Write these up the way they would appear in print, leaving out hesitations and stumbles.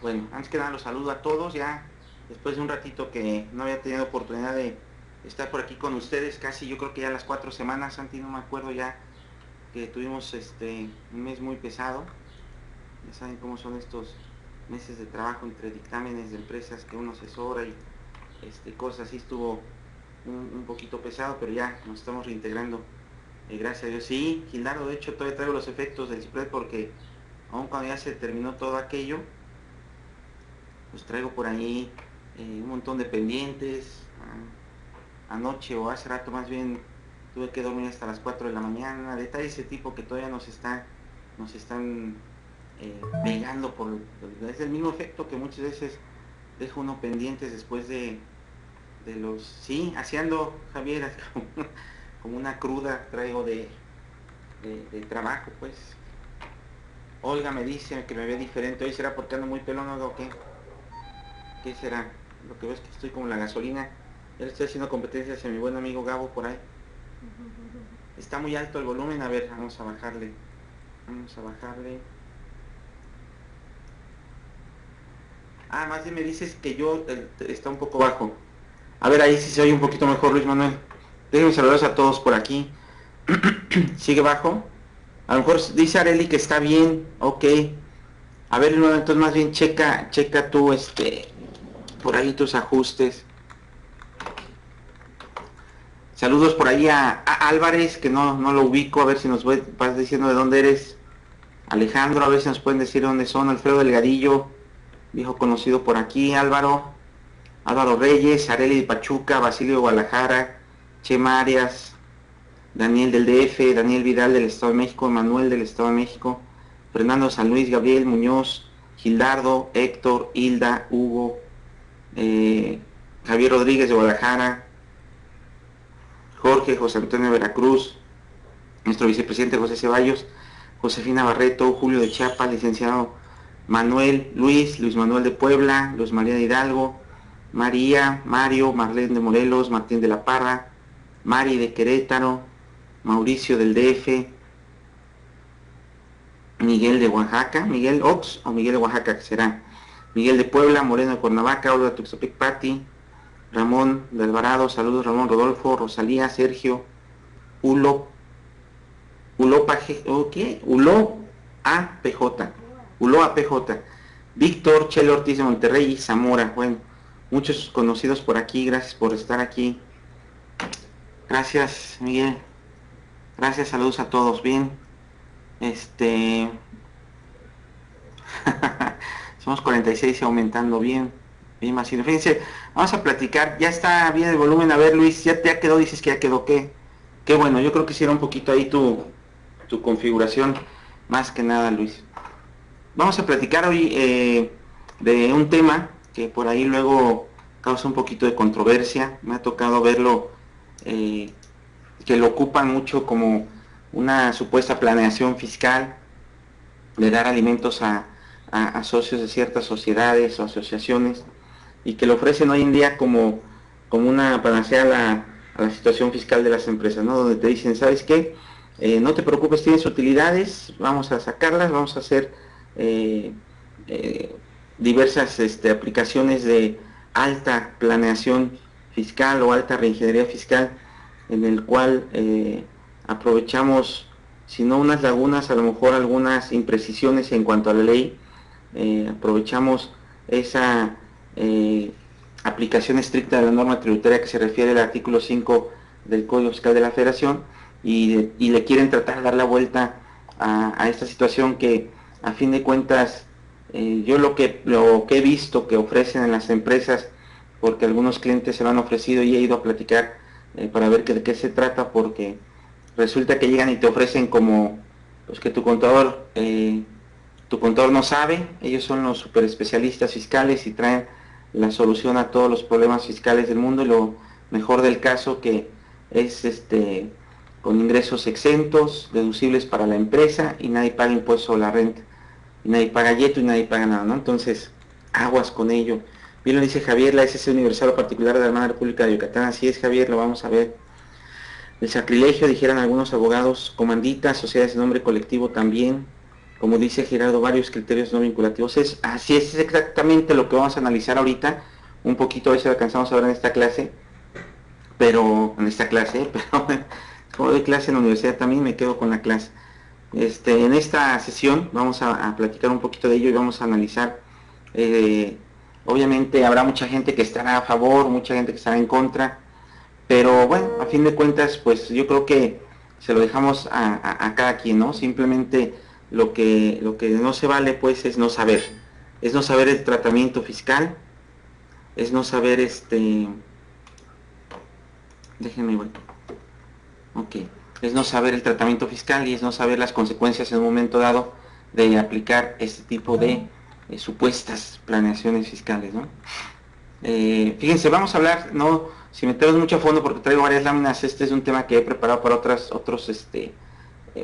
Bueno, antes que nada los saludo a todos, ya después de un ratito que no había tenido oportunidad de estar por aquí con ustedes, casi yo creo que ya las 4 semanas, Santi, no me acuerdo ya, que tuvimos un mes muy pesado. Ya saben cómo son estos meses de trabajo entre dictámenes de empresas que uno asesora y cosas así, estuvo un poquito pesado, pero ya nos estamos reintegrando, gracias a Dios. Sí, Gildardo, de hecho todavía traigo los efectos del CIPRED porque aun cuando ya se terminó todo aquello, pues traigo por ahí un montón de pendientes. Anoche o hace rato más bien tuve que dormir hasta las 4 de la mañana, detalles de ese tipo que todavía nos están pegando es el mismo efecto que muchas veces deja uno pendientes después de los, sí, haciendo, Javier, como una cruda traigo de trabajo, pues. Olga me dice que me ve diferente hoy, ¿será porque ando muy pelón o qué? ¿Qué será? Lo que ves que estoy como la gasolina. Ya le estoy haciendo competencias a mi buen amigo Gabo por ahí. Está muy alto el volumen, a ver, vamos a bajarle. Vamos a bajarle. Ah, más bien me dices que yo está un poco bajo. A ver, ahí sí se oye un poquito mejor, Luis Manuel. Déjenme saludos a todos por aquí. ¿Sigue bajo? A lo mejor dice Areli que está bien, ok. A ver, no, entonces más bien checa tú, por ahí tus ajustes. Saludos por ahí a Álvarez, que no lo ubico, a ver si nos vas diciendo de dónde eres. Alejandro, a ver si nos pueden decir dónde son. Alfredo Delgadillo, viejo conocido por aquí. Álvaro Reyes, Areli de Pachuca, Basilio de Guadalajara, Chema Arias, Daniel del DF, Daniel Vidal del Estado de México, Manuel del Estado de México, Fernando San Luis, Gabriel Muñoz, Gildardo, Héctor, Hilda, Hugo, Javier Rodríguez de Guadalajara, Jorge, José Antonio Veracruz, nuestro vicepresidente José Ceballos, Josefina Barreto, Julio de Chiapas, licenciado Manuel, Luis Manuel de Puebla, Luz María de Hidalgo, María, Mario, Marlene de Morelos, Martín de la Parra, Mari de Querétaro, Mauricio del DF, Miguel de Oaxaca, Miguel Ox o Miguel de Oaxaca, que será, Miguel de Puebla, Moreno de Cuernavaca, Olga Tuxtepec Pati, Ramón de Alvarado, saludos Ramón, Rodolfo, Rosalía, Sergio, Ulo, ¿qué? Ulo APJ, Ulo APJ, Víctor, Chelo Ortiz de Monterrey y Zamora. Bueno, muchos conocidos por aquí, gracias por estar aquí. Gracias, Miguel. Gracias, saludos a todos. Bien, somos 46 y aumentando bien, bien más. Fíjense, vamos a platicar, ya está bien el volumen. A ver, Luis, ya quedó, dices que ya quedó, qué bueno, yo creo que hicieron un poquito ahí tu configuración, más que nada, Luis. Vamos a platicar hoy de un tema que por ahí luego causa un poquito de controversia. Me ha tocado verlo, que lo ocupan mucho como una supuesta planeación fiscal de dar alimentos a socios de ciertas sociedades o asociaciones, y que lo ofrecen hoy en día como una panacea a la situación fiscal de las empresas, ¿no? Donde te dicen, ¿sabes qué? No te preocupes, tienes utilidades, vamos a sacarlas, vamos a hacer eh, eh, diversas aplicaciones de alta planeación fiscal o alta reingeniería fiscal, en el cual aprovechamos, si no unas lagunas, a lo mejor algunas imprecisiones en cuanto a la ley, aprovechamos esa aplicación estricta de la norma tributaria que se refiere al artículo 5 del Código Fiscal de la Federación, y le quieren tratar de dar la vuelta a esta situación que, a fin de cuentas, yo lo que he visto que ofrecen en las empresas, porque algunos clientes se lo han ofrecido y he ido a platicar para ver de qué se trata, porque resulta que llegan y te ofrecen como pues que tu contador no sabe, ellos son los super especialistas fiscales y traen la solución a todos los problemas fiscales del mundo, y lo mejor del caso que es con ingresos exentos, deducibles para la empresa, y nadie paga impuesto sobre la renta, y nadie paga yeto y nadie paga nada, ¿no? Entonces, aguas con ello. Bien lo dice Javier, la SC Universal o Particular de la Hermana República de Yucatán, así es, Javier, lo vamos a ver. El sacrilegio, dijeran algunos abogados, comanditas, sociedades de nombre colectivo también. como dice Gerardo, varios criterios no vinculativos. Así es exactamente lo que vamos a analizar ahorita, un poquito a ver si lo alcanzamos a ver en esta clase, pero como doy clase en la universidad también me quedo con la clase. En esta sesión vamos a platicar un poquito de ello y vamos a analizar. Obviamente habrá mucha gente que estará a favor, mucha gente que estará en contra, pero bueno, a fin de cuentas, pues yo creo que se lo dejamos a cada quien, ¿no? Simplemente lo que no se vale, pues, es no saber. Es no saber el tratamiento fiscal, es no saber déjenme ver. Ok. Es no saber el tratamiento fiscal y es no saber las consecuencias en un momento dado de aplicar este tipo de supuestas planeaciones fiscales, ¿no? Fíjense, vamos a hablar, no sin meternos mucho a fondo porque traigo varias láminas. Este es un tema que he preparado para otros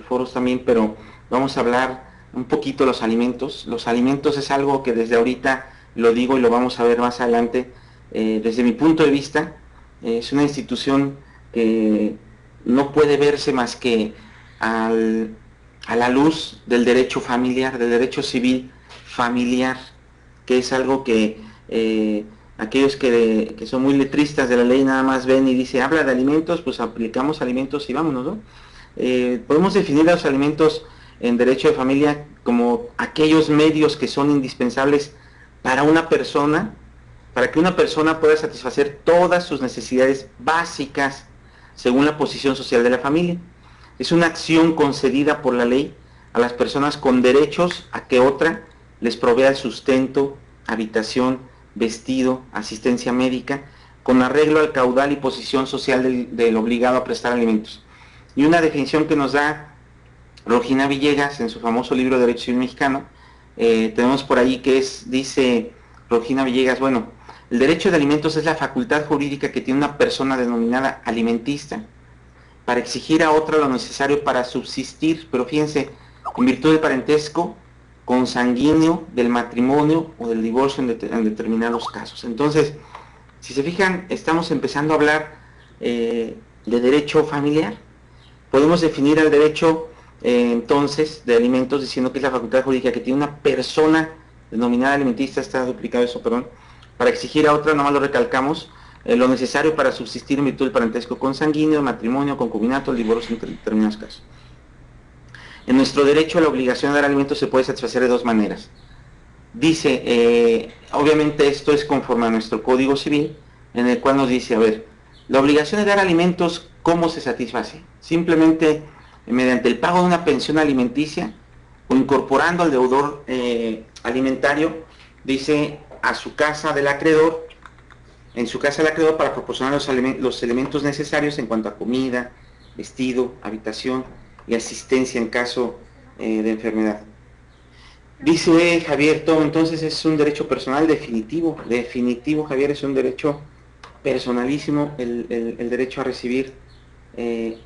foros también, pero vamos a hablar un poquito de los alimentos. Los alimentos es algo que desde ahorita lo digo y lo vamos a ver más adelante. Desde mi punto de vista, es una institución que no puede verse más que a la luz del derecho familiar, del derecho civil familiar, que es algo que aquellos que son muy letristas de la ley nada más ven y dice, habla de alimentos, pues aplicamos alimentos y vámonos, ¿no? Podemos definir los alimentos en derecho de familia como aquellos medios que son indispensables para una persona, para que una persona pueda satisfacer todas sus necesidades básicas según la posición social de la familia. Es una acción concedida por la ley a las personas con derechos a que otra les provea el sustento, habitación, vestido, asistencia médica, con arreglo al caudal y posición social del obligado a prestar alimentos. Y una definición que nos da Rogina Villegas en su famoso libro de Derecho Civil Mexicano, tenemos por ahí dice Rogina Villegas, bueno, el derecho de alimentos es la facultad jurídica que tiene una persona denominada alimentista para exigir a otra lo necesario para subsistir, pero fíjense, en virtud del parentesco consanguíneo, del matrimonio o del divorcio en determinados casos. Entonces, si se fijan, estamos empezando a hablar de derecho familiar. Podemos definir el derecho entonces de alimentos diciendo que es la facultad jurídica que tiene una persona denominada alimentista, está duplicado eso, perdón, para exigir a otra, nomás lo recalcamos, lo necesario para subsistir en virtud del parentesco consanguíneo, matrimonio, concubinato, el divorcio en determinados casos. En nuestro derecho la obligación de dar alimentos se puede satisfacer de dos maneras. Dice, obviamente esto es conforme a nuestro Código Civil, en el cual nos dice, a ver, la obligación de dar alimentos, ¿cómo se satisface? Simplemente mediante el pago de una pensión alimenticia o incorporando al deudor alimentario, dice, a su casa del acreedor, en su casa del acreedor para proporcionar los elementos necesarios en cuanto a comida, vestido, habitación y asistencia en caso de enfermedad. Dice Javier Tom, entonces es un derecho personal definitivo, Javier, es un derecho personalísimo el derecho a recibir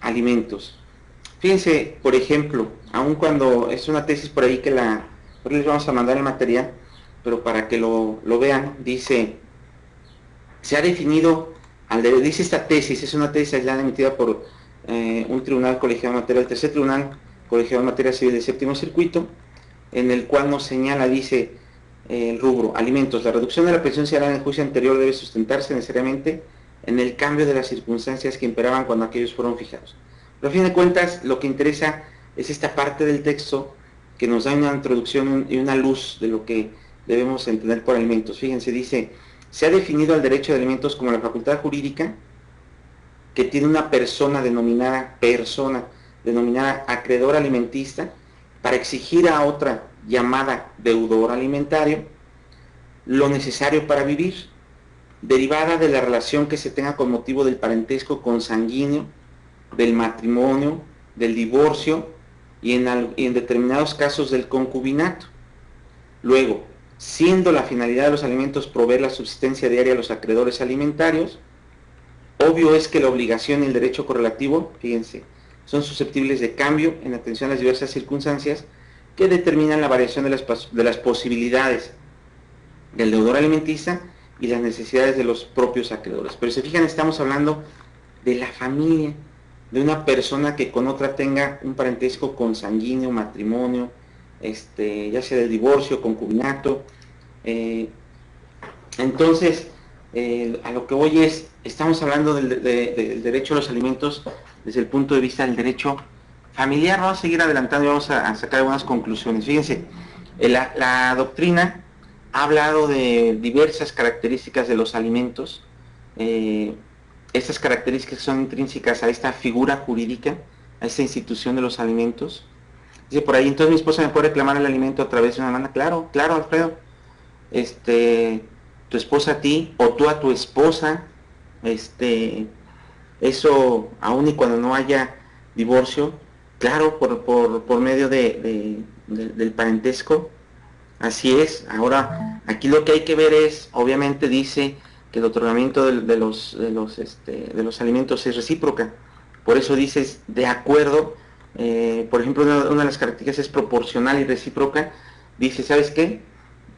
alimentos. Fíjense, por ejemplo, aun cuando es una tesis por ahí que les vamos a mandar el material, pero para que lo vean, dice, se ha definido, dice esta tesis, es una tesis aislada emitida por un tribunal colegiado en materia, el tercer tribunal colegiado en materia civil del séptimo circuito, en el cual nos señala, dice, el rubro, alimentos, la reducción de la pensión se hará en el juicio anterior debe sustentarse necesariamente en el cambio de las circunstancias que imperaban cuando aquellos fueron fijados. Pero a fin de cuentas, lo que interesa es esta parte del texto que nos da una introducción y una luz de lo que debemos entender por alimentos. Fíjense, dice, se ha definido el derecho de alimentos como la facultad jurídica que tiene una persona denominada acreedor alimentista para exigir a otra llamada deudor alimentario lo necesario para vivir, derivada de la relación que se tenga con motivo del parentesco consanguíneo, del matrimonio, del divorcio y en determinados casos del concubinato. Luego, siendo la finalidad de los alimentos proveer la subsistencia diaria a los acreedores alimentarios, obvio es que la obligación y el derecho correlativo, fíjense, son susceptibles de cambio en atención a las diversas circunstancias que determinan la variación de las posibilidades del deudor alimentista y las necesidades de los propios acreedores. Pero se fijan, estamos hablando de la familia, de una persona que con otra tenga un parentesco consanguíneo, matrimonio, ya sea de divorcio, concubinato. Entonces, a lo que voy es, estamos hablando del derecho a los alimentos desde el punto de vista del derecho familiar. Vamos a seguir adelantando y vamos a sacar algunas conclusiones. Fíjense, la doctrina ha hablado de diversas características de los alimentos. Estas características son intrínsecas a esta figura jurídica, a esta institución de los alimentos. Dice por ahí, entonces mi esposa me puede reclamar el alimento a través de una demanda. Claro, claro, Alfredo. Tu esposa a ti o tú a tu esposa, eso aún y cuando no haya divorcio, claro, por medio del parentesco, así es. Ahora, aquí lo que hay que ver es, obviamente dice que el otorgamiento de los alimentos es recíproca, por eso dices de acuerdo, por ejemplo, una de las características es proporcional y recíproca. Dice, ¿sabes qué?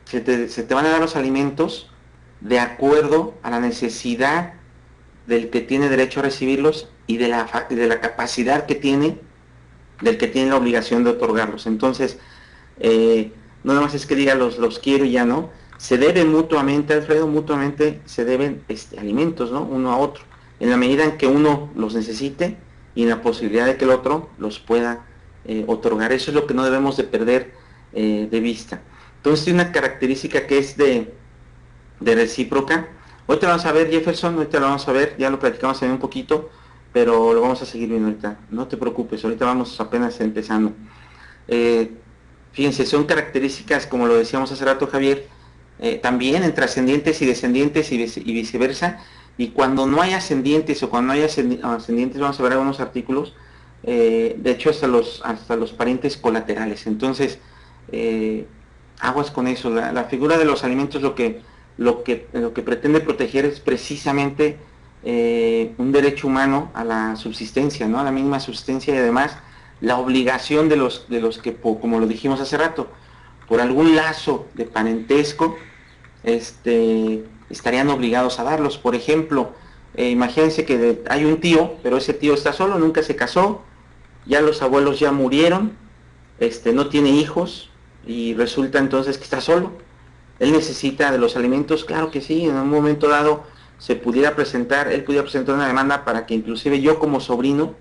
Se te van a dar los alimentos de acuerdo a la necesidad del que tiene derecho a recibirlos y de la capacidad que tiene del que tiene la obligación de otorgarlos. Entonces, no nada más es que diga los quiero y ya no. Se deben mutuamente, Alfredo, mutuamente se deben alimentos, ¿no? Uno a otro, en la medida en que uno los necesite y en la posibilidad de que el otro los pueda otorgar. Eso es lo que no debemos de perder de vista. Entonces tiene una característica que es de recíproca. Ahorita lo vamos a ver, Jefferson, ahorita lo vamos a ver, ya lo platicamos también un poquito, pero lo vamos a seguir viendo ahorita. No te preocupes, ahorita vamos apenas empezando. Fíjense, son características, como lo decíamos hace rato, Javier, también entre ascendientes y descendientes y viceversa. Y cuando no hay ascendientes o cuando no hay ascendientes, vamos a ver algunos artículos, de hecho hasta los parientes colaterales. Entonces, aguas con eso. La figura de los alimentos lo que pretende proteger es precisamente un derecho humano a la subsistencia, ¿no? A la mínima subsistencia, y además la obligación de los que, como lo dijimos hace rato, por algún lazo de parentesco, estarían obligados a darlos. Por ejemplo, imagínense que hay un tío, pero ese tío está solo, nunca se casó, ya los abuelos ya murieron, no tiene hijos, y resulta entonces que está solo. Él necesita de los alimentos, claro que sí, en un momento dado él pudiera presentar una demanda para que inclusive yo como sobrino,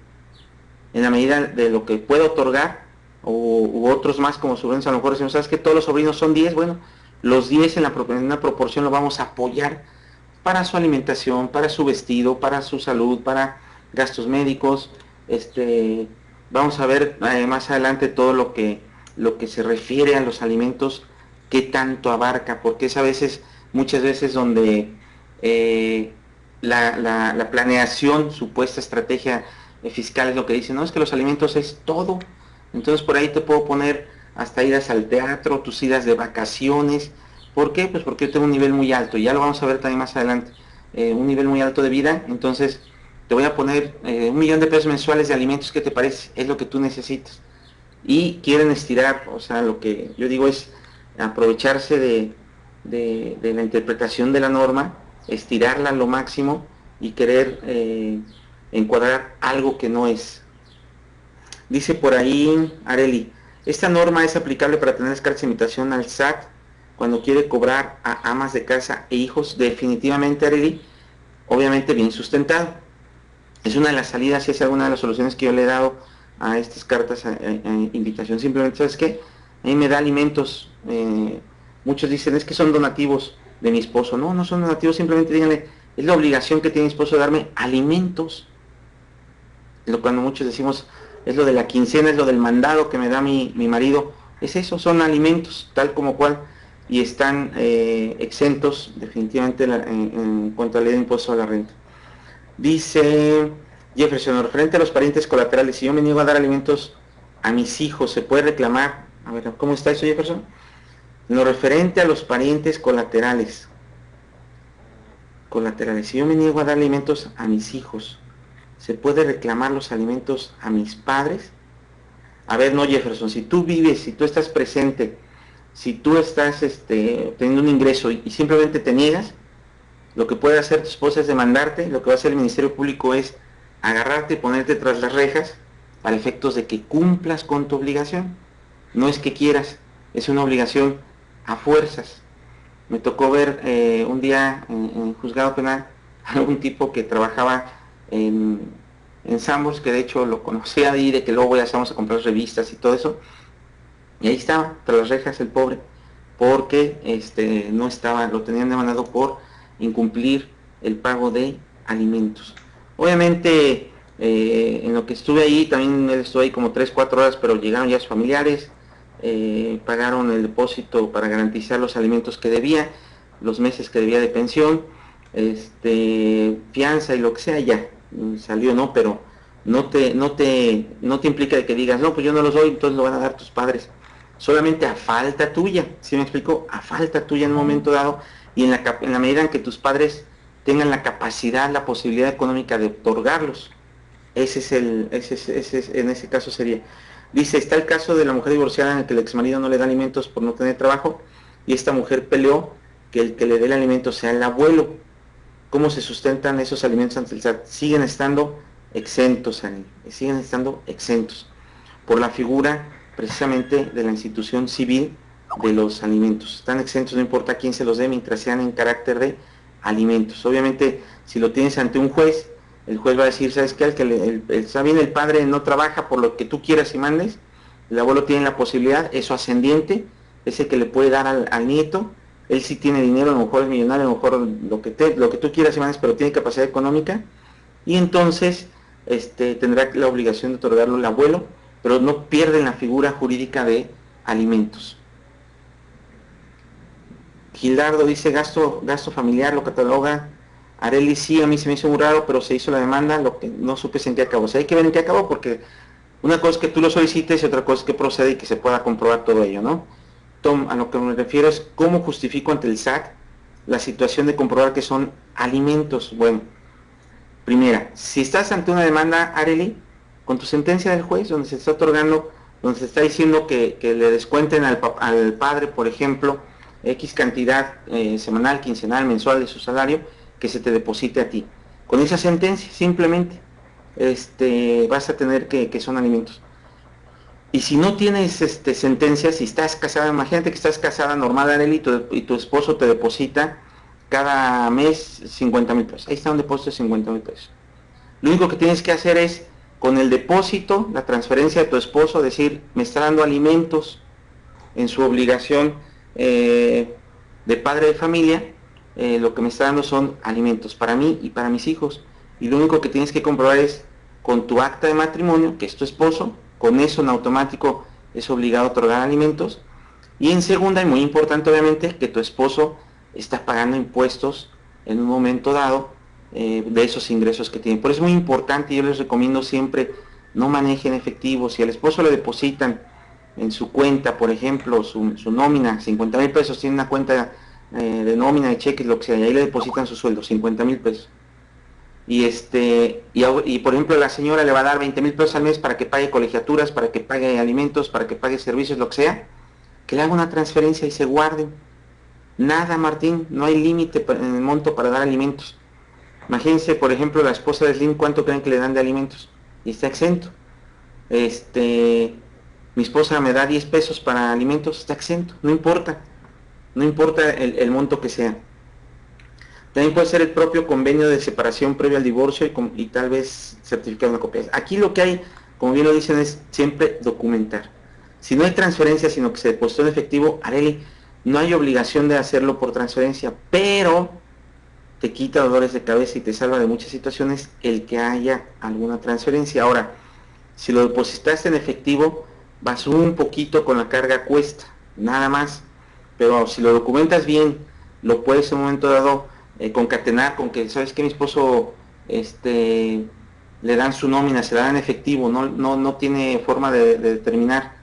en la medida de lo que pueda otorgar, u otros más como sobrinos, a lo mejor decimos, ¿sabes que todos los sobrinos son 10? Bueno, los 10 en una proporción lo vamos a apoyar para su alimentación, para su vestido, para su salud, para gastos médicos. Vamos a ver más adelante todo lo que se refiere a los alimentos, qué tanto abarca, porque es muchas veces donde la planeación, supuesta estrategia fiscal es lo que dice, no, es que los alimentos es todo. Entonces por ahí te puedo poner hasta idas al teatro, tus idas de vacaciones. ¿Por qué? Pues porque yo tengo un nivel muy alto, y ya lo vamos a ver también más adelante, un nivel muy alto de vida. Entonces te voy a poner 1,000,000 de pesos mensuales de alimentos. ¿Qué te parece? Es lo que tú necesitas. Y quieren estirar, o sea, lo que yo digo es aprovecharse de la interpretación de la norma, estirarla a lo máximo y querer encuadrar algo que no es. Dice por ahí Areli, esta norma es aplicable para tener las cartas de invitación al SAT cuando quiere cobrar a amas de casa e hijos. Definitivamente, Areli, obviamente bien sustentado. Es una de las salidas y es alguna de las soluciones que yo le he dado a estas cartas de invitación. Simplemente, ¿sabes qué? A mí me da alimentos. Muchos dicen, es que son donativos de mi esposo. No, no son donativos, simplemente díganle, es la obligación que tiene mi esposo de darme alimentos. Cuando muchos decimos, es lo de la quincena, es lo del mandado que me da mi marido. Es eso, son alimentos, tal como cual, y están exentos definitivamente en cuanto a la ley de impuesto a la renta. Dice Jefferson, referente a los parientes colaterales, si yo me niego a dar alimentos a mis hijos, ¿se puede reclamar? A ver, ¿cómo está eso, Jefferson? En lo referente a los parientes colaterales, si yo me niego a dar alimentos a mis hijos, ¿se puede reclamar los alimentos a mis padres? A ver, no, Jefferson, si tú vives, si tú estás presente, si tú estás teniendo un ingreso y simplemente te niegas, lo que puede hacer tu esposa es demandarte. Lo que va a hacer el Ministerio Público es agarrarte y ponerte tras las rejas para efectos de que cumplas con tu obligación. no es que quieras, es una obligación a fuerzas. Me tocó ver un día en el juzgado penal a algún tipo que trabajaba en, en Sambors, que de hecho lo conocía ahí, de que luego ya vamos a comprar revistas y todo eso, y ahí estaba, tras las rejas el pobre, porque no estaba, lo tenían demandado por incumplir el pago de alimentos. Obviamente, en lo que estuve ahí, también él estuvo ahí como 3, 4 horas, pero llegaron ya sus familiares, pagaron el depósito para garantizar los alimentos que debía, los meses que debía de pensión, fianza y lo que sea, ya salió, ¿no? Pero no te implica de que digas, no, pues yo no los doy, entonces lo van a dar tus padres. Solamente a falta tuya, ¿sí me explico? A falta tuya en un momento dado, y en la medida en que tus padres tengan la capacidad, la posibilidad económica de otorgarlos. En ese caso sería. Dice, está el caso de la mujer divorciada en el que el exmarido no le da alimentos por no tener trabajo, y esta mujer peleó que el que le dé el alimento sea el abuelo. ¿Cómo se sustentan esos alimentos ante el SAT? Siguen estando exentos, Ani, siguen estando exentos por la figura precisamente de la institución civil de los alimentos. Están exentos, no importa quién se los dé, mientras sean en carácter de alimentos. Obviamente, si lo tienes ante un juez, el juez va a decir, ¿sabes qué? Está bien, el padre no trabaja por lo que tú quieras y mandes, el abuelo tiene la posibilidad, eso ascendiente, ese que le puede dar al nieto, él sí tiene dinero, a lo mejor es millonario, a lo mejor lo que tú quieras y mandes, pero tiene capacidad económica, y entonces tendrá la obligación de otorgarlo el abuelo, pero no pierden la figura jurídica de alimentos. Gilardo dice, gasto familiar, lo cataloga. Areli, sí, a mí se me hizo muy raro, pero se hizo la demanda, lo que no supe en qué acabó. O sea, hay que ver en qué acabó, porque una cosa es que tú lo solicites y otra cosa es que procede y que se pueda comprobar todo ello, ¿no? Tom, a lo que me refiero es cómo justifico ante el SAT la situación de comprobar que son alimentos. Bueno, primera, si estás ante una demanda, Areli, con tu sentencia del juez, donde se está otorgando, donde se está diciendo que le descuenten al padre, por ejemplo, X cantidad semanal, quincenal, mensual de su salario, que se te deposite a ti. Con esa sentencia, simplemente, vas a tener que son alimentos. Y si no tienes sentencia, si estás casada, imagínate que estás casada normal, Areli, y tu esposo te deposita cada mes 50,000 pesos. Ahí está un depósito de 50,000 pesos. Lo único que tienes que hacer es, con el depósito, la transferencia de tu esposo, decir, me está dando alimentos en su obligación de padre de familia, lo que me está dando son alimentos para mí y para mis hijos. Y lo único que tienes que comprobar es, con tu acta de matrimonio, que es tu esposo, con eso en automático es obligado a otorgar alimentos. Y en segunda, y muy importante obviamente, que tu esposo está pagando impuestos en un momento dado de esos ingresos que tiene. Por eso es muy importante, yo les recomiendo siempre, no manejen efectivo. Si al esposo le depositan en su cuenta, por ejemplo, su nómina, 50,000 pesos, tiene una cuenta de nómina, de cheques, lo que sea, y ahí le depositan su sueldo, 50,000 pesos. Y por ejemplo la señora le va a dar 20,000 pesos al mes para que pague colegiaturas, para que pague alimentos, para que pague servicios, lo que sea, que le haga una transferencia y se guarden. Nada, Martín, no hay límite en el monto para dar alimentos. Imagínense, por ejemplo, la esposa de Slim, ¿cuánto creen que le dan de alimentos? Y está exento. Mi esposa me da 10 pesos para alimentos, está exento, no importa. No importa el monto que sea. También puede ser el propio convenio de separación previo al divorcio y tal vez certificado de copia. Aquí lo que hay, como bien lo dicen, es siempre documentar. Si no hay transferencia, sino que se depositó en efectivo, Areli, no hay obligación de hacerlo por transferencia, pero te quita dolores de cabeza y te salva de muchas situaciones el que haya alguna transferencia. Ahora, si lo depositaste en efectivo, vas un poquito con la carga a cuesta, nada más. Pero si lo documentas bien, lo puedes en un momento dado concatenar con que, ¿sabes qué? Mi esposo le dan su nómina, se la dan en efectivo, no tiene forma de determinar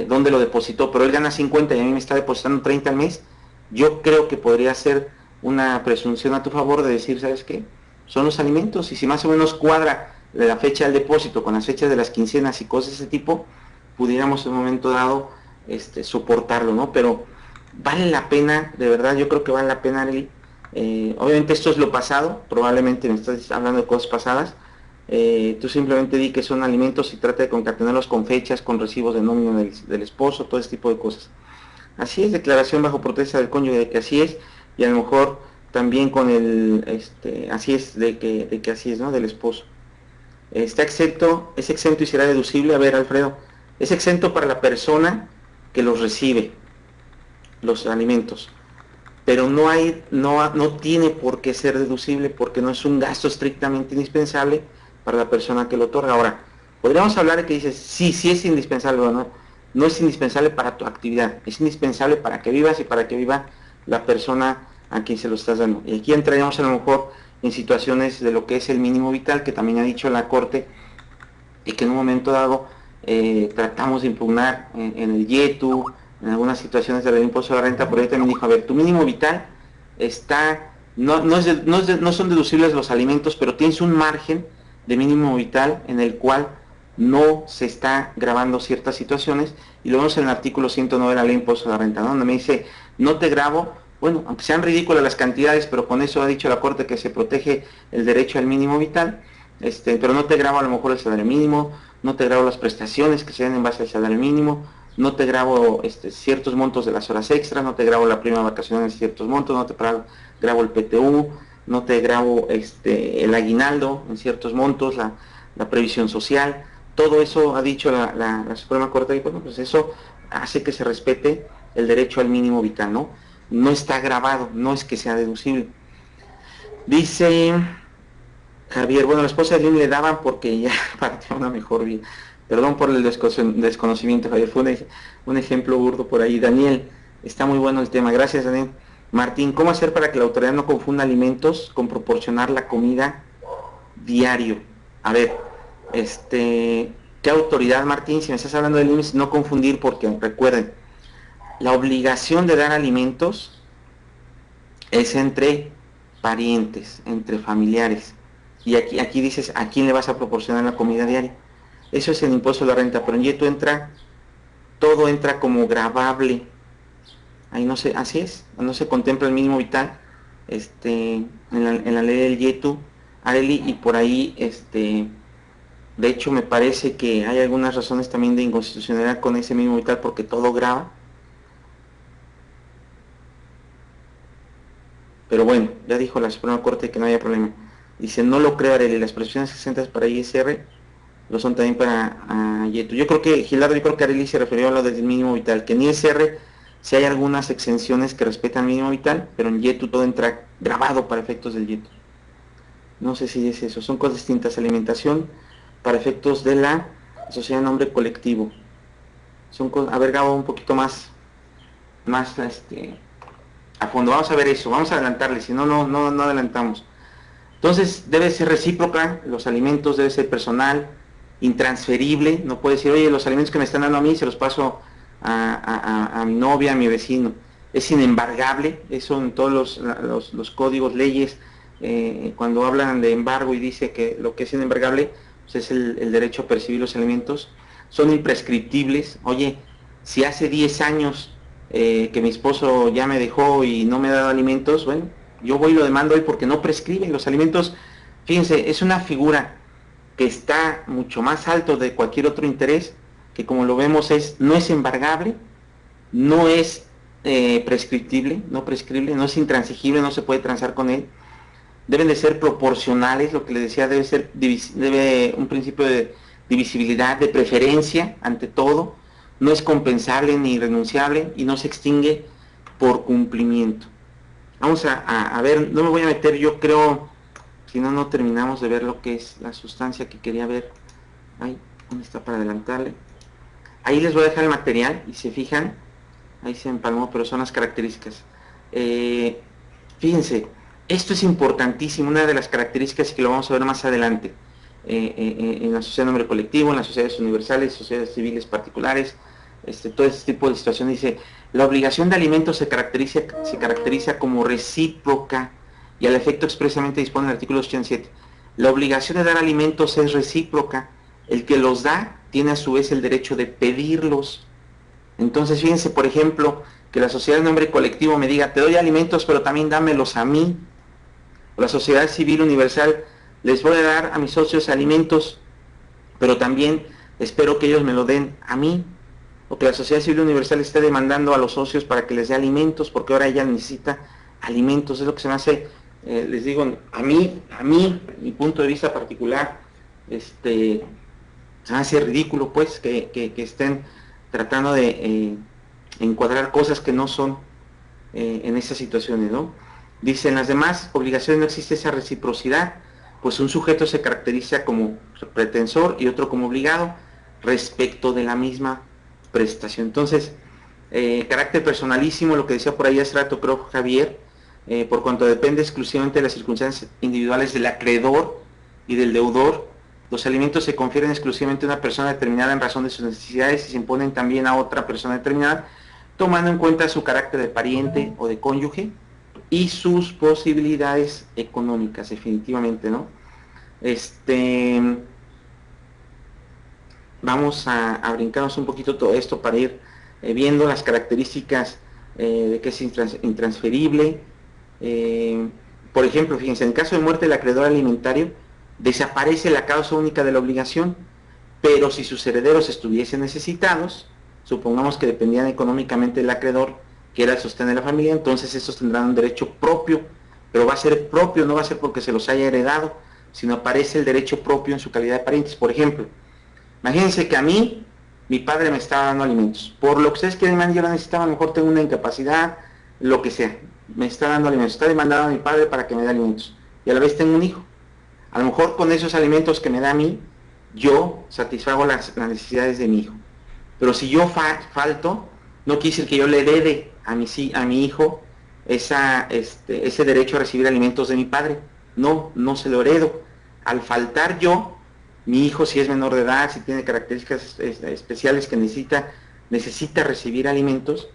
dónde lo depositó, pero él gana 50 y a mí me está depositando 30 al mes. Yo creo que podría ser una presunción a tu favor de decir, ¿sabes qué? Son los alimentos, y si más o menos cuadra la fecha del depósito con las fechas de las quincenas y cosas de ese tipo, pudiéramos en un momento dado soportarlo, ¿no? Pero vale la pena, de verdad, yo creo que vale la pena, Arely. Obviamente esto es lo pasado, probablemente me estás hablando de cosas pasadas, Tú simplemente di que son alimentos y trata de concatenarlos con fechas, con recibos de nómina del esposo, todo ese tipo de cosas. Así es, declaración bajo protesta del cónyuge de que así es, y a lo mejor también con el, así es, de que así es, ¿no? Del esposo. Está exento, es exento y será deducible. A ver, Alfredo, es exento para la persona que los recibe, los alimentos, pero no tiene por qué ser deducible porque no es un gasto estrictamente indispensable para la persona que lo otorga. Ahora, podríamos hablar de que dices, sí, sí es indispensable, o no, no es indispensable para tu actividad, es indispensable para que vivas y para que viva la persona a quien se lo estás dando. Y aquí entraríamos a lo mejor en situaciones de lo que es el mínimo vital, que también ha dicho la Corte, y que en un momento dado tratamos de impugnar en el YETU, en algunas situaciones del impuesto a la renta, pero ella también dijo, a ver, tu mínimo vital está, no son deducibles los alimentos, pero tienes un margen de mínimo vital en el cual no se está grabando ciertas situaciones, y lo vemos en el artículo 109 de la ley de impuesto a la renta, ¿no? Donde me dice, no te grabo, bueno, aunque sean ridículas las cantidades, pero con eso ha dicho la Corte que se protege el derecho al mínimo vital, pero no te grabo a lo mejor el salario mínimo, no te grabo las prestaciones que se den en base al salario mínimo, no te grabo ciertos montos de las horas extras, no te grabo la prima de vacaciones en ciertos montos, no te grabo el PTU, no te grabo el aguinaldo en ciertos montos, la previsión social. Todo eso ha dicho la Suprema Corte, y bueno, pues eso hace que se respete el derecho al mínimo vital, ¿no? No está grabado, no es que sea deducible. Dice Javier, bueno, la esposa de Lynn le daban porque ya partió una mejor vida. Perdón por el desconocimiento, Javier, fue un ejemplo burdo por ahí. Daniel, está muy bueno el tema, gracias, Daniel. Martín, ¿cómo hacer para que la autoridad no confunda alimentos con proporcionar la comida diario? A ver, ¿qué autoridad, Martín? Si me estás hablando de límites, no confundir, porque recuerden, la obligación de dar alimentos es entre parientes, entre familiares. Y aquí dices, ¿a quién le vas a proporcionar la comida diaria? Eso es el impuesto a la renta, pero en YETU todo entra como gravable. Ahí no se, así es, no se contempla el mínimo vital, en la ley del YETU, Areli, y por ahí, de hecho me parece que hay algunas razones también de inconstitucionalidad con ese mínimo vital porque todo grava. Pero bueno, ya dijo la Suprema Corte que no había problema. Dice, no lo creo, Areli, las presiones exentas para ISR lo son también para YETU. Yo creo que, Gilardo, yo creo que Areli se refirió a lo del mínimo vital, que en ISR sí hay algunas exenciones que respetan el mínimo vital, pero en YETU todo entra grabado para efectos del YETU. No sé si es eso, son cosas distintas. Alimentación para efectos de la sociedad de nombre colectivo. Son cosas, a ver, Gabo, un poquito más a fondo. Vamos a ver eso, vamos a adelantarle, si no, no adelantamos. Entonces, debe ser recíproca, los alimentos debe ser personal, intransferible, no puede decir, oye, los alimentos que me están dando a mí se los paso a mi novia, a mi vecino. Es inembargable, eso en todos los códigos, leyes, cuando hablan de embargo y dice que lo que es inembargable pues es el derecho a percibir los alimentos, son imprescriptibles. Oye, si hace 10 años que mi esposo ya me dejó y no me ha dado alimentos, bueno, yo voy y lo demando hoy porque no prescriben los alimentos. Fíjense, es una figura que está mucho más alto de cualquier otro interés, que como lo vemos no es embargable, no es prescriptible, no es intransigible, no se puede transar con él. Deben de ser proporcionales, lo que les decía, debe un principio de divisibilidad, de preferencia ante todo, no es compensable ni renunciable y no se extingue por cumplimiento. Vamos a ver, no me voy a meter, yo creo, si no, no terminamos de ver lo que es la sustancia que quería ver. Ahí, ¿dónde está para adelantarle? Ahí les voy a dejar el material y se fijan, ahí se empalmó, pero son las características. Fíjense, esto es importantísimo, una de las características que lo vamos a ver más adelante, en la sociedad de nombre colectivo, en las sociedades universales, sociedades civiles particulares, todo este tipo de situaciones. Dice, la obligación de alimentos se caracteriza como recíproca y al efecto expresamente dispone el artículo 87. La obligación de dar alimentos es recíproca, el que los da tiene a su vez el derecho de pedirlos. Entonces fíjense, por ejemplo, que la sociedad de nombre colectivo me diga, te doy alimentos pero también dámelos a mí. O la sociedad civil universal les voy a dar a mis socios alimentos, pero también espero que ellos me lo den a mí, o que la sociedad civil universal esté demandando a los socios para que les dé alimentos, porque ahora ella necesita alimentos. Es lo que se me hace, les digo, a mí, mi punto de vista particular, se me hace ridículo, pues, que estén tratando de encuadrar cosas que no son en esas situaciones, ¿no? Dice, en las demás obligaciones no existe esa reciprocidad, pues un sujeto se caracteriza como pretensor y otro como obligado respecto de la misma prestación. Entonces, carácter personalísimo, lo que decía por ahí hace rato, creo, Javier, por cuanto depende exclusivamente de las circunstancias individuales del acreedor y del deudor, los alimentos se confieren exclusivamente a una persona determinada en razón de sus necesidades y se imponen también a otra persona determinada, tomando en cuenta su carácter de pariente o de cónyuge y sus posibilidades económicas, definitivamente, ¿no? Vamos a brincarnos un poquito todo esto para ir viendo las características de que es intransferible. Por ejemplo, fíjense, en caso de muerte del acreedor alimentario, desaparece la causa única de la obligación, pero si sus herederos estuviesen necesitados, supongamos que dependían económicamente del acreedor, que era el sostén de la familia, entonces estos tendrán un derecho propio, pero va a ser propio, no va a ser porque se los haya heredado, sino aparece el derecho propio en su calidad de parientes. Por ejemplo, imagínense que a mí, mi padre me estaba dando alimentos, por lo que ustedes quieren, yo lo necesitaba, a lo mejor tengo una incapacidad, lo que sea, me está dando alimentos, está demandando a mi padre para que me dé alimentos, y a la vez tengo un hijo. A lo mejor con esos alimentos que me da a mí, yo satisfago las necesidades de mi hijo. Pero si yo falto, no quiere decir que yo le herede a mi hijo ese derecho a recibir alimentos de mi padre. No, no se lo heredo. Al faltar yo, mi hijo, si es menor de edad, si tiene características especiales que necesita recibir alimentos,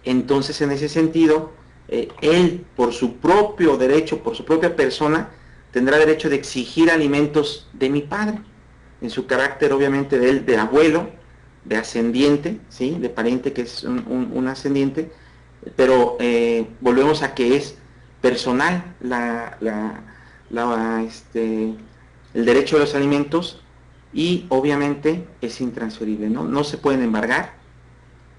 entonces en ese sentido, él por su propio derecho, por su propia persona, tendrá derecho de exigir alimentos de mi padre, en su carácter obviamente de él, de abuelo, de ascendiente, ¿sí? De pariente que es un ascendiente, pero volvemos a que es personal el derecho a los alimentos y obviamente es intransferible, ¿no? No se pueden embargar.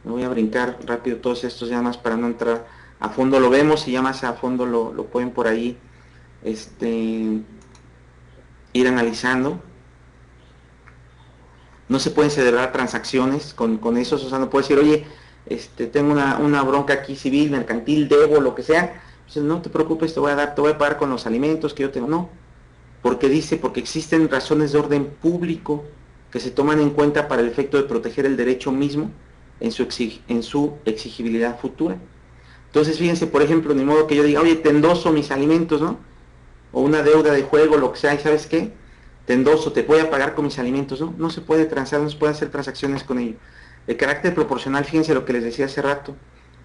Me voy a brincar rápido todos estos ya más para no entrar a fondo, lo vemos y ya más a fondo lo pueden por ahí ir analizando. No se pueden celebrar transacciones con esos, o sea, no puedo decir, oye, tengo una bronca aquí civil, mercantil, debo, lo que sea. Entonces, no te preocupes, te voy a pagar con los alimentos que yo tengo. No, porque existen razones de orden público que se toman en cuenta para el efecto de proteger el derecho mismo en su exigibilidad futura. Entonces, fíjense, por ejemplo, ni modo que yo diga, oye, te endoso mis alimentos, ¿no? O una deuda de juego, lo que sea, y ¿sabes qué? Te endoso, te voy a pagar con mis alimentos, ¿no? No se puede transar, no se puede hacer transacciones con ello. El carácter proporcional, fíjense lo que les decía hace rato,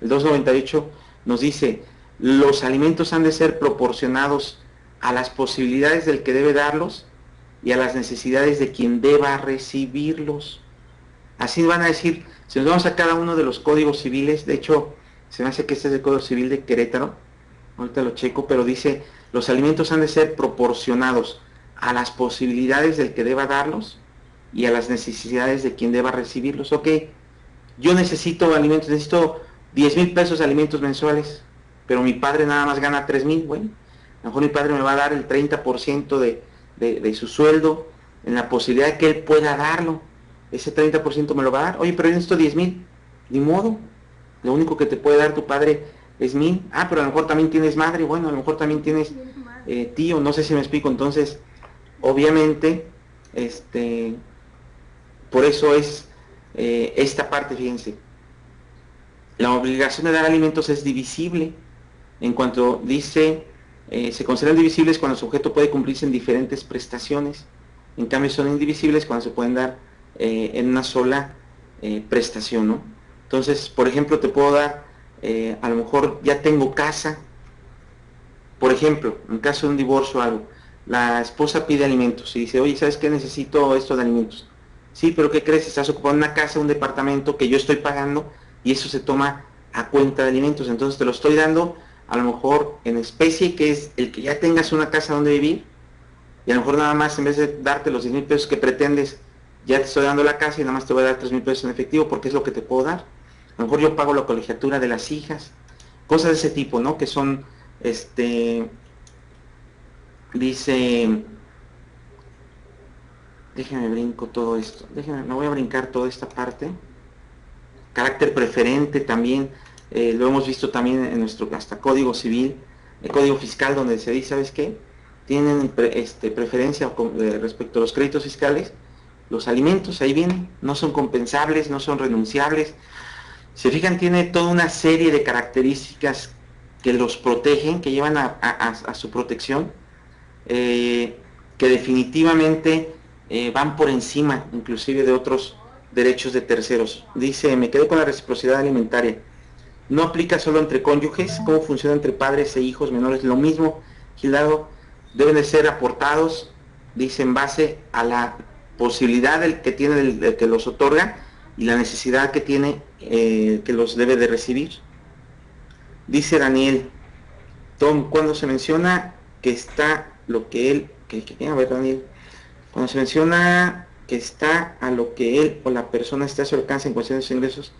el 298 nos dice, los alimentos han de ser proporcionados a las posibilidades del que debe darlos y a las necesidades de quien deba recibirlos. Así van a decir, si nos vamos a cada uno de los códigos civiles, de hecho, se me hace que este es el Código Civil de Querétaro, ahorita lo checo, pero dice, los alimentos han de ser proporcionados a las posibilidades del que deba darlos y a las necesidades de quien deba recibirlos. Ok, yo necesito alimentos, necesito 10,000 pesos de alimentos mensuales, pero mi padre nada más gana 3,000, bueno, a lo mejor mi padre me va a dar el 30% de su sueldo, en la posibilidad de que él pueda darlo, ese 30% me lo va a dar. Oye, pero yo necesito 10,000, ni modo, lo único que te puede dar tu padre es 1,000. Ah, pero a lo mejor también tienes madre, bueno, a lo mejor también tienes tío, no sé si me explico. Entonces, obviamente, por eso es esta parte, fíjense, la obligación de dar alimentos es divisible, en cuanto dice, se consideran divisibles cuando el sujeto puede cumplirse en diferentes prestaciones, en cambio son indivisibles cuando se pueden dar en una sola prestación, ¿no? Entonces, por ejemplo, te puedo dar, a lo mejor ya tengo casa, por ejemplo, en caso de un divorcio o algo, la esposa pide alimentos y dice, oye, ¿sabes qué? Necesito esto de alimentos. Sí, pero ¿qué crees? Estás ocupando una casa, un departamento que yo estoy pagando y eso se toma a cuenta de alimentos. Entonces te lo estoy dando a lo mejor en especie, que es el que ya tengas una casa donde vivir, y a lo mejor nada más, en vez de darte los 10,000 pesos que pretendes, ya te estoy dando la casa y nada más te voy a dar 3,000 pesos en efectivo porque es lo que te puedo dar. A lo mejor yo pago la colegiatura de las hijas, cosas de ese tipo, ¿no? Que son, dice, déjenme brinco todo esto, me voy a brincar toda esta parte. Carácter preferente también, lo hemos visto también en nuestro hasta código civil, el código fiscal, donde se dice, ¿sabes qué? Tienen preferencia respecto a los créditos fiscales, los alimentos, ahí vienen, no son compensables, no son renunciables. Se fijan, tiene toda una serie de características que los protegen, que llevan a su protección, que definitivamente van por encima inclusive de otros derechos de terceros. Dice, me quedo con la reciprocidad alimentaria. No aplica solo entre cónyuges, cómo funciona entre padres e hijos menores. Lo mismo, Gildardo, deben de ser aportados, dice, en base a la posibilidad que tiene del que los otorga y la necesidad que tiene que los debe de recibir. Dice Daniel, Tom, cuando se menciona que está lo que él, a ver, Daniel, cuando se menciona que está a lo que él o la persona está a su alcance en cuestión de sus ingresos,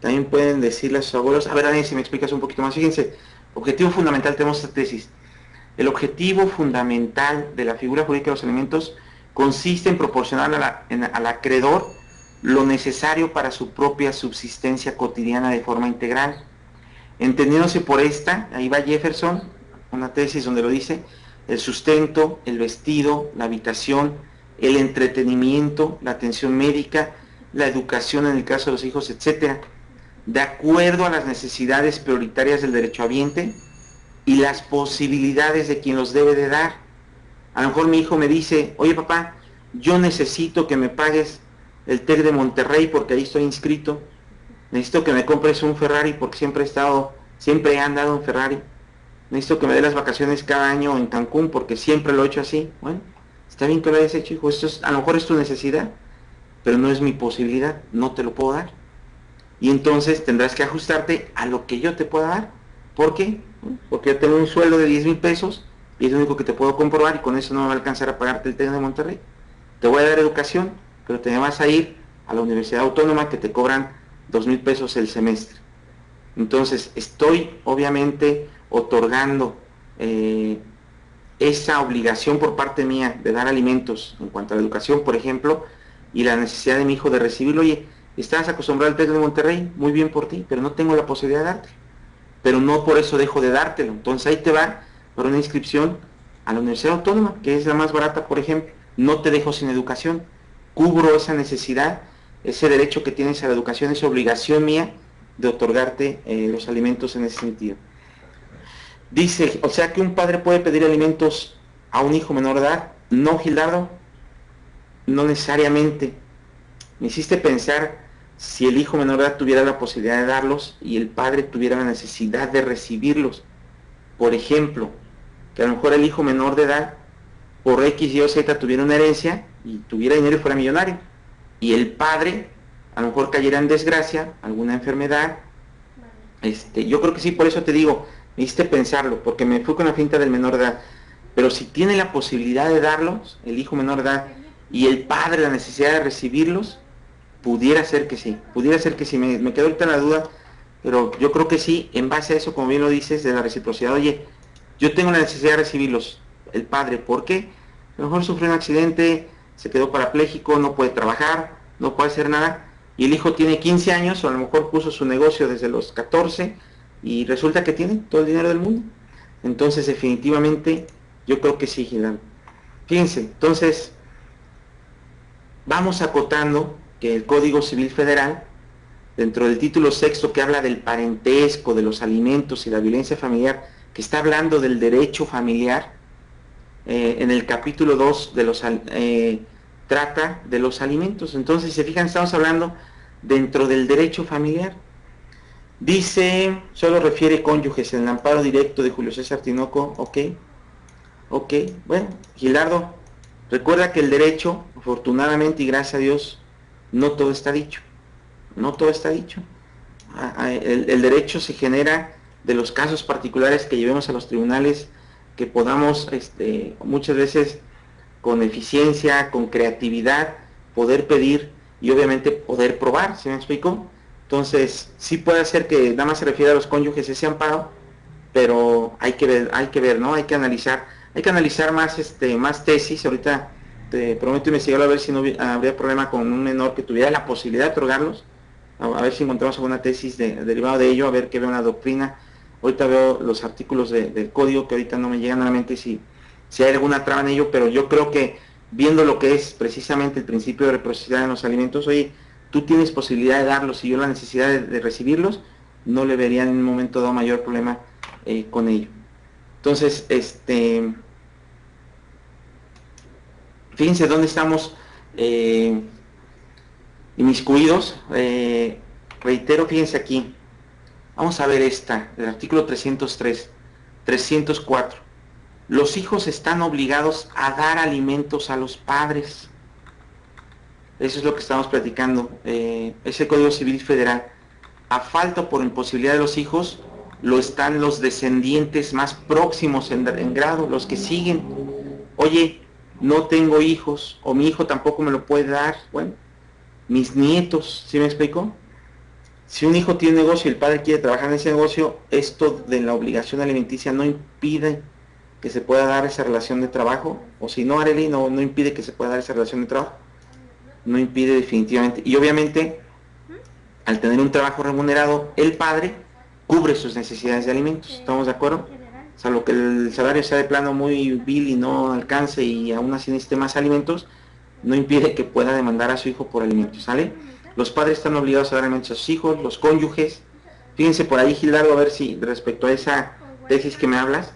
también pueden decirle a sus abuelos, a ver, Daniel, si me explicas un poquito más. Fíjense, objetivo fundamental, tenemos esta tesis. El objetivo fundamental de la figura jurídica de los alimentos consiste en proporcionar al acreedor lo necesario para su propia subsistencia cotidiana de forma integral. Entendiéndose por esta, ahí va Jefferson, una tesis donde lo dice, el sustento, el vestido, la habitación, el entretenimiento, la atención médica, la educación en el caso de los hijos, etcétera, de acuerdo a las necesidades prioritarias del derechohabiente y las posibilidades de quien los debe de dar. A lo mejor mi hijo me dice, oye papá, yo necesito que me pagues el TEC de Monterrey porque ahí estoy inscrito, necesito que me compres un Ferrari porque siempre he andado en Ferrari, necesito que me dé las vacaciones cada año en Cancún porque siempre lo he hecho así. Bueno, está bien que lo hayas hecho, hijo, a lo mejor es tu necesidad, pero no es mi posibilidad, no te lo puedo dar. Y entonces tendrás que ajustarte a lo que yo te pueda dar. ¿Por qué? Porque yo tengo un sueldo de 10,000 pesos y es lo único que te puedo comprobar y con eso no me va a alcanzar a pagarte el TEC de Monterrey. Te voy a dar educación, pero te vas a ir a la Universidad Autónoma que te cobran 2,000 pesos el semestre. Entonces estoy obviamente otorgando esa obligación por parte mía de dar alimentos en cuanto a la educación, por ejemplo, y la necesidad de mi hijo de recibirlo. Oye, estás acostumbrado al TEC de Monterrey, muy bien por ti, pero no tengo la posibilidad de darte. Pero no por eso dejo de dártelo. Entonces ahí te va por una inscripción a la Universidad Autónoma, que es la más barata, por ejemplo. No te dejo sin educación, cubro esa necesidad, ese derecho que tienes a la educación, esa obligación mía de otorgarte los alimentos en ese sentido. Dice, o sea que un padre puede pedir alimentos a un hijo menor de edad. No, Gildardo, no necesariamente. Me hiciste pensar si el hijo menor de edad tuviera la posibilidad de darlos y el padre tuviera la necesidad de recibirlos. Por ejemplo, que a lo mejor el hijo menor de edad, por X, Y o Z, tuviera una herencia y tuviera dinero y fuera millonario. Y el padre, a lo mejor cayera en desgracia, alguna enfermedad. Yo creo que sí, por eso te digo, me hiciste pensarlo, porque me fui con la finta del menor de edad. Pero si tiene la posibilidad de darlos, el hijo menor de edad, y el padre la necesidad de recibirlos, pudiera ser que sí, me quedo ahorita en la duda, pero yo creo que sí, en base a eso, como bien lo dices, de la reciprocidad. Oye, yo tengo la necesidad de recibirlos, el padre, ¿por qué? A lo mejor sufrió un accidente, se quedó parapléjico, no puede trabajar, no puede hacer nada, y el hijo tiene 15 años, o a lo mejor puso su negocio desde los 14, y resulta que tiene todo el dinero del mundo. Entonces, definitivamente, yo creo que sí, Gilán. Fíjense, entonces, vamos acotando que el Código Civil Federal, dentro del título sexto que habla del parentesco, de los alimentos y la violencia familiar, que está hablando del derecho familiar, en el capítulo 2 de los, trata de los alimentos. Entonces, si se fijan, estamos hablando dentro del derecho familiar. Dice, solo refiere cónyuges en el amparo directo de Julio César Tinoco. Ok, bueno, Gilardo, recuerda que el derecho, afortunadamente y gracias a Dios, no todo está dicho. No todo está dicho. El derecho se genera de los casos particulares que llevemos a los tribunales, que podamos muchas veces con eficiencia, con creatividad, poder pedir y obviamente poder probar, ¿se me explicó? Entonces, sí puede ser que nada más se refiere a los cónyuges ese amparo, pero hay que ver, ¿no? Hay que analizar más, más tesis. Ahorita te prometo investigar a ver si no habría problema con un menor que tuviera la posibilidad de otorgarlos, a ver si encontramos alguna tesis derivada de ello, a ver qué veo una doctrina. Ahorita veo los artículos del código que ahorita no me llegan a la mente si hay alguna traba en ello, pero yo creo que viendo lo que es precisamente el principio de reciprocidad en los alimentos, oye, tú tienes posibilidad de darlos y yo la necesidad de recibirlos, no le vería en un momento dado mayor problema con ello. Entonces, fíjense dónde estamos inmiscuidos. Reitero, fíjense aquí. Vamos a ver esta, el artículo 303, 304. Los hijos están obligados a dar alimentos a los padres. Eso es lo que estamos platicando. Es el Código Civil Federal. A falta o por imposibilidad de los hijos, lo están los descendientes más próximos en grado, los que siguen. Oye, no tengo hijos, o mi hijo tampoco me lo puede dar. Bueno, mis nietos, ¿sí me explico? Si un hijo tiene un negocio y el padre quiere trabajar en ese negocio, esto de la obligación alimenticia no impide que se pueda dar esa relación de trabajo, o si no, Arely, no impide que se pueda dar esa relación de trabajo. No impide definitivamente. Y obviamente, al tener un trabajo remunerado, el padre cubre sus necesidades de alimentos. ¿Estamos de acuerdo? Salvo que el salario sea de plano muy vil y no alcance y aún así necesite más alimentos, no impide que pueda demandar a su hijo por alimentos, ¿sale? Los padres están obligados a dar alimentos a sus hijos, los cónyuges. Fíjense por ahí, Gildardo, a ver si respecto a esa tesis que me hablas,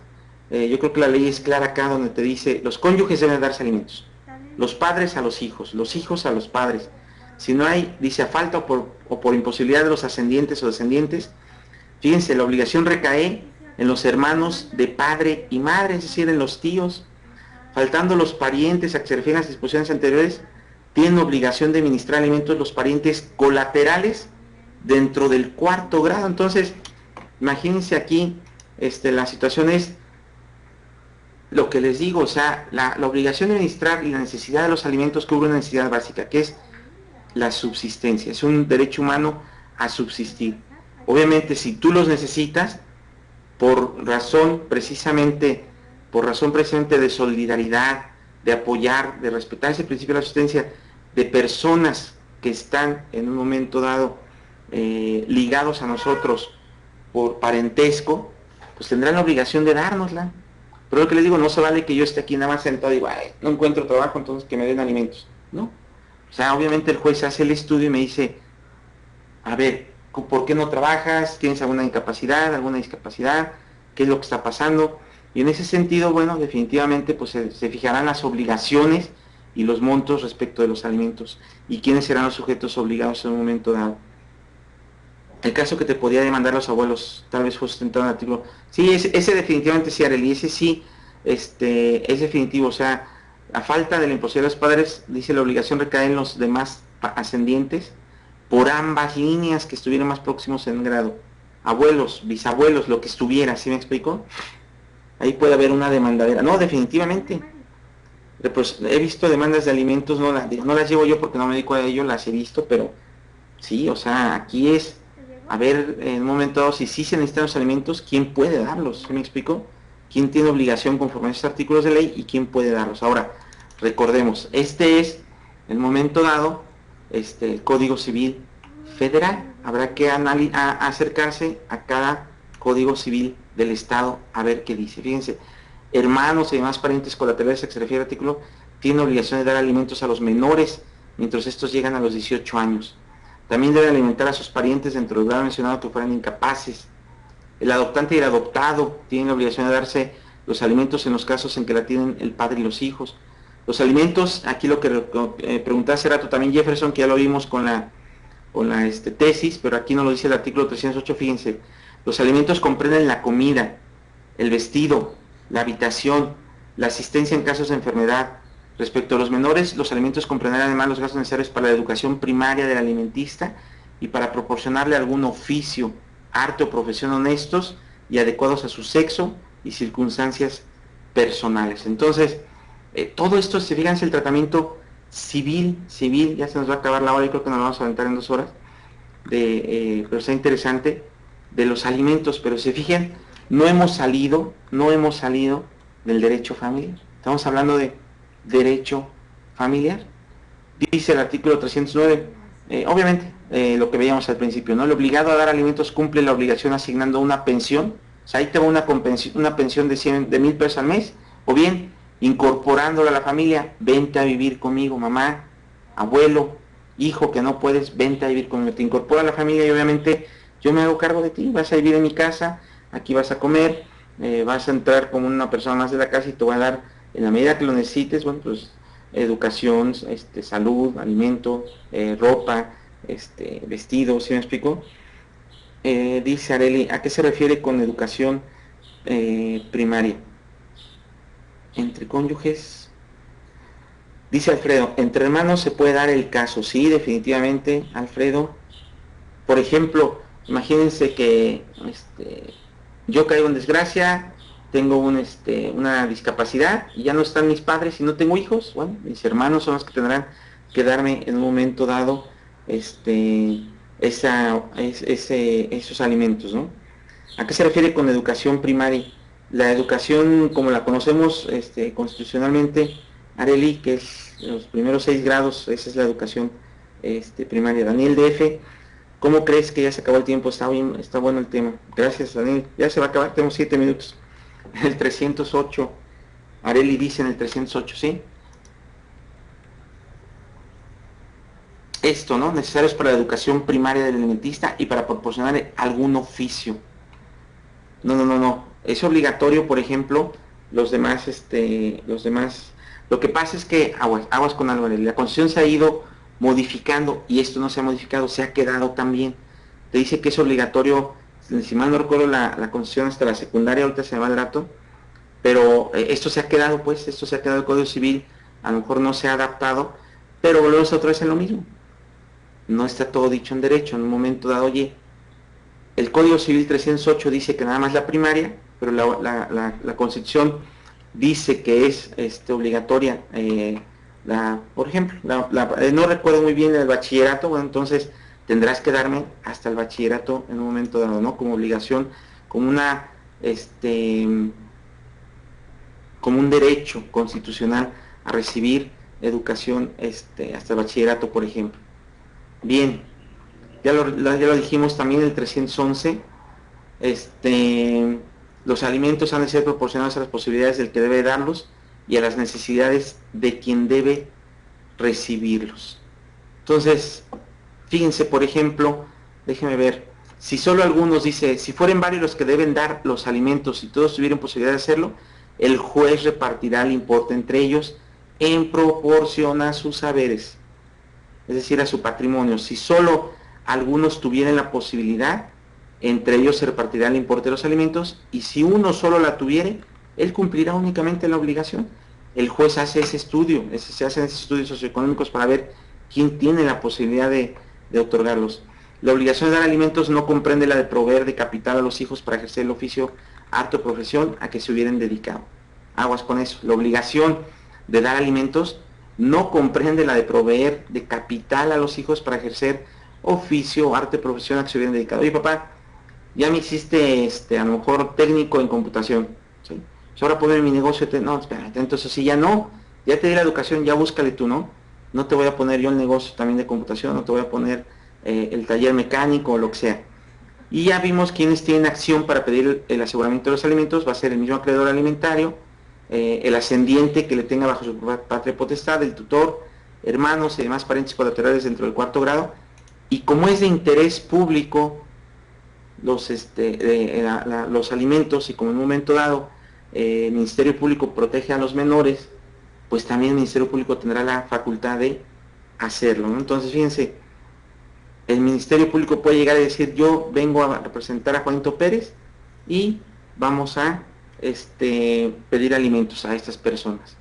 yo creo que la ley es clara acá donde te dice, los cónyuges deben darse alimentos, los padres a los hijos a los padres. Si no hay, dice, a falta o por imposibilidad de los ascendientes o descendientes, fíjense, la obligación recae en los hermanos de padre y madre, es decir, en los tíos. Faltando los parientes a que se refieren las disposiciones anteriores, tienen obligación de administrar alimentos los parientes colaterales dentro del cuarto grado. Entonces, imagínense aquí, la situación es lo que les digo, o sea, la obligación de administrar y la necesidad de los alimentos cubre una necesidad básica, que es la subsistencia, es un derecho humano a subsistir. Obviamente, si tú los necesitas, por razón precisamente de solidaridad, de apoyar, de respetar ese principio de la subsistencia de personas que están en un momento dado ligados a nosotros por parentesco, pues tendrán la obligación de dárnosla. Pero lo que les digo, no se vale que yo esté aquí nada más sentado y digo, ay, no encuentro trabajo, entonces que me den alimentos, ¿no? O sea, obviamente el juez hace el estudio y me dice, a ver, ¿por qué no trabajas? ¿Tienes alguna incapacidad, alguna discapacidad? ¿Qué es lo que está pasando? Y en ese sentido, bueno, definitivamente pues se fijarán las obligaciones y los montos respecto de los alimentos y quiénes serán los sujetos obligados en un momento dado. El caso que te podía demandar los abuelos, tal vez fue sustentado en el artículo. Sí, ese definitivamente sí, Arely, ese sí, es definitivo. O sea, a falta de la imposibilidad de los padres, dice la obligación recae en los demás ascendientes por ambas líneas que estuvieran más próximos en grado. Abuelos, bisabuelos, lo que estuviera, ¿sí me explico? Ahí puede haber una demandadera. No, definitivamente. Pues he visto demandas de alimentos, no las llevo yo porque no me dedico a ello, las he visto, pero sí, o sea, aquí es, a ver, en un momento dado, si sí se necesitan los alimentos, ¿quién puede darlos? ¿Sí me explico? ¿Quién tiene obligación conforme a esos artículos de ley y quién puede darlos? Ahora, recordemos, este es, en un momento dado, el Código Civil Federal. Habrá que acercarse a cada Código Civil del Estado a ver qué dice. Fíjense, hermanos y demás parientes colaterales a que se refiere el artículo tienen obligación de dar alimentos a los menores mientras estos llegan a los 18 años. También deben alimentar a sus parientes dentro del grado mencionado que fueran incapaces. El adoptante y el adoptado tienen la obligación de darse los alimentos en los casos en que la tienen el padre y los hijos. Los alimentos, aquí lo que preguntaste hace rato también Jefferson, que ya lo vimos con la tesis, pero aquí no lo dice el artículo 308, fíjense. Los alimentos comprenden la comida, el vestido, la habitación, la asistencia en casos de enfermedad. Respecto a los menores, los alimentos comprenderán además los gastos necesarios para la educación primaria del alimentista y para proporcionarle algún oficio, arte o profesión honestos y adecuados a su sexo y circunstancias personales. Entonces, Todo esto, si fíjense, el tratamiento civil, ya se nos va a acabar la hora, yo creo que nos lo vamos a aventar en 2 horas, pero está interesante, de los alimentos, pero se fijan, no hemos salido del derecho familiar. Estamos hablando de derecho familiar. Dice el artículo 309, obviamente, lo que veíamos al principio, ¿no? El obligado a dar alimentos cumple la obligación asignando una pensión, o sea, ahí te va una pensión de 1,000 pesos al mes, o bien incorporándolo a la familia, vente a vivir conmigo, mamá, abuelo, hijo que no puedes, vente a vivir conmigo, te incorpora a la familia y obviamente yo me hago cargo de ti, vas a vivir en mi casa, aquí vas a comer, vas a entrar como una persona más de la casa y te voy a dar, en la medida que lo necesites, bueno, pues educación, salud, alimento, ropa, vestido, ¿sí me explico? Dice Areli, ¿a qué se refiere con educación primaria? Entre cónyuges. Dice Alfredo, entre hermanos se puede dar el caso, sí, definitivamente, Alfredo. Por ejemplo, imagínense que yo caigo en desgracia, tengo una discapacidad y ya no están mis padres y no tengo hijos, bueno, mis hermanos son los que tendrán que darme en un momento dado esos alimentos, ¿no? ¿A qué se refiere con educación primaria? La educación como la conocemos constitucionalmente, Areli, que es los primeros 6 grados, esa es la educación primaria. Daniel DF, ¿cómo crees que ya se acabó el tiempo? Está bien, está bueno el tema. Gracias, Daniel. Ya se va a acabar, tenemos 7 minutos. El 308, Areli dice en el 308, ¿sí? Esto, ¿no? Necesarios para la educación primaria del alimentista y para proporcionar algún oficio. No. Es obligatorio, por ejemplo, los demás. Lo que pasa es que, aguas con algo, la Constitución se ha ido modificando y esto no se ha modificado, se ha quedado también. Te dice que es obligatorio, si mal no recuerdo la Constitución hasta la secundaria, ahorita se me va el dato, pero esto se ha quedado, el Código Civil, a lo mejor no se ha adaptado, pero volvemos otra vez en lo mismo. No está todo dicho en derecho, en un momento dado, oye, el Código Civil 308 dice que nada más la primaria, pero la Constitución dice que es obligatoria, por ejemplo, no recuerdo muy bien el bachillerato, bueno, entonces tendrás que darme hasta el bachillerato en un momento dado, ¿no? Como obligación, como como un derecho constitucional a recibir educación hasta el bachillerato, por ejemplo. Bien, ya lo dijimos también el 311, los alimentos han de ser proporcionados a las posibilidades del que debe darlos y a las necesidades de quien debe recibirlos. Entonces, fíjense, por ejemplo, déjenme ver, si solo algunos, dice, si fueren varios los que deben dar los alimentos y todos tuvieran posibilidad de hacerlo, el juez repartirá el importe entre ellos en proporción a sus saberes, es decir, a su patrimonio. Si solo algunos tuvieran la posibilidad, entre ellos se repartirá el importe de los alimentos, y si uno solo la tuviere, él cumplirá únicamente la obligación. El juez hace ese estudio, se hacen esos estudios socioeconómicos para ver quién tiene la posibilidad de otorgarlos. La obligación de dar alimentos no comprende la de proveer de capital a los hijos para ejercer el oficio, arte o profesión a que se hubieran dedicado. Aguas con eso. La obligación de dar alimentos no comprende la de proveer de capital a los hijos para ejercer oficio, arte, profesión a que se hubieran dedicado. Oye, papá, ya me hiciste a lo mejor técnico en computación, ¿sí? Pues ahora poner mi negocio, no, espérate, entonces si ya no, ya te di la educación, ya búscale tú, ¿no? No te voy a poner yo el negocio también de computación, no te voy a poner el taller mecánico o lo que sea. Y ya vimos quiénes tienen acción para pedir el aseguramiento de los alimentos, va a ser el mismo acreedor alimentario, el ascendiente que le tenga bajo su patria potestad, el tutor, hermanos y demás parientes colaterales dentro del 4º grado, y como es de interés público los alimentos, y como en un momento dado el Ministerio Público protege a los menores, pues también el Ministerio Público tendrá la facultad de hacerlo, ¿no? Entonces fíjense, el Ministerio Público puede llegar a decir, yo vengo a representar a Juanito Pérez y vamos a pedir alimentos a estas personas.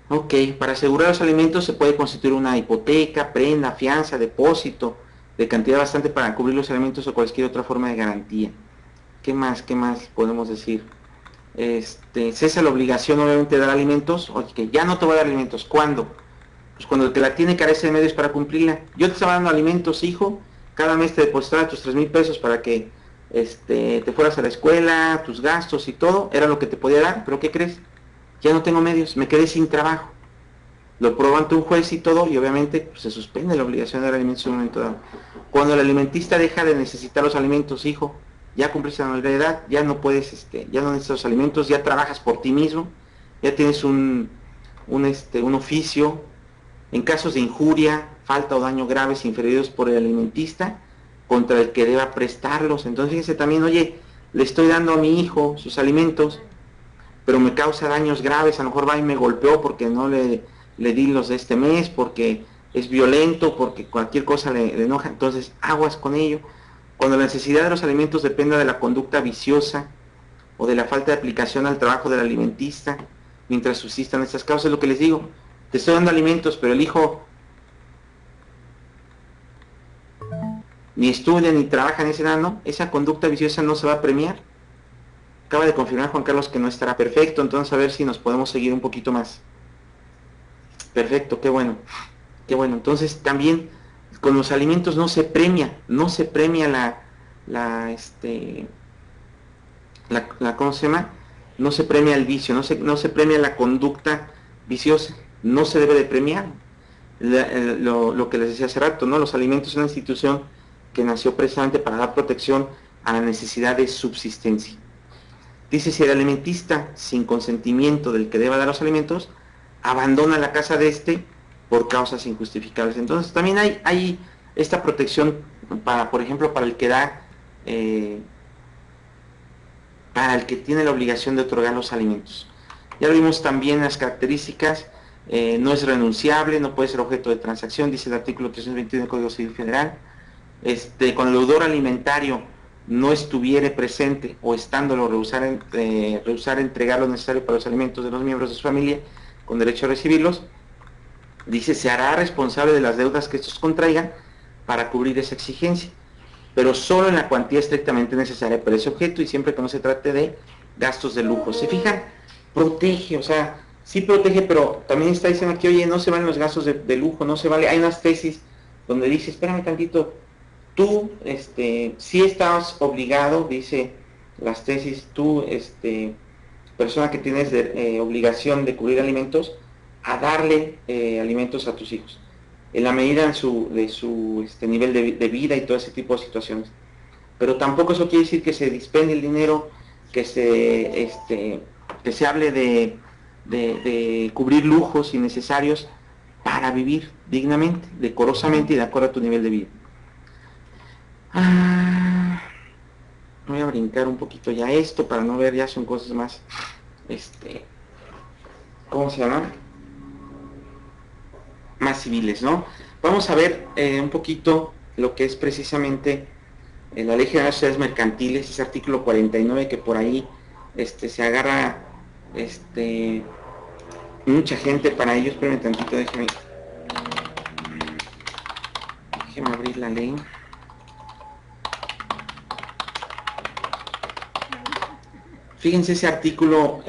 Ok, para asegurar los alimentos se puede constituir una hipoteca, prenda, fianza, depósito, de cantidad bastante para cubrir los alimentos o cualquier otra forma de garantía. ¿Qué más podemos decir? cesa la obligación obviamente de dar alimentos, o que ya no te voy a dar alimentos. ¿Cuándo? Pues cuando el que la tiene carece de medios para cumplirla. Yo te estaba dando alimentos, hijo, cada mes te depositaba tus 3,000 pesos para que te fueras a la escuela, tus gastos y todo, era lo que te podía dar, pero ¿qué crees? Ya no tengo medios, me quedé sin trabajo. Lo prueba ante un juez y todo, y obviamente pues, se suspende la obligación de dar alimentos en un momento dado. Cuando el alimentista deja de necesitar los alimentos, hijo, ya cumpliste la mayoría de edad, ya no puedes, ya no necesitas los alimentos, ya trabajas por ti mismo, ya tienes un oficio. En casos de injuria, falta o daño graves inferidos por el alimentista contra el que deba prestarlos. Entonces fíjense también, oye, le estoy dando a mi hijo sus alimentos, pero me causa daños graves, a lo mejor va y me golpeó porque no le di los de este mes, porque es violento, porque cualquier cosa le enoja, entonces aguas con ello. Cuando la necesidad de los alimentos dependa de la conducta viciosa o de la falta de aplicación al trabajo del alimentista, mientras subsistan estas causas, es lo que les digo, te estoy dando alimentos, pero el hijo ni estudia ni trabaja ni hace nada, no, esa conducta viciosa no se va a premiar. Acaba de confirmar Juan Carlos que no estará perfecto, entonces a ver si nos podemos seguir un poquito más. Perfecto, qué bueno. Qué bueno, entonces también con los alimentos no se premia ¿cómo se llama? No se premia el vicio, no se premia la conducta viciosa, no se debe de premiar. Lo que les decía hace rato, ¿no? Los alimentos son una institución que nació precisamente para dar protección a la necesidad de subsistencia. Dice, si el alimentista, sin consentimiento del que deba dar los alimentos, abandona la casa de por causas injustificables. Entonces también hay esta protección para, por ejemplo, para el que da, para el que tiene la obligación de otorgar los alimentos. Ya lo vimos también las características, no es renunciable, no puede ser objeto de transacción, dice el artículo 321 del Código Civil Federal. Cuando el deudor alimentario no estuviere presente o estándolo rehusar entregar lo necesario para los alimentos de los miembros de su familia con derecho a recibirlos, dice, se hará responsable de las deudas que estos contraigan para cubrir esa exigencia, pero solo en la cuantía estrictamente necesaria para ese objeto y siempre que no se trate de gastos de lujo. ¿Se fijan? Protege, o sea, sí protege, pero también está diciendo aquí, oye, no se valen los gastos de lujo, no se vale. Hay unas tesis donde dice, espérame tantito, tú, sí estás obligado, dice las tesis, tú, persona que tienes obligación de cubrir alimentos, a darle alimentos a tus hijos, en la medida de su nivel de vida y todo ese tipo de situaciones. Pero tampoco eso quiere decir que se dispende el dinero, que se hable de cubrir lujos innecesarios para vivir dignamente, decorosamente y de acuerdo a tu nivel de vida. Voy a brincar un poquito ya esto para no ver, ya son cosas más, ¿cómo se llama? Más civiles, ¿no? Vamos a ver un poquito lo que es precisamente la Ley General de Sociedades Mercantiles, ese artículo 49 que por ahí se agarra mucha gente para ellos. Espérenme tantito, déjenme abrir la ley. Fíjense ese artículo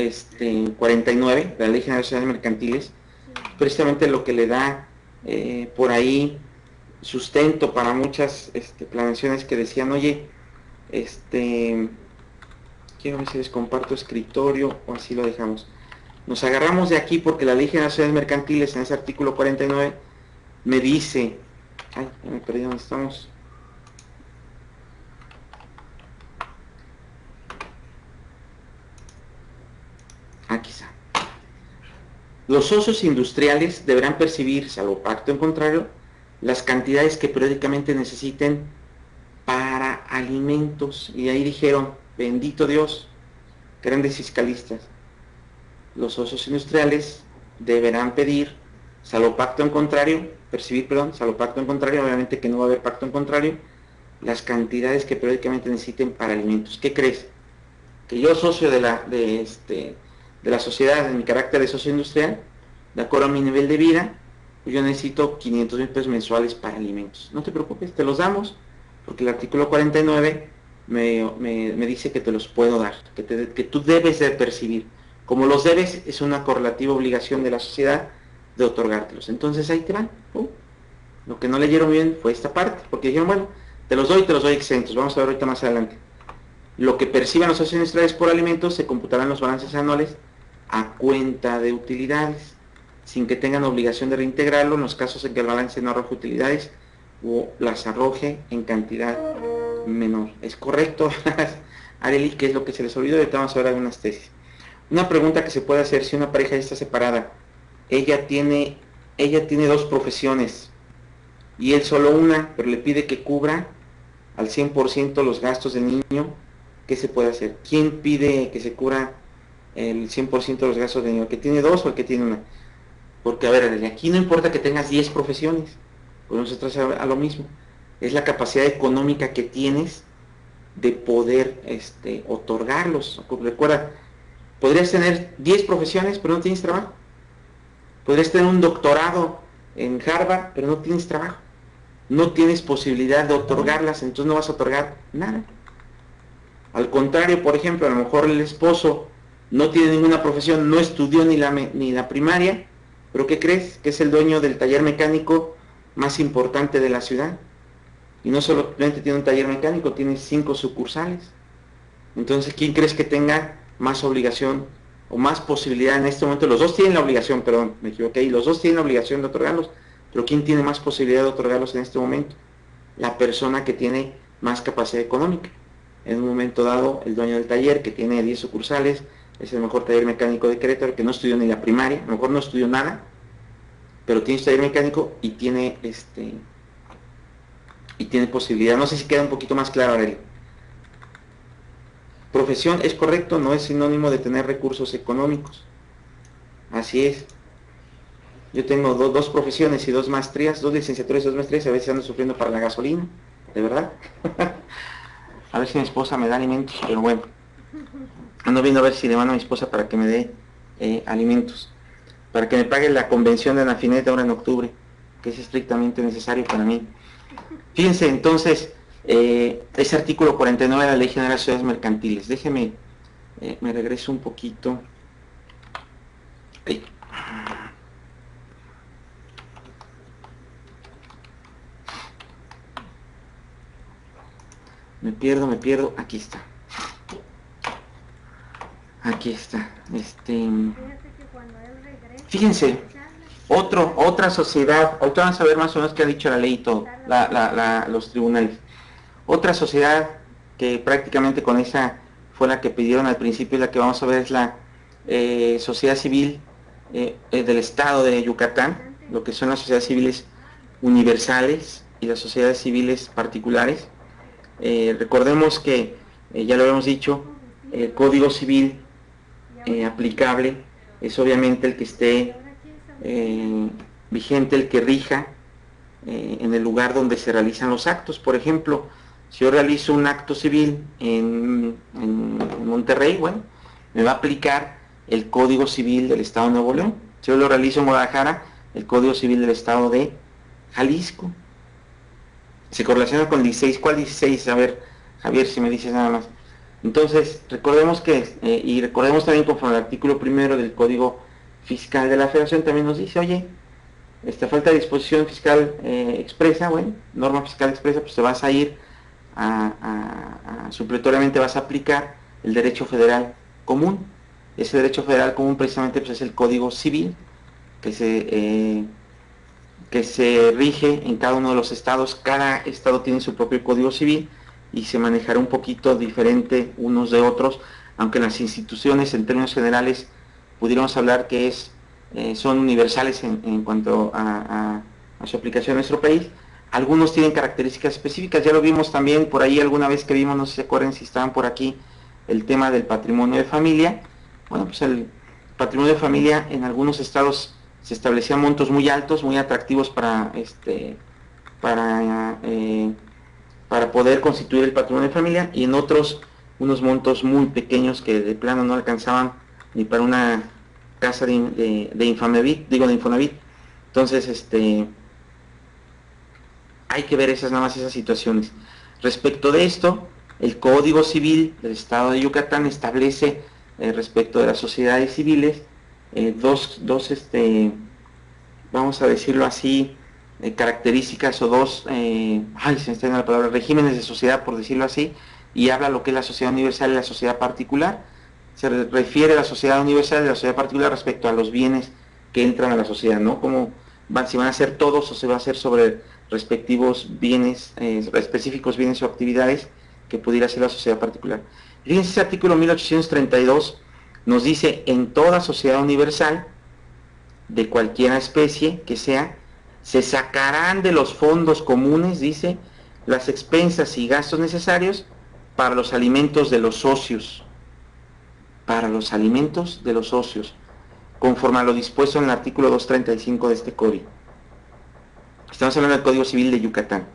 49 de la Ley General de Sociedades Mercantiles, precisamente lo que le da por ahí sustento para muchas planeaciones que decían, oye, quiero ver si les comparto escritorio o así lo dejamos. Nos agarramos de aquí porque la Ley General de Sociedades Mercantiles en ese artículo 49 me dice, ay, me perdí dónde estamos. Aquí está. Los socios industriales deberán percibir, salvo pacto en contrario, las cantidades que periódicamente necesiten para alimentos. Y ahí dijeron, bendito Dios, grandes fiscalistas, los socios industriales deberán pedir, salvo pacto en contrario, salvo pacto en contrario, obviamente que no va a haber pacto en contrario, las cantidades que periódicamente necesiten para alimentos. ¿Qué crees? Que yo, socio de la sociedad, en mi carácter de socio industrial, de acuerdo a mi nivel de vida, pues yo necesito 500,000 pesos mensuales para alimentos. No te preocupes, te los damos, porque el artículo 49 me dice que te los puedo dar, que tú debes de percibir. Como los debes, es una correlativa obligación de la sociedad de otorgártelos. Entonces ahí te van. Lo que no leyeron bien fue esta parte, porque dijeron, bueno, te los doy exentos. Vamos a ver ahorita más adelante. Lo que perciban los socios industriales por alimentos se computarán los balances anuales a cuenta de utilidades, sin que tengan obligación de reintegrarlo en los casos en que el balance no arroje utilidades o las arroje en cantidad menor. ¿Es correcto, Arely? ¿Qué es lo que se les olvidó? Ahorita vamos a ver algunas tesis. Una pregunta que se puede hacer si una pareja ya está separada, ella tiene dos profesiones y él solo una, pero le pide que cubra al 100% los gastos del niño. ¿Qué se puede hacer? ¿Quién pide que se cubra el 100% de los gastos del niño? ¿El que tiene dos o el que tiene una? Porque, a ver, aquí no importa que tengas 10 profesiones, pues nosotros a lo mismo. Es la capacidad económica que tienes de poder otorgarlos. Recuerda, podrías tener 10 profesiones, pero no tienes trabajo. Podrías tener un doctorado en Harvard, pero no tienes trabajo. No tienes posibilidad de otorgarlas, entonces no vas a otorgar nada. Al contrario, por ejemplo, a lo mejor el esposo no tiene ninguna profesión, no estudió ni la primaria, pero ¿qué crees? Que es el dueño del taller mecánico más importante de la ciudad. Y no solamente tiene un taller mecánico, tiene 5 sucursales. Entonces, ¿quién crees que tenga más obligación o más posibilidad en este momento? Los dos tienen la obligación, perdón, me equivoqué, y los dos tienen la obligación de otorgarlos, pero ¿quién tiene más posibilidad de otorgarlos en este momento? La persona que tiene más capacidad económica. En un momento dado, el dueño del taller, que tiene 10 sucursales, es el mejor taller mecánico de Querétaro, que no estudió ni la primaria, a lo mejor no estudió nada, pero tiene su taller mecánico y tiene posibilidad. No sé si queda un poquito más claro, Arely. Profesión es correcto, no es sinónimo de tener recursos económicos. Así es. Yo tengo dos profesiones y 2 maestrías, 2 licenciaturas y 2 maestrías, a veces ando sufriendo para la gasolina, de verdad. A ver si mi esposa me da alimentos, pero bueno. Ando viendo a ver si le mando a mi esposa para que me dé alimentos. Para que me pague la convención de Anafinet ahora en octubre, que es estrictamente necesario para mí. Fíjense entonces, ese artículo 49 de la Ley General de Sociedades Mercantiles. Déjeme, me regreso un poquito. Ay. Me pierdo, aquí está. Aquí está. Fíjense, otra sociedad, ahorita vamos a ver más o menos qué ha dicho la ley y todo, los tribunales. Otra sociedad que prácticamente con esa fue la que pidieron al principio y la que vamos a ver es la sociedad civil del estado de Yucatán, lo que son las sociedades civiles universales y las sociedades civiles particulares. Recordemos que, ya lo habíamos dicho, el Código Civil aplicable es obviamente el que esté vigente, el que rija en el lugar donde se realizan los actos. Por ejemplo, si yo realizo un acto civil en Monterrey, bueno, me va a aplicar el Código Civil del Estado de Nuevo León. Si yo lo realizo en Guadalajara, el Código Civil del Estado de Jalisco. Se correlaciona con 16. ¿Cuál 16? A ver, Javier, si me dices nada más. Entonces, recordemos que, y recordemos también conforme al artículo 1 del Código Fiscal de la Federación, también nos dice, oye, esta falta de disposición fiscal expresa, bueno, norma fiscal expresa, pues te vas a ir supletoriamente vas a aplicar el derecho federal común. Ese derecho federal común precisamente pues, es el Código Civil, que se rige en cada uno de los estados. Cada estado tiene su propio Código Civil y se manejará un poquito diferente unos de otros, aunque las instituciones en términos generales pudiéramos hablar que son universales en cuanto a su aplicación en nuestro país. Algunos tienen características específicas, ya lo vimos también por ahí alguna vez que vimos, no sé si se acuerdan si estaban por aquí, el tema del patrimonio de familia. Bueno, pues el patrimonio de familia en algunos estados se establecían montos muy altos, muy atractivos para poder constituir el patrimonio de familia, y en otros unos montos muy pequeños que de plano no alcanzaban ni para una casa de Infonavit. Entonces, hay que ver nada más esas situaciones. Respecto de esto, El Código Civil del Estado de Yucatán establece respecto de las sociedades civiles dos vamos a decirlo así, características o dos, se me está yendo la palabra, regímenes de sociedad, por decirlo así, y habla lo que es la sociedad universal y la sociedad particular. Se refiere a la sociedad universal y la sociedad particular respecto a los bienes que entran a la sociedad, ¿no? Como si van a ser todos o se va a hacer sobre respectivos bienes, específicos bienes o actividades que pudiera ser la sociedad particular. Fíjense, ese artículo 1832 nos dice: en toda sociedad universal, de cualquier especie que sea, se sacarán de los fondos comunes, dice, las expensas y gastos necesarios para los alimentos de los socios, para los alimentos de los socios, conforme a lo dispuesto en el artículo 235 de este código. Estamos hablando del Código Civil de Yucatán.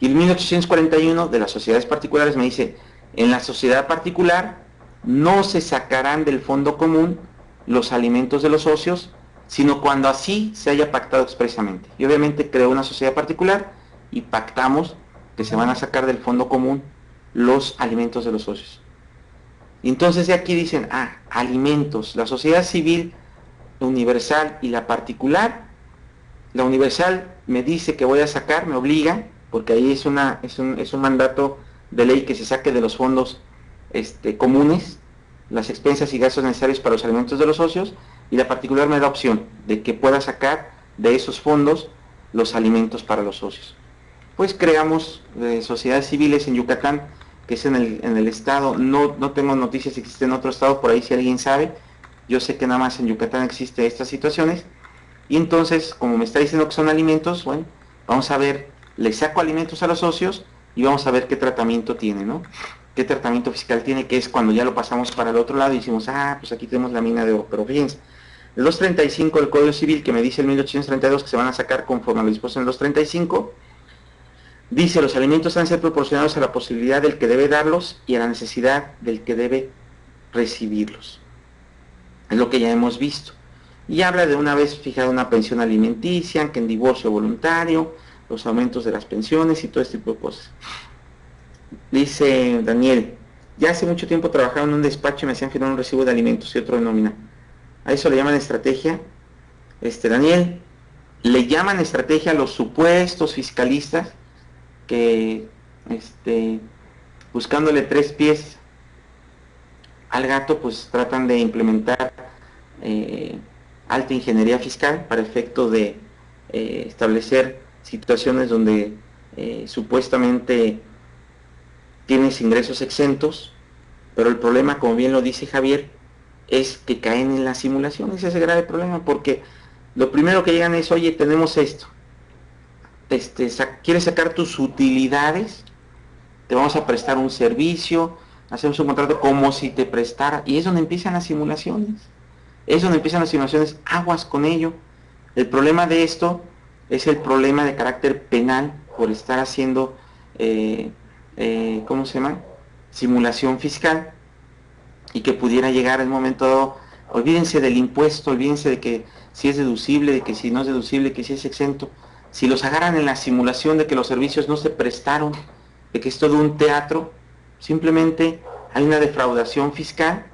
Y el 1841 de las sociedades particulares me dice: en la sociedad particular no se sacarán del fondo común los alimentos de los socios, sino cuando así se haya pactado expresamente. Y obviamente creó una sociedad particular y pactamos que se van a sacar del fondo común los alimentos de los socios. Y entonces de aquí dicen, alimentos, la sociedad civil universal y la particular. La universal me dice que voy a sacar, me obliga, porque ahí es un mandato de ley que se saque de los fondos comunes las expensas y gastos necesarios para los alimentos de los socios, y la particular me da opción de que pueda sacar de esos fondos los alimentos para los socios. Pues creamos sociedades civiles en Yucatán, que es en el estado, no tengo noticias si existe en otro estado, por ahí si alguien sabe. Yo sé que nada más en Yucatán existe estas situaciones, y entonces, como me está diciendo que son alimentos, bueno, vamos a ver, le saco alimentos a los socios y vamos a ver qué tratamiento tiene, ¿no? Qué tratamiento fiscal tiene, que es cuando ya lo pasamos para el otro lado y decimos, pues aquí tenemos la mina de oro. Pero fíjense, el 235 del Código Civil, que me dice el 1832 que se van a sacar conforme a lo dispuesto en el 235, dice: los alimentos han de ser proporcionados a la posibilidad del que debe darlos y a la necesidad del que debe recibirlos. Es lo que ya hemos visto. Y habla de una vez fijada una pensión alimenticia, que en divorcio voluntario, los aumentos de las pensiones y todo este tipo de cosas. Dice Daniel: ya hace mucho tiempo trabajaba en un despacho y me hacían firmar un recibo de alimentos y otro de nómina. A eso le llaman estrategia. Daniel, le llaman estrategia a los supuestos fiscalistas que, buscándole tres pies al gato, pues tratan de implementar alta ingeniería fiscal para efecto de establecer situaciones donde supuestamente tienes ingresos exentos, pero el problema, como bien lo dice Javier, es que caen en la simulación. Ese es el grave problema, porque lo primero que llegan es: oye, tenemos esto, quieres sacar tus utilidades, te vamos a prestar un servicio, hacemos un contrato como si te prestara, y es donde empiezan las simulaciones, aguas con ello. El problema de esto es el problema de carácter penal por estar haciendo simulación fiscal, y que pudiera llegar en un momento dado. Olvídense del impuesto, olvídense de que si es deducible, de que si no es deducible, que si es exento. Si los agarran en la simulación de que los servicios no se prestaron, de que es todo un teatro, simplemente hay una defraudación fiscal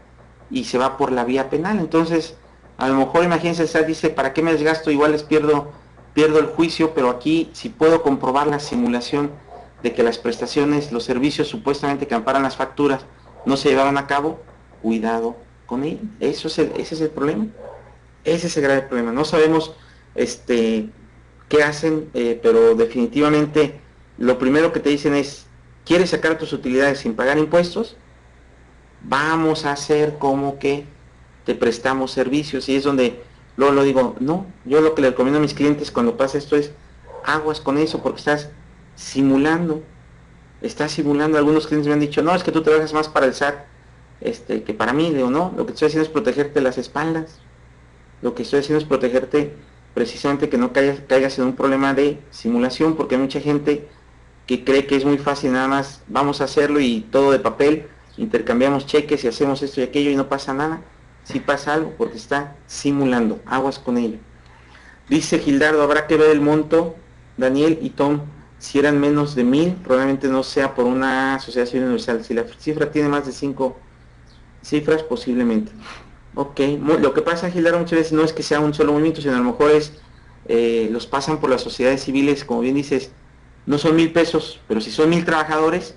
y se va por la vía penal. Entonces, a lo mejor, imagínense, dice: ¿para qué me desgasto? Igual les pierdo el juicio, pero aquí, si puedo comprobar la simulación de que las prestaciones, los servicios supuestamente que amparan las facturas no se llevaron a cabo, cuidado con ello. Ese es el problema. Ese es el grave problema. No sabemos qué hacen, pero definitivamente lo primero que te dicen es: ¿quieres sacar tus utilidades sin pagar impuestos? Vamos a hacer como que te prestamos servicios. Y es donde luego lo digo: no, yo lo que le recomiendo a mis clientes cuando pasa esto es: aguas con eso, porque estás simulando. Algunos clientes me han dicho: no, es que tú trabajas más para el SAT que para mí. Digo: no, lo que estoy haciendo es protegerte las espaldas. Lo que estoy haciendo es protegerte precisamente que no caigas en un problema de simulación, porque hay mucha gente que cree que es muy fácil, nada más vamos a hacerlo y todo de papel, intercambiamos cheques y hacemos esto y aquello y no pasa nada. Sí pasa algo, porque está simulando. Aguas con ello. Dice Gildardo: habrá que ver el monto, Daniel y Tom, Si eran menos de 1000, probablemente no sea por una sociedad civil universal. Si la cifra tiene más de 5 cifras, posiblemente. Ok, lo que pasa, Gildardo, muchas veces no es que sea un solo movimiento, sino a lo mejor es, los pasan por las sociedades civiles, como bien dices, no son 1000 pesos, pero si son 1000 trabajadores,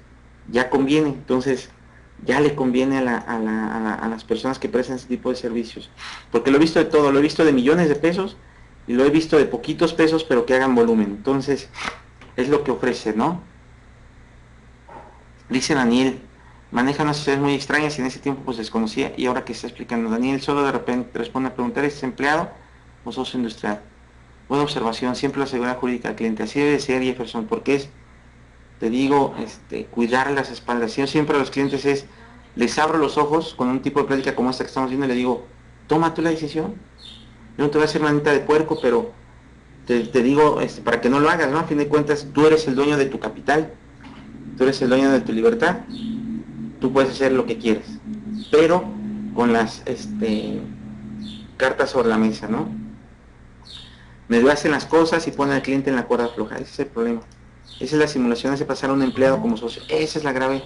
ya conviene. Entonces, ya le conviene a las personas que prestan ese tipo de servicios. Porque lo he visto de todo, lo he visto de millones de pesos y lo he visto de poquitos pesos, pero que hagan volumen. Entonces, es lo que ofrece, ¿no? Dice Daniel, maneja unas sociedades muy extrañas y en ese tiempo pues desconocía, y ahora que está explicando Daniel, solo de repente responde a preguntar, ¿es empleado o socio industrial? Buena observación, siempre la seguridad jurídica del cliente, así debe de ser, Jefferson, porque es, te digo, cuidar las espaldas. Yo siempre a los clientes les abro los ojos con un tipo de plática como esta que estamos viendo y le digo, toma tú la decisión, yo no te voy a hacer manita de puerco, pero te digo, para que no lo hagas, ¿no? A fin de cuentas, tú eres el dueño de tu capital, tú eres el dueño de tu libertad, tú puedes hacer lo que quieras, pero con las cartas sobre la mesa, ¿no? Me hacen las cosas y ponen al cliente en la cuerda floja, ese es el problema. Esa es la simulación, hace pasar a un empleado como socio, esa es la grave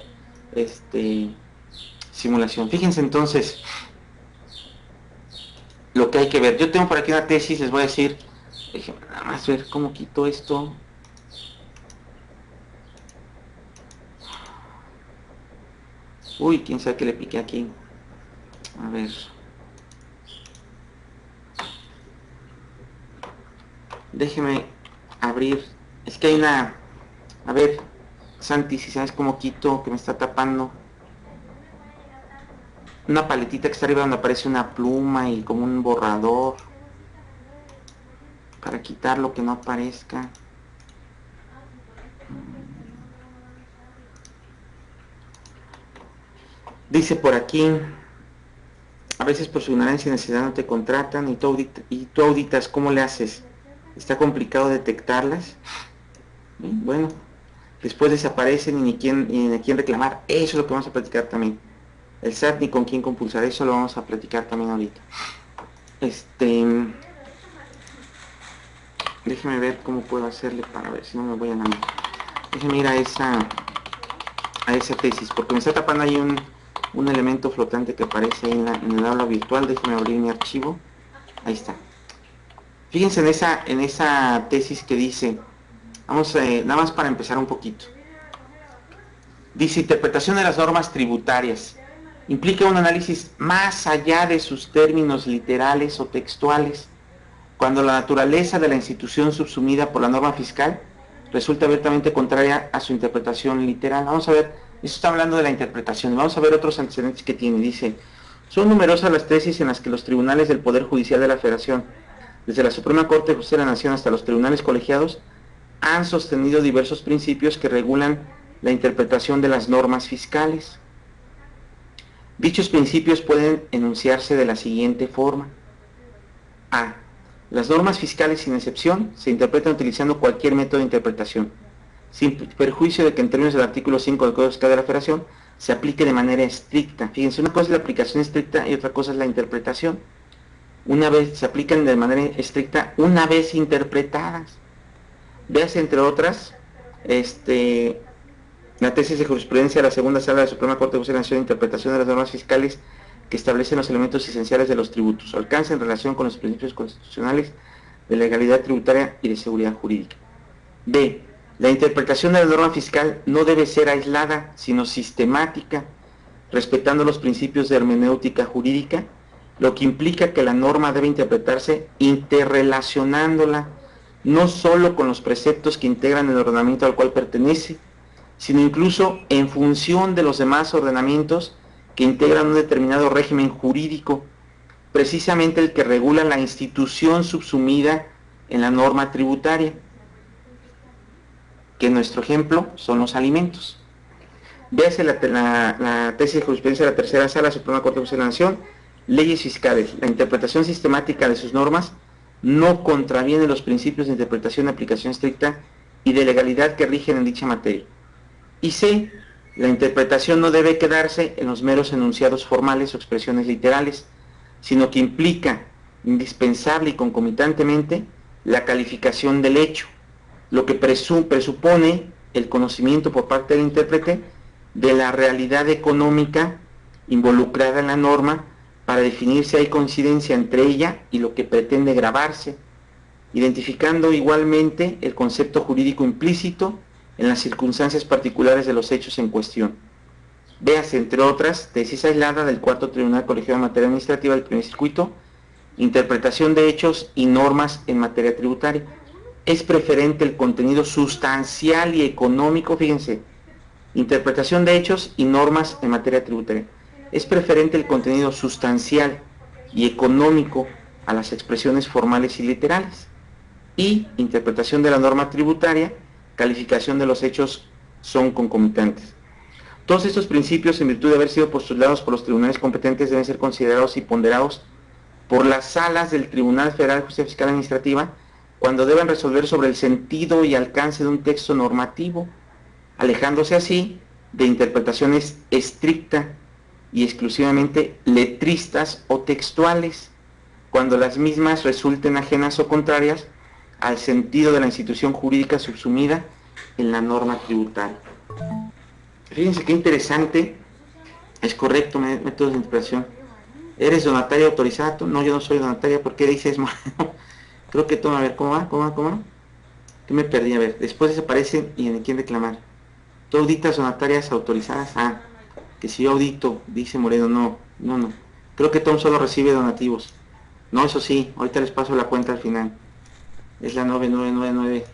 simulación. Fíjense entonces lo que hay que ver. Yo tengo por aquí una tesis, les voy a decir, déjenme nada más ver cómo quito esto. Uy, quién sabe que le piqué aquí. A ver. Déjeme abrir. Es que hay una... A ver, Santi, si sabes cómo quito, que me está tapando. Una paletita que está arriba donde aparece una pluma y como un borrador. Para quitar lo que no aparezca. Dice por aquí, a veces por su ignorancia y necesidad no te contratan y tú auditas, ¿cómo le haces? ¿Está complicado detectarlas? Bueno, después desaparecen y ni a quién reclamar. Eso es lo que vamos a platicar también. El SAT ni con quién compulsar, eso lo vamos a platicar también ahorita. Déjeme ver cómo puedo hacerle para ver si no me voy a enamorar. Déjeme ir a esa tesis, porque me está tapando ahí un elemento flotante que aparece ahí en el aula virtual. Déjeme abrir mi archivo. Ahí está. Fíjense en esa tesis que dice, vamos nada más para empezar un poquito. Dice, interpretación de las normas tributarias. Implica un análisis más allá de sus términos literales o textuales, cuando la naturaleza de la institución subsumida por la norma fiscal resulta abiertamente contraria a su interpretación literal. Vamos a ver, esto está hablando de la interpretación. Vamos a ver otros antecedentes que tiene. Dice, son numerosas las tesis en las que los tribunales del Poder Judicial de la Federación, desde la Suprema Corte de Justicia de la Nación hasta los tribunales colegiados, han sostenido diversos principios que regulan la interpretación de las normas fiscales. Dichos principios pueden enunciarse de la siguiente forma. A. Las normas fiscales sin excepción se interpretan utilizando cualquier método de interpretación, sin perjuicio de que en términos del artículo 5 del Código Fiscal de la Federación se aplique de manera estricta. Fíjense, una cosa es la aplicación estricta y otra cosa es la interpretación. Una vez se aplican de manera estricta, una vez interpretadas. Véase entre otras, la tesis de jurisprudencia de la segunda sala de la Suprema Corte de Justicia de la Nación, interpretación de las normas fiscales que establecen los elementos esenciales de los tributos, alcance en relación con los principios constitucionales de legalidad tributaria y de seguridad jurídica. B. La interpretación de la norma fiscal no debe ser aislada, sino sistemática, respetando los principios de hermenéutica jurídica, lo que implica que la norma debe interpretarse interrelacionándola, no solo con los preceptos que integran el ordenamiento al cual pertenece, sino incluso en función de los demás ordenamientos que integran un determinado régimen jurídico, precisamente el que regula la institución subsumida en la norma tributaria, que en nuestro ejemplo son los alimentos. Véase la tesis de jurisprudencia de la tercera sala, Suprema Corte de Justicia de la Nación, leyes fiscales. La interpretación sistemática de sus normas no contraviene los principios de interpretación, aplicación estricta y de legalidad que rigen en dicha materia. Y C. La interpretación no debe quedarse en los meros enunciados formales o expresiones literales, sino que implica indispensable y concomitantemente la calificación del hecho, lo que presupone el conocimiento por parte del intérprete de la realidad económica involucrada en la norma para definir si hay coincidencia entre ella y lo que pretende grabarse, identificando igualmente el concepto jurídico implícito en las circunstancias particulares de los hechos en cuestión. Véase, entre otras, tesis aislada del Cuarto Tribunal Colegiado en Materia Administrativa del Primer Circuito, interpretación de hechos y normas en materia tributaria. Es preferente el contenido sustancial y económico, fíjense, interpretación de hechos y normas en materia tributaria. Es preferente el contenido sustancial y económico a las expresiones formales y literales. Y interpretación de la norma tributaria, calificación de los hechos son concomitantes. Todos estos principios, en virtud de haber sido postulados por los tribunales competentes, deben ser considerados y ponderados por las salas del Tribunal Federal de Justicia Fiscal Administrativa cuando deban resolver sobre el sentido y alcance de un texto normativo, alejándose así de interpretaciones estrictas y exclusivamente letristas o textuales, cuando las mismas resulten ajenas o contrarias al sentido de la institución jurídica subsumida en la norma tributaria. Fíjense qué interesante, es correcto, métodos de interpretación. ¿Eres donataria autorizada? No, yo no soy donataria. ¿Por qué dices? Creo que toma, a ver, ¿cómo va? ¿Qué me perdí? A ver, después desaparecen y en quién reclamar. ¿Tú auditas donatarias autorizadas? Ah, que si yo audito, dice Moreno, no. Creo que Tom solo recibe donativos. No, eso sí, ahorita les paso la cuenta al final. Es la 9999.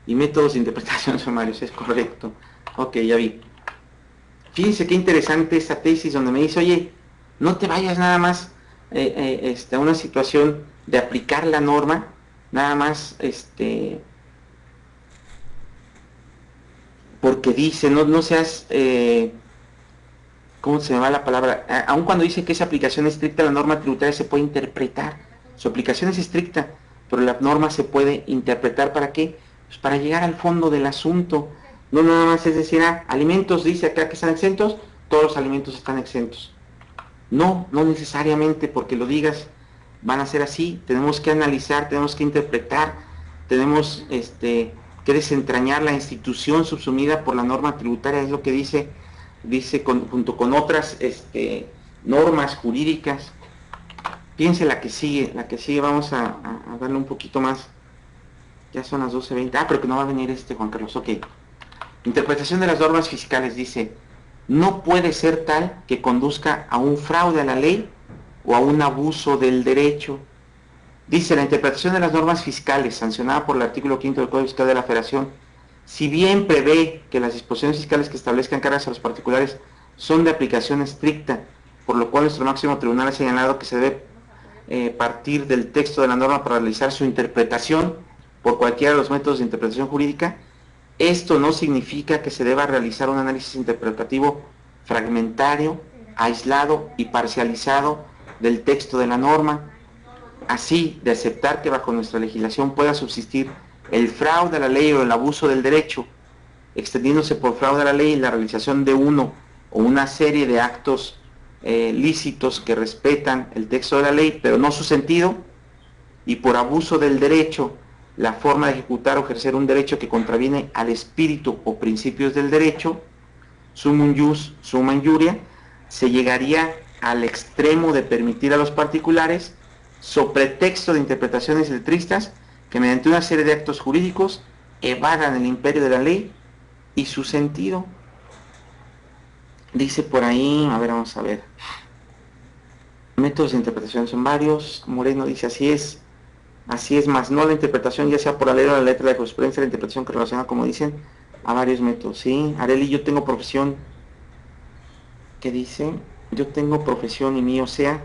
Y métodos de interpretación sumarios, es correcto. Ok, ya vi. Fíjense qué interesante esta tesis donde me dice, oye, no te vayas nada más a una situación de aplicar la norma, nada más porque dice, no seas, ¿cómo se me va la palabra? Aun cuando dice que esa aplicación estricta, la norma tributaria se puede interpretar. Su aplicación es estricta, pero la norma se puede interpretar ¿para qué? Pues para llegar al fondo del asunto. No nada más es decir, alimentos dice acá que están exentos, todos los alimentos están exentos. No necesariamente porque lo digas van a ser así. Tenemos que analizar, tenemos que interpretar, tenemos que desentrañar la institución subsumida por la norma tributaria, es lo que dice junto con otras normas jurídicas. Fíjense la que sigue, vamos a darle un poquito más. Ya son las 12:20. Pero que no va a venir Juan Carlos, ok. Interpretación de las normas fiscales dice, no puede ser tal que conduzca a un fraude a la ley o a un abuso del derecho. Dice, la interpretación de las normas fiscales, sancionada por el artículo 5 del Código Fiscal de la Federación, si bien prevé que las disposiciones fiscales que establezcan cargas a los particulares son de aplicación estricta, por lo cual nuestro máximo tribunal ha señalado que se debe partir del texto de la norma para realizar su interpretación por cualquiera de los métodos de interpretación jurídica, esto no significa que se deba realizar un análisis interpretativo fragmentario, aislado y parcializado del texto de la norma. Así, de aceptar que bajo nuestra legislación pueda subsistir el fraude a la ley o el abuso del derecho, extendiéndose por fraude a la ley la realización de uno o una serie de actos lícitos que respetan el texto de la ley, pero no su sentido, y por abuso del derecho, la forma de ejecutar o ejercer un derecho que contraviene al espíritu o principios del derecho, sumum jus, summa injuria, se llegaría al extremo de permitir a los particulares, sobre pretexto de interpretaciones letristas, que mediante una serie de actos jurídicos evadan el imperio de la ley y su sentido. Dice por ahí, a ver, vamos a ver. Métodos de interpretación son varios. Moreno dice, así es, más no la interpretación, ya sea por la ley o la letra de la jurisprudencia, la interpretación que relaciona, como dicen, a varios métodos. Sí, Areli, yo tengo profesión, ¿qué dice? Yo tengo profesión y mío sea,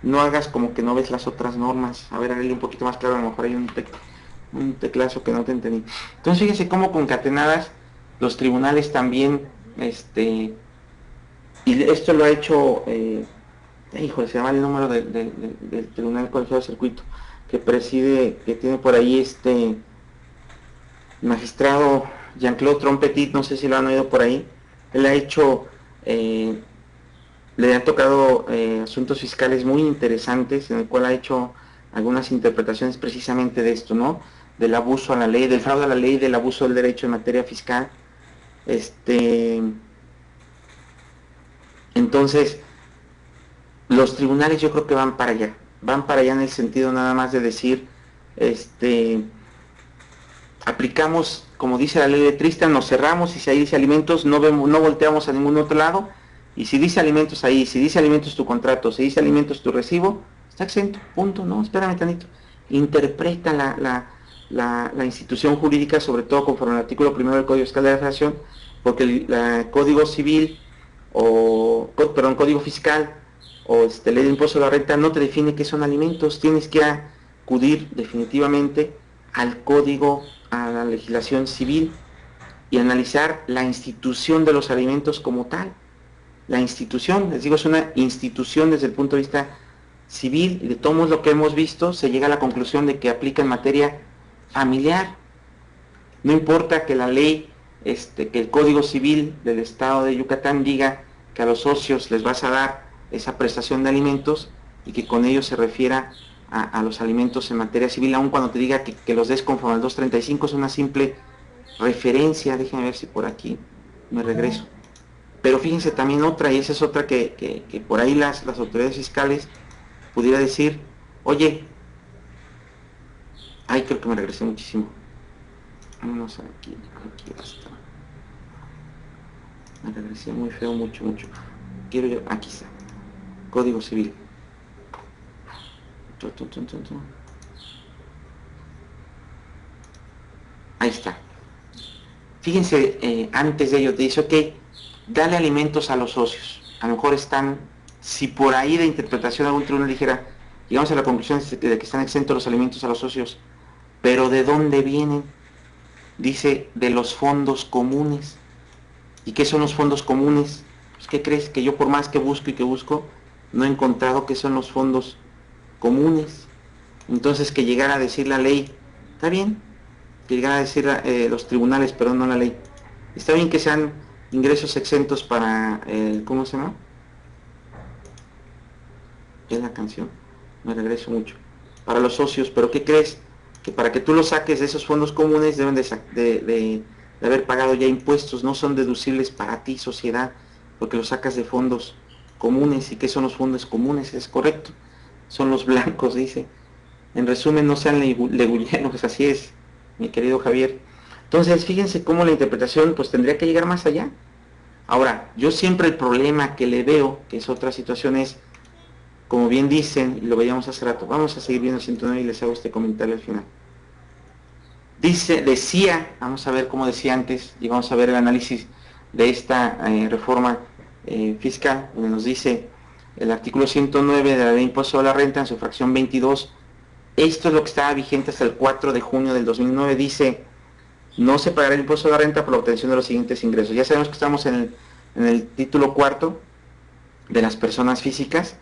no hagas como que no ves las otras normas. A ver, Areli, un poquito más claro, a lo mejor hay un teclazo que no te entendí. Entonces, fíjense cómo concatenadas los tribunales también, y esto lo ha hecho, híjole, se llama el número del Tribunal Colegiado de Circuito, que preside, que tiene por ahí magistrado Jean-Claude Trompetit, no sé si lo han oído por ahí. Él ha hecho, le han tocado asuntos fiscales muy interesantes, en el cual ha hecho algunas interpretaciones precisamente de esto, ¿no? del abuso a la ley, del fraude a la ley, del abuso del derecho en materia fiscal. Entonces, los tribunales yo creo que van para allá en el sentido nada más de decir, aplicamos, como dice la ley de Tristan, nos cerramos y si ahí dice alimentos, no volteamos a ningún otro lado, y si dice alimentos ahí, si dice alimentos tu contrato, si dice alimentos tu recibo, está exento, punto, no, espérame tantito. Interpreta la institución jurídica, sobre todo conforme al artículo 1 del Código Fiscal de la Federación, porque el Código Civil, Código Fiscal, o ley de impuesto a la renta no te define qué son alimentos, tienes que acudir definitivamente al código, a la legislación civil y analizar la institución de los alimentos como tal. La institución, les digo, es una institución desde el punto de vista civil, y de todos lo que hemos visto se llega a la conclusión de que aplica en materia familiar. No importa que la ley, que el Código Civil del Estado de Yucatán diga que a los socios les vas a dar esa prestación de alimentos y que con ello se refiera a los alimentos en materia civil, aun cuando te diga que los des conforme al 235, es una simple referencia. Déjenme ver si por aquí me regreso. Pero fíjense también otra, y esa es otra que por ahí las autoridades fiscales pudiera decir, oye, ay, creo que me regresé muchísimo. Vámonos aquí basta. Me regresé muy feo, mucho. Quiero yo, aquí está. Código Civil. Ahí está. Fíjense, antes de ello te dice, ok, dale alimentos a los socios. A lo mejor están, si por ahí de interpretación algún tribunal dijera, llegamos a la conclusión de que están exentos los alimentos a los socios, pero ¿de dónde vienen? Dice, de los fondos comunes. ¿Y qué son los fondos comunes? Pues, ¿qué crees? Que yo por más que busco, no he encontrado qué son los fondos comunes. Entonces, que llegara a decir la ley, está bien, que llegara a decir los tribunales, pero no la ley. Está bien que sean ingresos exentos para, ¿cómo se llama? Es la canción, me regreso mucho. Para los socios, pero ¿qué crees? Que para que tú los saques de esos fondos comunes deben de haber pagado ya impuestos, no son deducibles para ti, sociedad, porque los sacas de fondos comunes. ¿Y qué son los fondos comunes? Es correcto, son los blancos, dice. En resumen, no sean legulleros, así es, mi querido Javier. Entonces, fíjense cómo la interpretación pues tendría que llegar más allá. Ahora, yo siempre el problema que le veo, que es otra situación, es, como bien dicen, y lo veíamos hace rato, vamos a seguir viendo el 109 y les hago este comentario al final. Decía, vamos a ver cómo decía antes, y vamos a ver el análisis de esta reforma fiscal, donde nos dice el artículo 109 de la ley de impuesto a la renta en su fracción 22, esto es lo que estaba vigente hasta el 4 de junio del 2009, dice, no se pagará el impuesto a la renta por la obtención de los siguientes ingresos. Ya sabemos que estamos en el título cuarto de las personas físicas,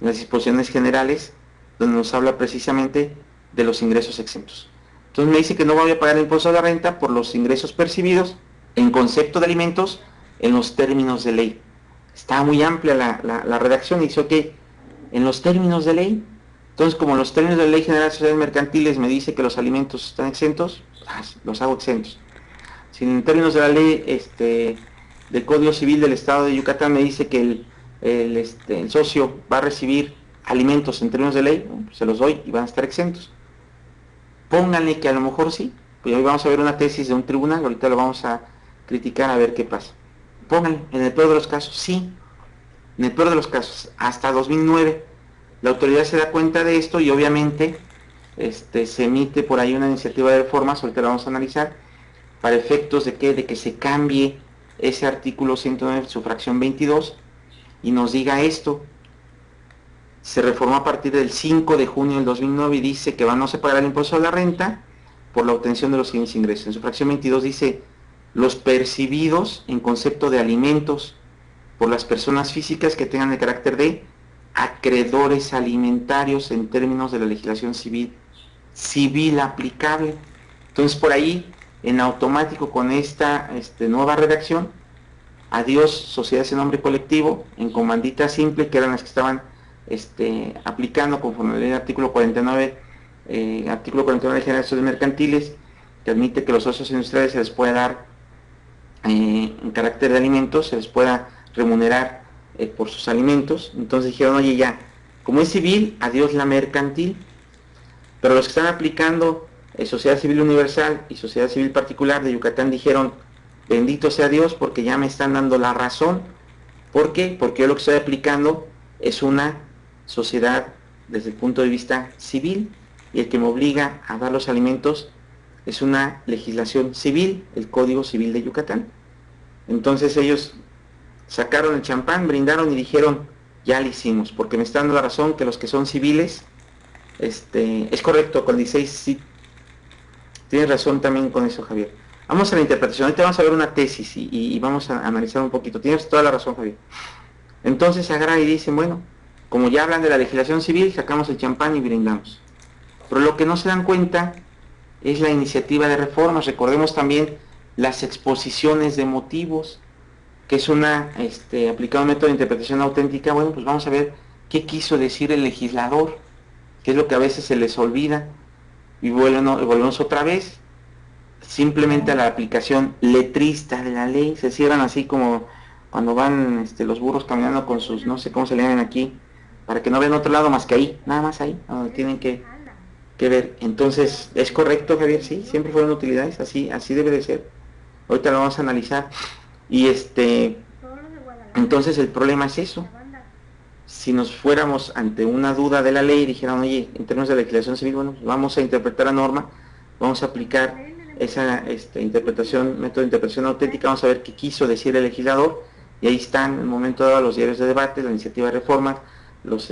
en las disposiciones generales, donde nos habla precisamente de los ingresos exentos. Entonces me dice que no voy a pagar el impuesto a la renta por los ingresos percibidos en concepto de alimentos en los términos de ley. Está muy amplia la redacción y dice, ok, en los términos de ley. Entonces, como los términos de la Ley General de Sociedades Mercantiles me dice que los alimentos están exentos, los hago exentos. Si en términos de la ley del Código Civil del Estado de Yucatán me dice que el socio va a recibir alimentos en términos de ley, se los doy y van a estar exentos. Pónganle que a lo mejor sí, pues hoy vamos a ver una tesis de un tribunal, ahorita lo vamos a criticar a ver qué pasa. Pónganle, en el peor de los casos, sí, en el peor de los casos, hasta 2009, la autoridad se da cuenta de esto y obviamente se emite por ahí una iniciativa de reformas, ahorita la vamos a analizar, para efectos de que se cambie ese artículo 109, su fracción 22, y nos diga esto. Se reformó a partir del 5 de junio del 2009 y dice que no se pagará el impuesto a la renta por la obtención de los siguientes ingresos. En su fracción 22 dice, los percibidos en concepto de alimentos por las personas físicas que tengan el carácter de acreedores alimentarios en términos de la legislación civil aplicable. Entonces por ahí, en automático con esta nueva redacción, adiós sociedades en nombre colectivo, en comandita simple, que eran las que estaban aplicando conforme a la ley del artículo 49, artículo 49 de General de Sociedades Mercantiles, que admite que los socios industriales se les pueda dar en carácter de alimentos, se les pueda remunerar por sus alimentos. Entonces dijeron, oye, ya, como es civil, adiós la mercantil. Pero los que están aplicando Sociedad Civil Universal y Sociedad Civil Particular de Yucatán dijeron, bendito sea Dios, porque ya me están dando la razón. ¿Por qué? Porque yo lo que estoy aplicando es una sociedad desde el punto de vista civil, y el que me obliga a dar los alimentos es una legislación civil, el Código Civil de Yucatán. Entonces ellos sacaron el champán, brindaron y dijeron, ya lo hicimos, porque me están dando la razón que los que son civiles, es correcto, con 16, sí, tienes razón también con eso, Javier. Vamos a la interpretación, ahorita vamos a ver una tesis y vamos a analizar un poquito. Tienes toda la razón, Javier. Entonces agarran y dicen, bueno, como ya hablan de la legislación civil, sacamos el champán y brindamos. Pero lo que no se dan cuenta es la iniciativa de reformas. Recordemos también las exposiciones de motivos, que es una aplicado un método de interpretación auténtica. Bueno, pues vamos a ver qué quiso decir el legislador, que es lo que a veces se les olvida, y volvemos otra vez simplemente a la aplicación letrista de la ley. Se cierran así como cuando van los burros caminando con sus, no sé cómo se le llaman aquí, para que no vean otro lado más que ahí, nada más ahí, donde tienen que ver. Entonces, ¿es correcto, Javier? Sí, siempre fueron utilidades, así debe de ser. Ahorita lo vamos a analizar. Y entonces el problema es eso. Si nos fuéramos ante una duda de la ley y dijeran, oye, en términos de legislación civil, bueno, vamos a interpretar la norma, vamos a aplicar esa interpretación, método de interpretación auténtica, vamos a ver qué quiso decir el legislador, y ahí están en el momento dado los diarios de debate, la iniciativa de reforma, los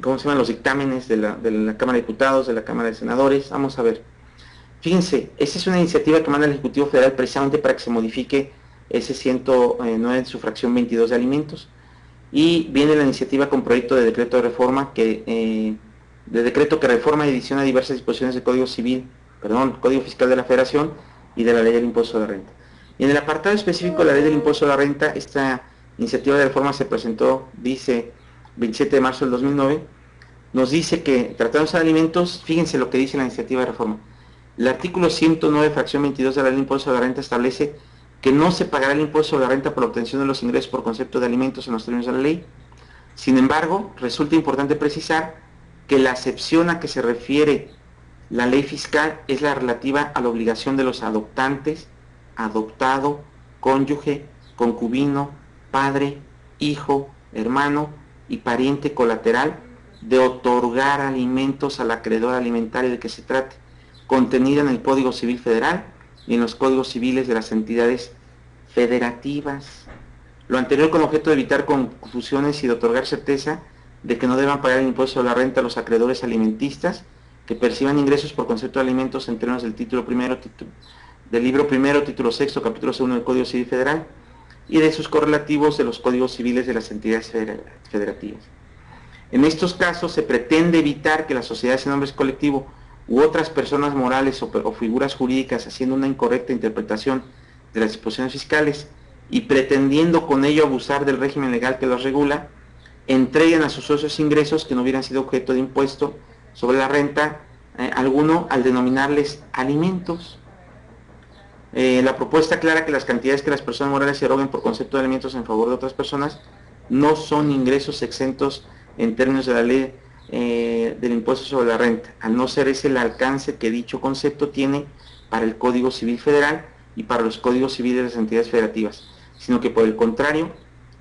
¿cómo se llaman? Los dictámenes de la Cámara de Diputados, de la Cámara de Senadores. Vamos a ver. Fíjense, esa es una iniciativa que manda el Ejecutivo Federal precisamente para que se modifique ese 109 de su fracción 22 de alimentos, y viene la iniciativa con proyecto de decreto de reforma de decreto que reforma y adiciona diversas disposiciones del Código Fiscal de la Federación y de la Ley del Impuesto de la Renta. Y en el apartado específico de la Ley del Impuesto de la Renta, esta iniciativa de reforma se presentó, dice, 27 de marzo del 2009, nos dice que tratándose de alimentos, fíjense lo que dice la iniciativa de reforma. El artículo 109, fracción 22 de la Ley del Impuesto de la Renta establece que no se pagará el impuesto de la renta por la obtención de los ingresos por concepto de alimentos en los términos de la ley. Sin embargo, resulta importante precisar que la acepción a que se refiere la ley fiscal es la relativa a la obligación de los adoptantes, adoptado, cónyuge, concubino, padre, hijo, hermano y pariente colateral de otorgar alimentos al acreedor alimentario de que se trate, contenida en el Código Civil Federal y en los códigos civiles de las entidades federativas. Lo anterior con objeto de evitar confusiones y de otorgar certeza de que no deban pagar el impuesto de la renta a los acreedores alimentistas que perciban ingresos por concepto de alimentos en términos del título primero, del libro primero, título sexto, capítulo segundo del Código Civil Federal y de sus correlativos de los códigos civiles de las entidades federativas. En estos casos se pretende evitar que las sociedades en nombre colectivo u otras personas morales o figuras jurídicas haciendo una incorrecta interpretación de las disposiciones fiscales y pretendiendo con ello abusar del régimen legal que los regula, entreguen a sus socios ingresos que no hubieran sido objeto de impuesto sobre la renta alguno al denominarles alimentos. La propuesta aclara que las cantidades que las personas morales se eroguen por concepto de alimentos en favor de otras personas no son ingresos exentos en términos de la ley del impuesto sobre la renta, al no ser ese el alcance que dicho concepto tiene para el Código Civil Federal y para los códigos civiles de las entidades federativas, sino que por el contrario,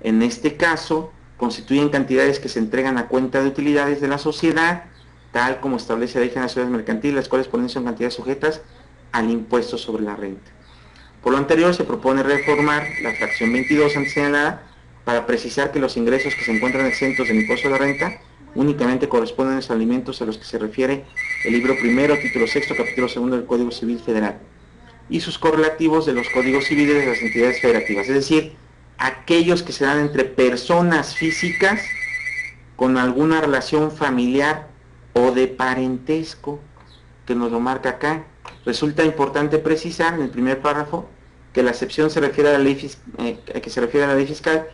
en este caso, constituyen cantidades que se entregan a cuenta de utilidades de la sociedad, tal como establece la Ley General de Sociedades Mercantiles, las cuales por ende son cantidades sujetas al impuesto sobre la renta. Por lo anterior, se propone reformar la fracción 22 antes señalada para precisar que los ingresos que se encuentran exentos del impuesto de la renta únicamente corresponden a los alimentos a los que se refiere el libro primero, título sexto, capítulo segundo del Código Civil Federal y sus correlativos de los códigos civiles de las entidades federativas, es decir, aquellos que se dan entre personas físicas con alguna relación familiar o de parentesco, que nos lo marca acá. Resulta importante precisar en el primer párrafo que la excepción se refiere a la ley fiscal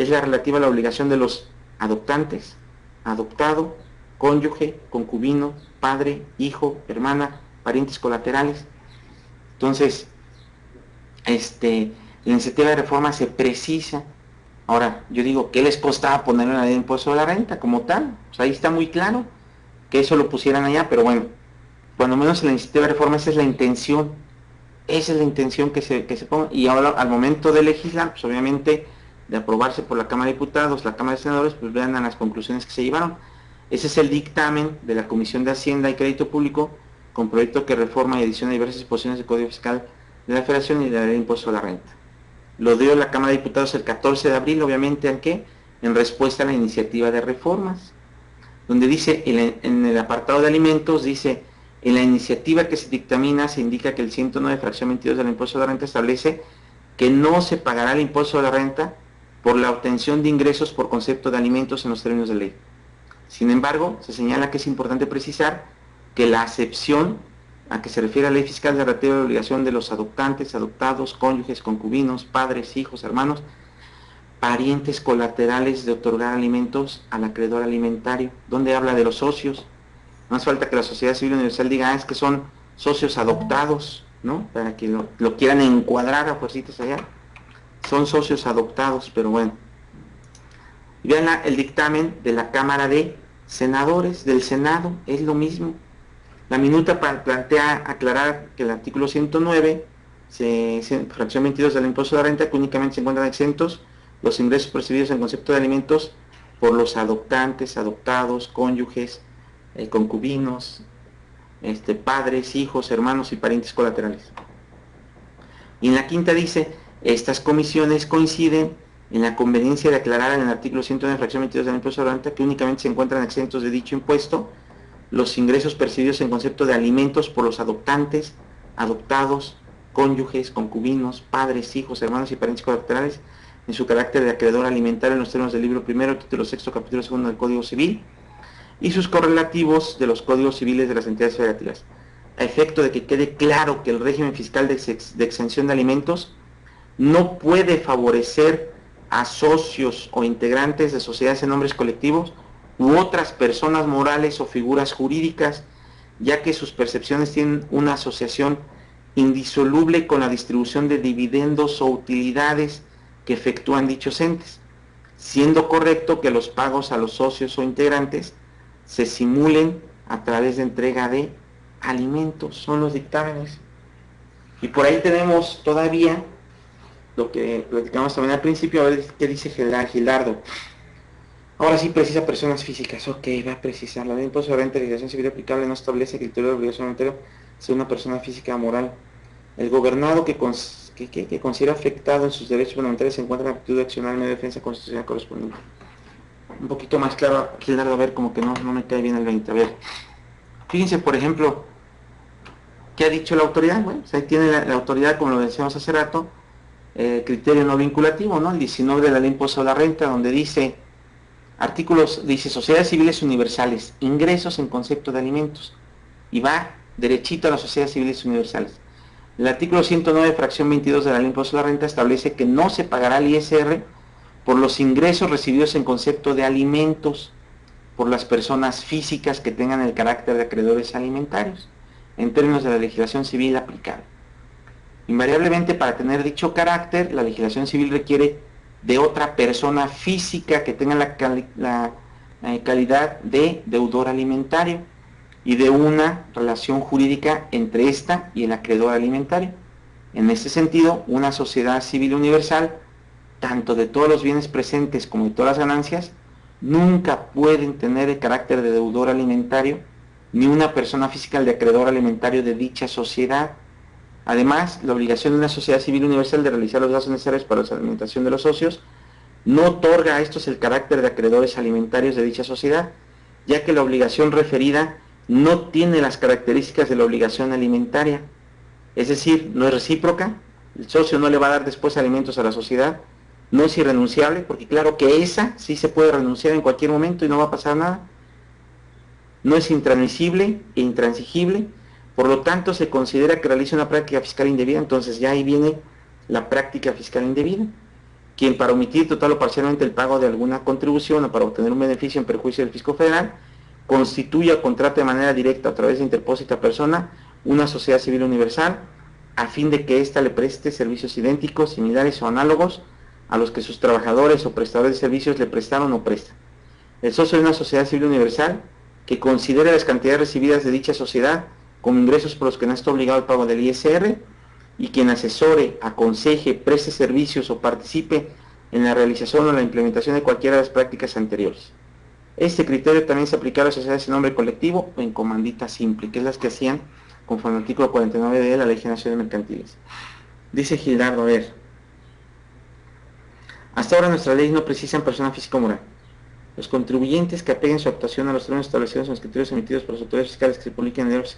es la relativa a la obligación de los adoptantes, adoptado, cónyuge, concubino, padre, hijo, hermana, parientes colaterales. Entonces, la iniciativa de reforma se precisa. Ahora, yo digo, ¿qué les costaba poner en la ley de impuesto de la renta como tal? Pues ahí está muy claro que eso lo pusieran allá, pero bueno, cuando menos en la iniciativa de reforma esa es la intención que se ponga, y ahora al momento de legislar, pues obviamente de aprobarse por la Cámara de Diputados, la Cámara de Senadores, pues vean a las conclusiones que se llevaron. Ese es el dictamen de la Comisión de Hacienda y Crédito Público con proyecto que reforma y adiciona diversas disposiciones del Código Fiscal de la Federación y de la Ley de Impuesto a la Renta. Lo dio la Cámara de Diputados el 14 de abril, obviamente, ¿en qué? En respuesta a la iniciativa de reformas, donde dice, en el apartado de alimentos, dice, en la iniciativa que se dictamina se indica que el 109, fracción 22 del impuesto de la renta establece que no se pagará el impuesto de la renta por la obtención de ingresos por concepto de alimentos en los términos de ley. Sin embargo, se señala que es importante precisar que la acepción a que se refiere a la ley fiscal de relativa a la obligación de los adoptantes, adoptados, cónyuges, concubinos, padres, hijos, hermanos, parientes colaterales de otorgar alimentos al acreedor alimentario, donde habla de los socios. No hace falta que la sociedad civil universal diga, es que son socios adoptados, ¿no? Para que lo quieran encuadrar a fuercitas allá. Son socios adoptados, pero bueno. Y vean el dictamen de la Cámara de Senadores, del Senado, es lo mismo. La minuta plantea aclarar que el artículo 109, fracción 22 del impuesto de la renta, que únicamente se encuentran exentos los ingresos percibidos en concepto de alimentos por los adoptantes, adoptados, cónyuges, concubinos, padres, hijos, hermanos y parientes colaterales. Y en la quinta dice, estas comisiones coinciden en la conveniencia de aclarar en el artículo 109, fracción 22 del impuesto de la renta, que únicamente se encuentran exentos de dicho impuesto los ingresos percibidos en concepto de alimentos por los adoptantes, adoptados, cónyuges, concubinos, padres, hijos, hermanos y parientes colaterales en su carácter de acreedor alimentario en los términos del libro primero, título sexto, capítulo segundo del Código Civil y sus correlativos de los códigos civiles de las entidades federativas, a efecto de que quede claro que el régimen fiscal de exención de alimentos no puede favorecer a socios o integrantes de sociedades en nombres colectivos u otras personas morales o figuras jurídicas, ya que sus percepciones tienen una asociación indisoluble con la distribución de dividendos o utilidades que efectúan dichos entes, siendo correcto que los pagos a los socios o integrantes se simulen a través de entrega de alimentos. Son los dictámenes. Y por ahí tenemos todavía lo que platicamos también al principio, a ver qué dice Gilardo. Ahora sí precisa personas físicas. Ok, va a precisar. La ley de impuesto de renta y legislación civil aplicable no establece criterio de obligación alimentaria sea una persona física o moral. El gobernado que considera afectado en sus derechos fundamentales se encuentra en actitud de accionar en medio de defensa constitucional correspondiente. Un poquito más claro, Gilardo, a ver, como que no me cae bien el 20. A ver, fíjense, por ejemplo, ¿qué ha dicho la autoridad? Bueno, pues ahí tiene la autoridad, como lo decíamos hace rato, criterio no vinculativo, ¿no? El 19 de la ley de impuesto a la renta, donde dice, artículos, dice, sociedades civiles universales, ingresos en concepto de alimentos, y va derechito a las sociedades civiles universales. El artículo 109, fracción 22 de la ley de impuesto a la renta establece que no se pagará el ISR por los ingresos recibidos en concepto de alimentos por las personas físicas que tengan el carácter de acreedores alimentarios, en términos de la legislación civil aplicable. Invariablemente, para tener dicho carácter, la legislación civil requiere de otra persona física que tenga la calidad de deudor alimentario y de una relación jurídica entre ésta y el acreedor alimentario. En este sentido, una sociedad civil universal, tanto de todos los bienes presentes como de todas las ganancias, nunca pueden tener el carácter de deudor alimentario ni una persona física de acreedor alimentario de dicha sociedad. Además, la obligación de una sociedad civil universal de realizar los gastos necesarios para la alimentación de los socios no otorga a estos el carácter de acreedores alimentarios de dicha sociedad, ya que la obligación referida no tiene las características de la obligación alimentaria, es decir, no es recíproca, el socio no le va a dar después alimentos a la sociedad, no es irrenunciable, porque claro que esa sí se puede renunciar en cualquier momento y no va a pasar nada, no es intransmisible e intransigible, por lo tanto se considera que realiza una práctica fiscal indebida. Entonces ya ahí viene la práctica fiscal indebida. quien para omitir total o parcialmente el pago de alguna contribución o para obtener un beneficio en perjuicio del fisco federal, constituya o contrate de manera directa a través de interpósita persona una sociedad civil universal a fin de que ésta le preste servicios idénticos, similares o análogos a los que sus trabajadores o prestadores de servicios le prestaron o prestan. El socio de una sociedad civil universal que considere las cantidades recibidas de dicha sociedad como ingresos por los que no está obligado al pago del ISR y quien asesore, aconseje, preste servicios o participe en la realización o la implementación de cualquiera de las prácticas anteriores. Este criterio también se aplica a las sociedades en nombre colectivo o en comandita simple, que es las que hacían conforme al artículo 49 de la Ley General de Mercantiles. Dice Gildardo, a ver, hasta ahora nuestras leyes no precisan persona física o moral. Los contribuyentes que apeguen su actuación a los términos establecidos en los criterios emitidos por las autoridades fiscales que se publiquen en diarios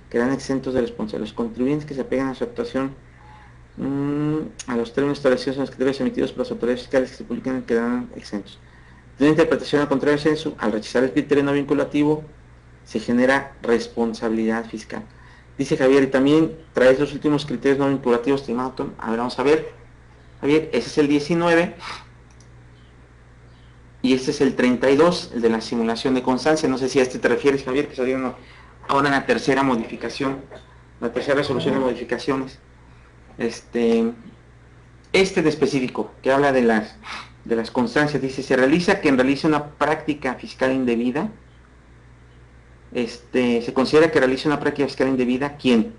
quedarán exentos de responsabilidad. Los contribuyentes que se apeguen a su actuación a los términos establecidos en los criterios emitidos por las autoridades fiscales que se publiquen quedarán exentos. De una interpretación al contrario del censo, al rechazar el criterio no vinculativo, se genera responsabilidad fiscal. Dice Javier, y también traes los últimos criterios no vinculativos, estimado Tom. A ver, vamos a ver. Javier, ese es el 19 y este es el 32, el de la simulación de constancia. No sé si a este te refieres, Javier, que salió ahora en la tercera modificación, la tercera resolución de modificaciones. Este en específico, que habla de las constancias, dice, se realiza quien realice una práctica fiscal indebida. Se considera que realice una práctica fiscal indebida, ¿quién?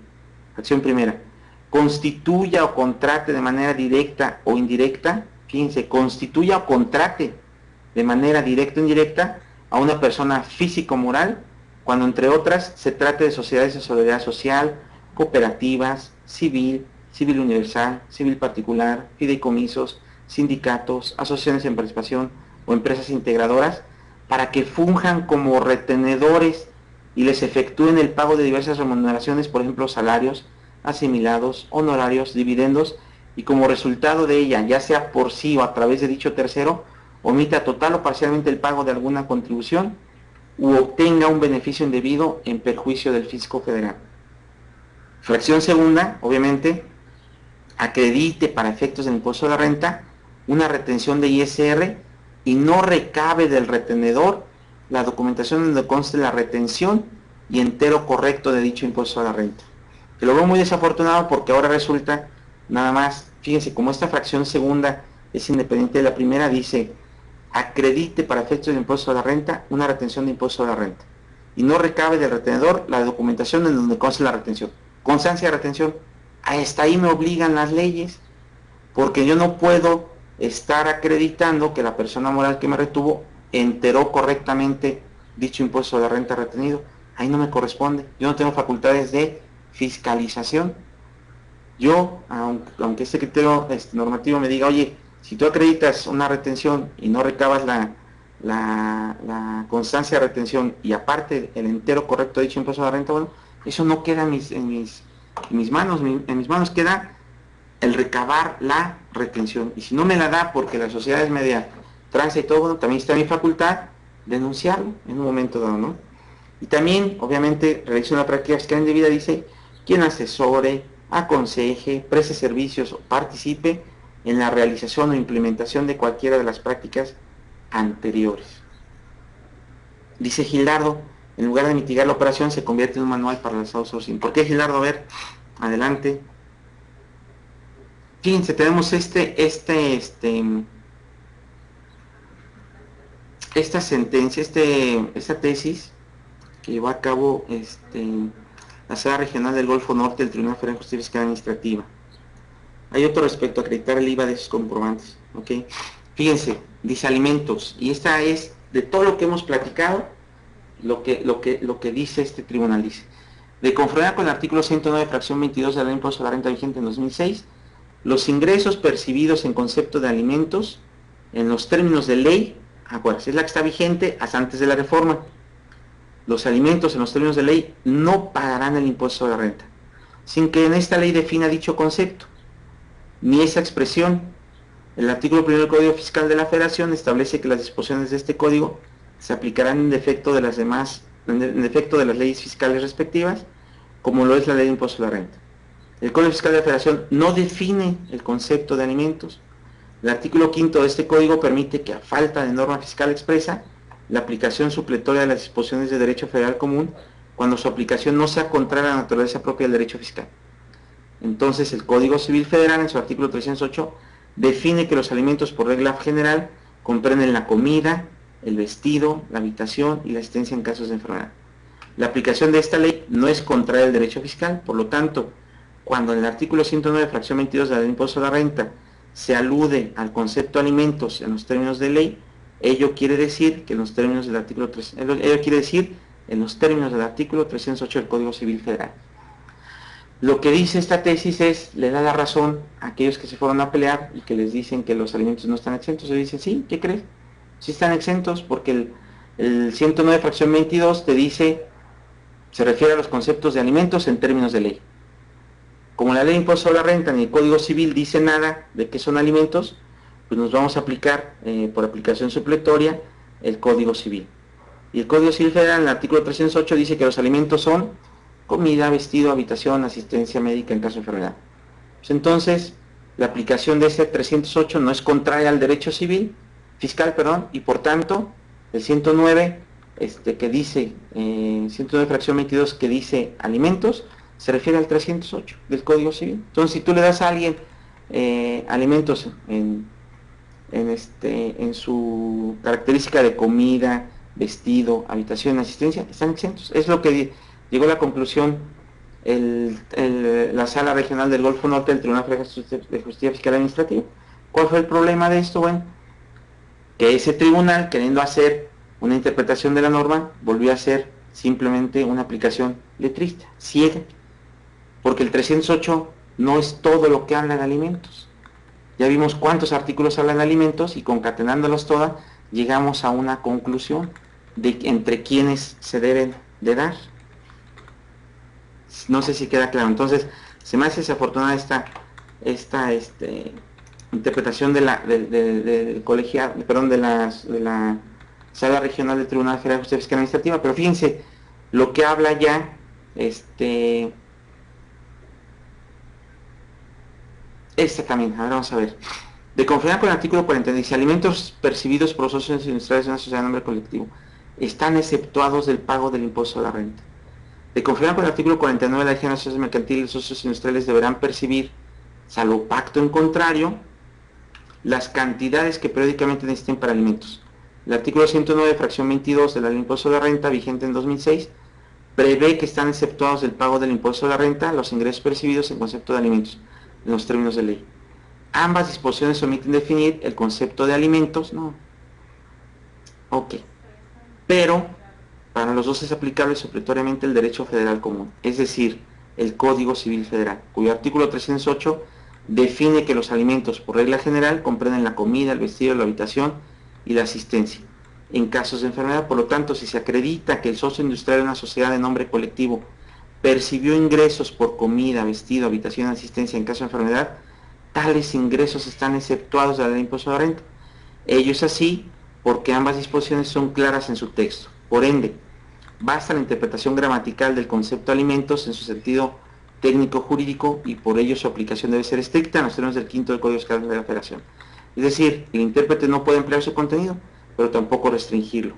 Acción primera, constituya o contrate de manera directa o indirecta, fíjense, constituya o contrate de manera directa o indirecta a una persona físico-moral, cuando entre otras se trate de sociedades de solidaridad social, cooperativas, civil universal, civil particular, fideicomisos, sindicatos, asociaciones en participación o empresas integradoras, para que funjan como retenedores y les efectúen el pago de diversas remuneraciones, por ejemplo, salarios, asimilados, honorarios, dividendos, y como resultado de ella, ya sea por sí o a través de dicho tercero, omita total o parcialmente el pago de alguna contribución u obtenga un beneficio indebido en perjuicio del fisco federal. Fracción segunda, obviamente, acredite para efectos del impuesto a la renta una retención de ISR y no recabe del retenedor la documentación donde conste la retención y entero correcto de dicho impuesto a la renta. Que lo veo muy desafortunado porque ahora resulta, nada más, fíjense, como esta fracción segunda es independiente de la primera, dice, acredite para efectos del impuesto a la renta una retención de impuesto a la renta y no recabe del retenedor la documentación en donde conste la retención. Constancia de retención, hasta ahí me obligan las leyes, porque yo no puedo estar acreditando que la persona moral que me retuvo enteró correctamente dicho impuesto de la renta retenido. Ahí no me corresponde, yo no tengo facultades de fiscalización. Yo, aunque este criterio normativo me diga, oye, si tú acreditas una retención y no recabas la constancia de retención y aparte el entero correcto de dicho impuesto de la renta, bueno, eso no queda en mis manos queda el recabar la retención, y si no me la da porque la sociedad es media transa y todo, bueno, también está mi facultad denunciarlo en un momento dado, ¿no? Y también, obviamente, realiza una práctica fiscal indebida, dice, quien asesore, aconseje, preste servicios o participe en la realización o implementación de cualquiera de las prácticas anteriores. Dice Gildardo, en lugar de mitigar la operación, se convierte en un manual para los outsourcing. ¿Por qué, Gildardo? A ver, adelante. Fíjense, tenemos esta sentencia, esta tesis que llevó a cabo la Sala Regional del Golfo Norte del Tribunal Federal de Justicia Fiscal Administrativa. Hay otro respecto a acreditar el IVA de esos comprobantes, ¿ok? Fíjense, dice alimentos, y esta es, de todo lo que hemos platicado, lo que dice este tribunal, dice, de conformidad con el artículo 109, fracción 22 de la Ley de Impuesto a la Renta vigente en 2006, los ingresos percibidos en concepto de alimentos, en los términos de ley, acuérdense, es la que está vigente hasta antes de la reforma, los alimentos en los términos de ley no pagarán el impuesto a la renta, sin que en esta ley defina dicho concepto, ni esa expresión. El artículo 1 del Código Fiscal de la Federación establece que las disposiciones de este código se aplicarán en defecto de las leyes fiscales respectivas, como lo es la ley de impuesto a la renta. El Código Fiscal de la Federación no define el concepto de alimentos, El artículo 5 de este código permite que, a falta de norma fiscal expresa, la aplicación supletoria de las disposiciones de derecho federal común cuando su aplicación no sea contraria a la naturaleza propia del derecho fiscal. Entonces, el Código Civil Federal, en su artículo 308, define que los alimentos por regla general comprenden la comida, el vestido, la habitación y la asistencia en casos de enfermedad. La aplicación de esta ley no es contraria al derecho fiscal, por lo tanto, cuando en el artículo 109, fracción 22 de la ley de impuesto a la renta, se alude al concepto de alimentos en los términos de ley, ello quiere decir que en los términos del artículo 308 del Código Civil Federal. Lo que dice esta tesis es, le da la razón a aquellos que se fueron a pelear y que les dicen que los alimentos no están exentos. Se dicen, sí, ¿qué crees? Sí están exentos porque el 109 fracción 22 te dice, se refiere a los conceptos de alimentos en términos de ley. Como la ley de impuesto a la renta ni el Código Civil dice nada de qué son alimentos, pues nos vamos a aplicar por aplicación supletoria el Código Civil. Y el Código Civil Federal en el artículo 308 dice que los alimentos son comida, vestido, habitación, asistencia médica en caso de enfermedad. Pues entonces, la aplicación de ese 308 no es contraria al derecho civil, fiscal, y por tanto, el 109, que dice, 109 fracción 22 que dice alimentos, se refiere al 308 del Código Civil. Entonces, si tú le das a alguien alimentos en su característica de comida, vestido, habitación, asistencia, están exentos. Es lo que llegó a la conclusión la Sala Regional del Golfo Norte del Tribunal de Justicia Fiscal Administrativa. ¿Cuál fue el problema de esto? Bueno, que ese tribunal, queriendo hacer una interpretación de la norma, volvió a hacer simplemente una aplicación letrista, ciega, porque el 308 no es todo lo que habla de alimentos. Ya vimos cuántos artículos hablan de alimentos y concatenándolos todas, llegamos a una conclusión de entre quiénes se deben de dar. No sé si queda claro. Entonces, se me hace desafortunada esta interpretación de la Sala Regional del Tribunal Federal de Justicia Fiscal Administrativa, pero fíjense lo que habla ya también, a ver, vamos a ver. De conformidad con el artículo 40, dice, alimentos percibidos por los socios industriales de una sociedad de nombre colectivo están exceptuados del pago del impuesto a la renta. De conformidad con el artículo 49 de la Ley General de Sociedades Mercantiles, los socios industriales deberán percibir, salvo pacto en contrario, las cantidades que periódicamente necesiten para alimentos. El artículo 109, fracción 22 de la Ley de Impuesto a la Renta, vigente en 2006, prevé que están exceptuados del pago del impuesto a la renta los ingresos percibidos en concepto de alimentos, en los términos de ley. Ambas disposiciones omiten definir el concepto de alimentos, no. Ok. Pero para los dos es aplicable supletoriamente el derecho federal común, es decir, el Código Civil Federal, cuyo artículo 308 define que los alimentos por regla general comprenden la comida, el vestido, la habitación y la asistencia. En casos de enfermedad, por lo tanto, si se acredita que el socio industrial de una sociedad de nombre colectivo percibió ingresos por comida, vestido, habitación y asistencia en caso de enfermedad, tales ingresos están exceptuados de la ley de impuesto a la renta. Ello es así porque ambas disposiciones son claras en su texto. Por ende, basta la interpretación gramatical del concepto de alimentos en su sentido técnico-jurídico y por ello su aplicación debe ser estricta en los términos del 5 del Código Fiscal de la Federación. Es decir, el intérprete no puede emplear su contenido, pero tampoco restringirlo.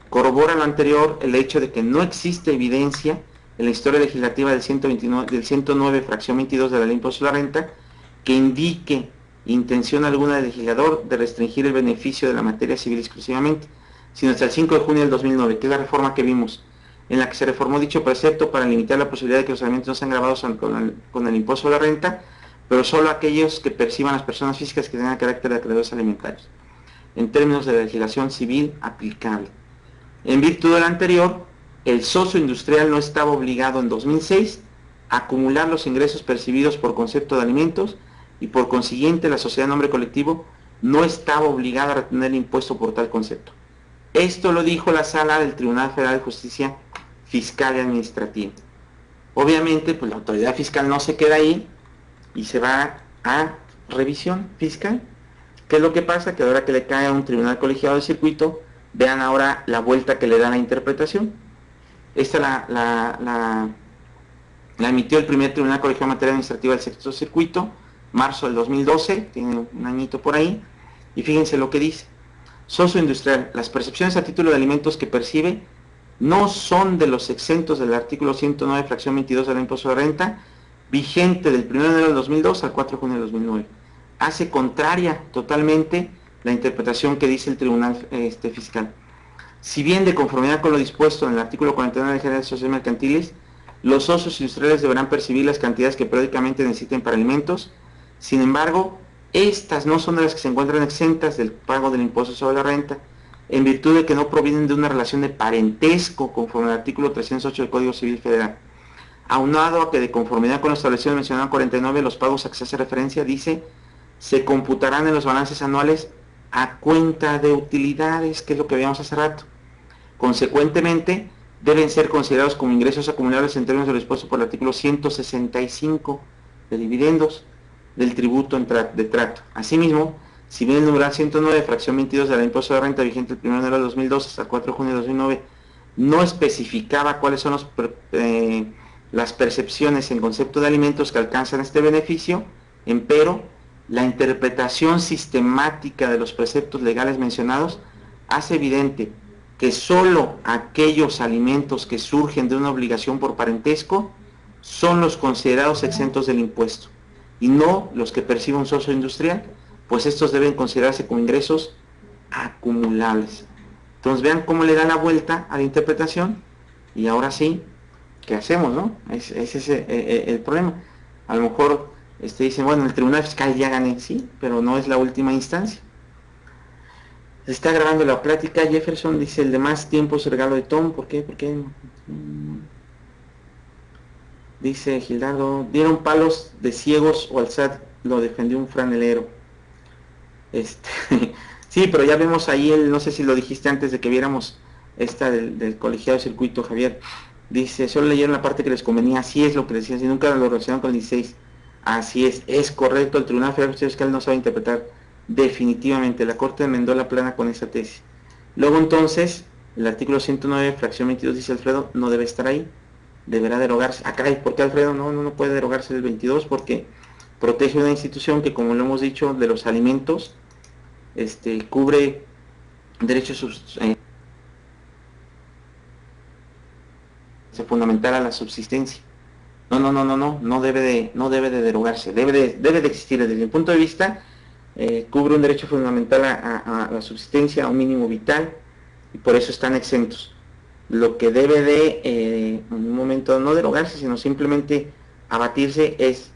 Corrobora lo anterior el hecho de que no existe evidencia en la historia legislativa del 109, fracción 22 de la Ley de Impuesto a la Renta, que indique intención alguna del legislador de restringir el beneficio de la materia civil exclusivamente, sino hasta el 5 de junio del 2009, que es la reforma que vimos, en la que se reformó dicho precepto para limitar la posibilidad de que los alimentos no sean gravados con el impuesto a la renta, pero solo aquellos que perciban las personas físicas que tengan carácter de acreedores alimentarios, en términos de la legislación civil aplicable. En virtud del anterior, el socio industrial no estaba obligado en 2006 a acumular los ingresos percibidos por concepto de alimentos y por consiguiente la sociedad de nombre colectivo no estaba obligada a retener el impuesto por tal concepto. Esto lo dijo la Sala del Tribunal Federal de Justicia Fiscal y Administrativa. Obviamente, pues la autoridad fiscal no se queda ahí y se va a revisión fiscal. ¿Qué es lo que pasa? Que ahora que le cae a un tribunal colegiado de circuito, vean ahora la vuelta que le da la interpretación. Esta la emitió el primer tribunal colegiado en materia administrativa del sexto circuito, marzo del 2012, tiene un añito por ahí, y fíjense lo que dice. Socio industrial, las percepciones a título de alimentos que percibe no son de los exentos del artículo 109, fracción 22 del impuesto de renta, vigente del 1 de enero del 2002 al 4 de junio del 2009. Hace contraria totalmente la interpretación que dice el Tribunal Fiscal. Si bien de conformidad con lo dispuesto en el artículo 49 de la Ley General de Sociedades Mercantiles, los socios industriales deberán percibir las cantidades que periódicamente necesiten para alimentos. Sin embargo, estas no son de las que se encuentran exentas del pago del impuesto sobre la renta, en virtud de que no provienen de una relación de parentesco conforme al artículo 308 del Código Civil Federal. Aunado a que de conformidad con lo establecido en el mencionado 49, los pagos a que se hace referencia, dice, se computarán en los balances anuales a cuenta de utilidades, que es lo que habíamos hace rato. Consecuentemente, deben ser considerados como ingresos acumulables en términos de lo dispuesto por el artículo 165 de dividendos del tributo de trato. Asimismo, si bien el numeral 109, fracción 22 de la impuesto de renta vigente el 1 de enero de 2002 hasta el 4 de junio de 2009, no especificaba cuáles son las percepciones en concepto de alimentos que alcanzan este beneficio, empero, la interpretación sistemática de los preceptos legales mencionados hace evidente que sólo aquellos alimentos que surgen de una obligación por parentesco son los considerados exentos del impuesto, y no los que percibe un socio industrial, pues estos deben considerarse como ingresos acumulables. Entonces vean cómo le da la vuelta a la interpretación, y ahora sí, ¿qué hacemos, no? Ese es el problema. A lo mejor dicen, bueno, el Tribunal Fiscal ya gané, sí, pero no es la última instancia. Se está grabando la plática. Jefferson dice, el de más tiempo es el regalo de Tom. ¿Por qué? ¿Por qué? Dice Gildardo, dieron palos de ciegos o al SAT lo defendió un franelero. Sí, pero ya vemos ahí, no sé si lo dijiste antes de que viéramos esta del colegiado de circuito, Javier. Dice, solo leyeron la parte que les convenía. Así es lo que decían, si nunca lo relacionaron con el 16. Así es correcto. El Tribunal Federal de Justicia Fiscal no sabe interpretar. Definitivamente, la Corte enmendó la plana con esa tesis. Luego entonces, el artículo 109, fracción 22, dice Alfredo, no debe estar ahí, deberá derogarse. Ah, caray, ¿por qué Alfredo? No puede derogarse el 22 porque protege una institución que, como lo hemos dicho, de los alimentos, cubre derechos fundamental a la subsistencia. No debe de derogarse, debe de existir desde mi punto de vista. Cubre un derecho fundamental a la subsistencia, a un mínimo vital, y por eso están exentos. Lo que debe de, en un momento, no derogarse, sino simplemente abatirse es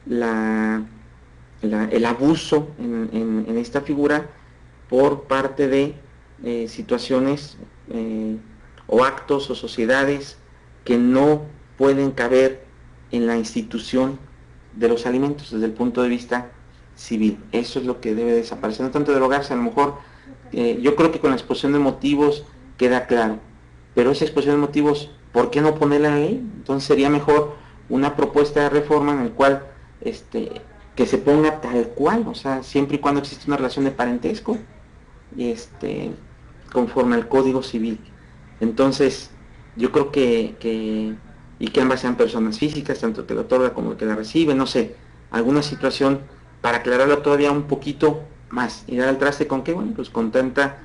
el abuso en esta figura por parte de situaciones o actos o sociedades que no pueden caber en la institución de los alimentos desde el punto de vista civil. Eso es lo que debe desaparecer, no tanto derogarse. A lo mejor yo creo que con la exposición de motivos queda claro, pero esa exposición de motivos, ¿por qué no ponerla en la ley? Entonces sería mejor una propuesta de reforma en el cual que se ponga tal cual, o sea, siempre y cuando existe una relación de parentesco, conforme al Código Civil. Entonces yo creo que ambas sean personas físicas, tanto el que la otorga como el que la recibe, no sé, alguna situación para aclararlo todavía un poquito más y dar al traste con qué, bueno, pues con tanta,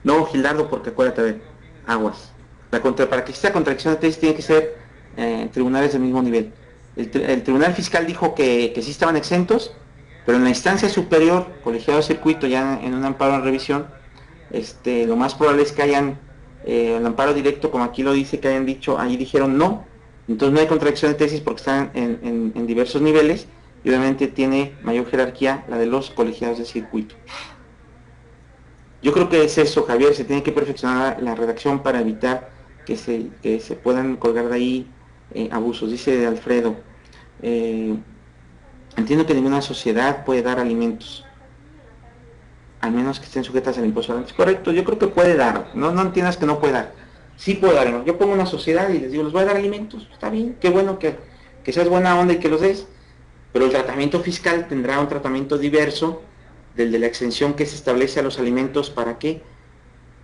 no, Gildardo, porque acuérdate, a ver, aguas, para que exista contradicción de tesis tiene que ser tribunales del mismo nivel. El Tribunal Fiscal dijo que sí estaban exentos, pero en la instancia superior, colegiado de circuito, ya en un amparo en revisión, lo más probable es que hayan el amparo directo, como aquí lo dice, que hayan dicho, ahí dijeron no, entonces no hay contradicción de tesis porque están en diversos niveles, y obviamente tiene mayor jerarquía la de los colegiados de circuito. Yo creo que es eso, Javier, se tiene que perfeccionar la redacción para evitar que se puedan colgar de ahí abusos. Dice Alfredo, entiendo que ninguna sociedad puede dar alimentos, al menos que estén sujetas al impuesto. Es correcto, yo creo que puede dar, no entiendas que no puede dar. Sí puede dar, yo pongo una sociedad y les digo, les voy a dar alimentos, está bien, qué bueno que seas buena onda y que los des, pero el tratamiento fiscal tendrá un tratamiento diverso del de la exención que se establece a los alimentos. ¿Para qué?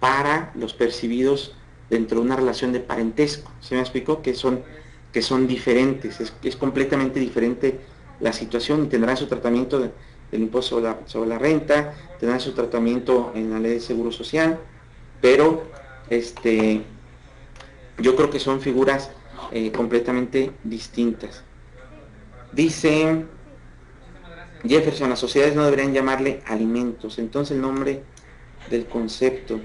Para los percibidos dentro de una relación de parentesco. ¿Se me explicó? Que son diferentes, es completamente diferente la situación y tendrán su tratamiento del impuesto sobre la renta, tendrán su tratamiento en la ley de seguro social, pero yo creo que son figuras completamente distintas. Dice Jefferson, las sociedades no deberían llamarle alimentos, entonces el nombre del concepto.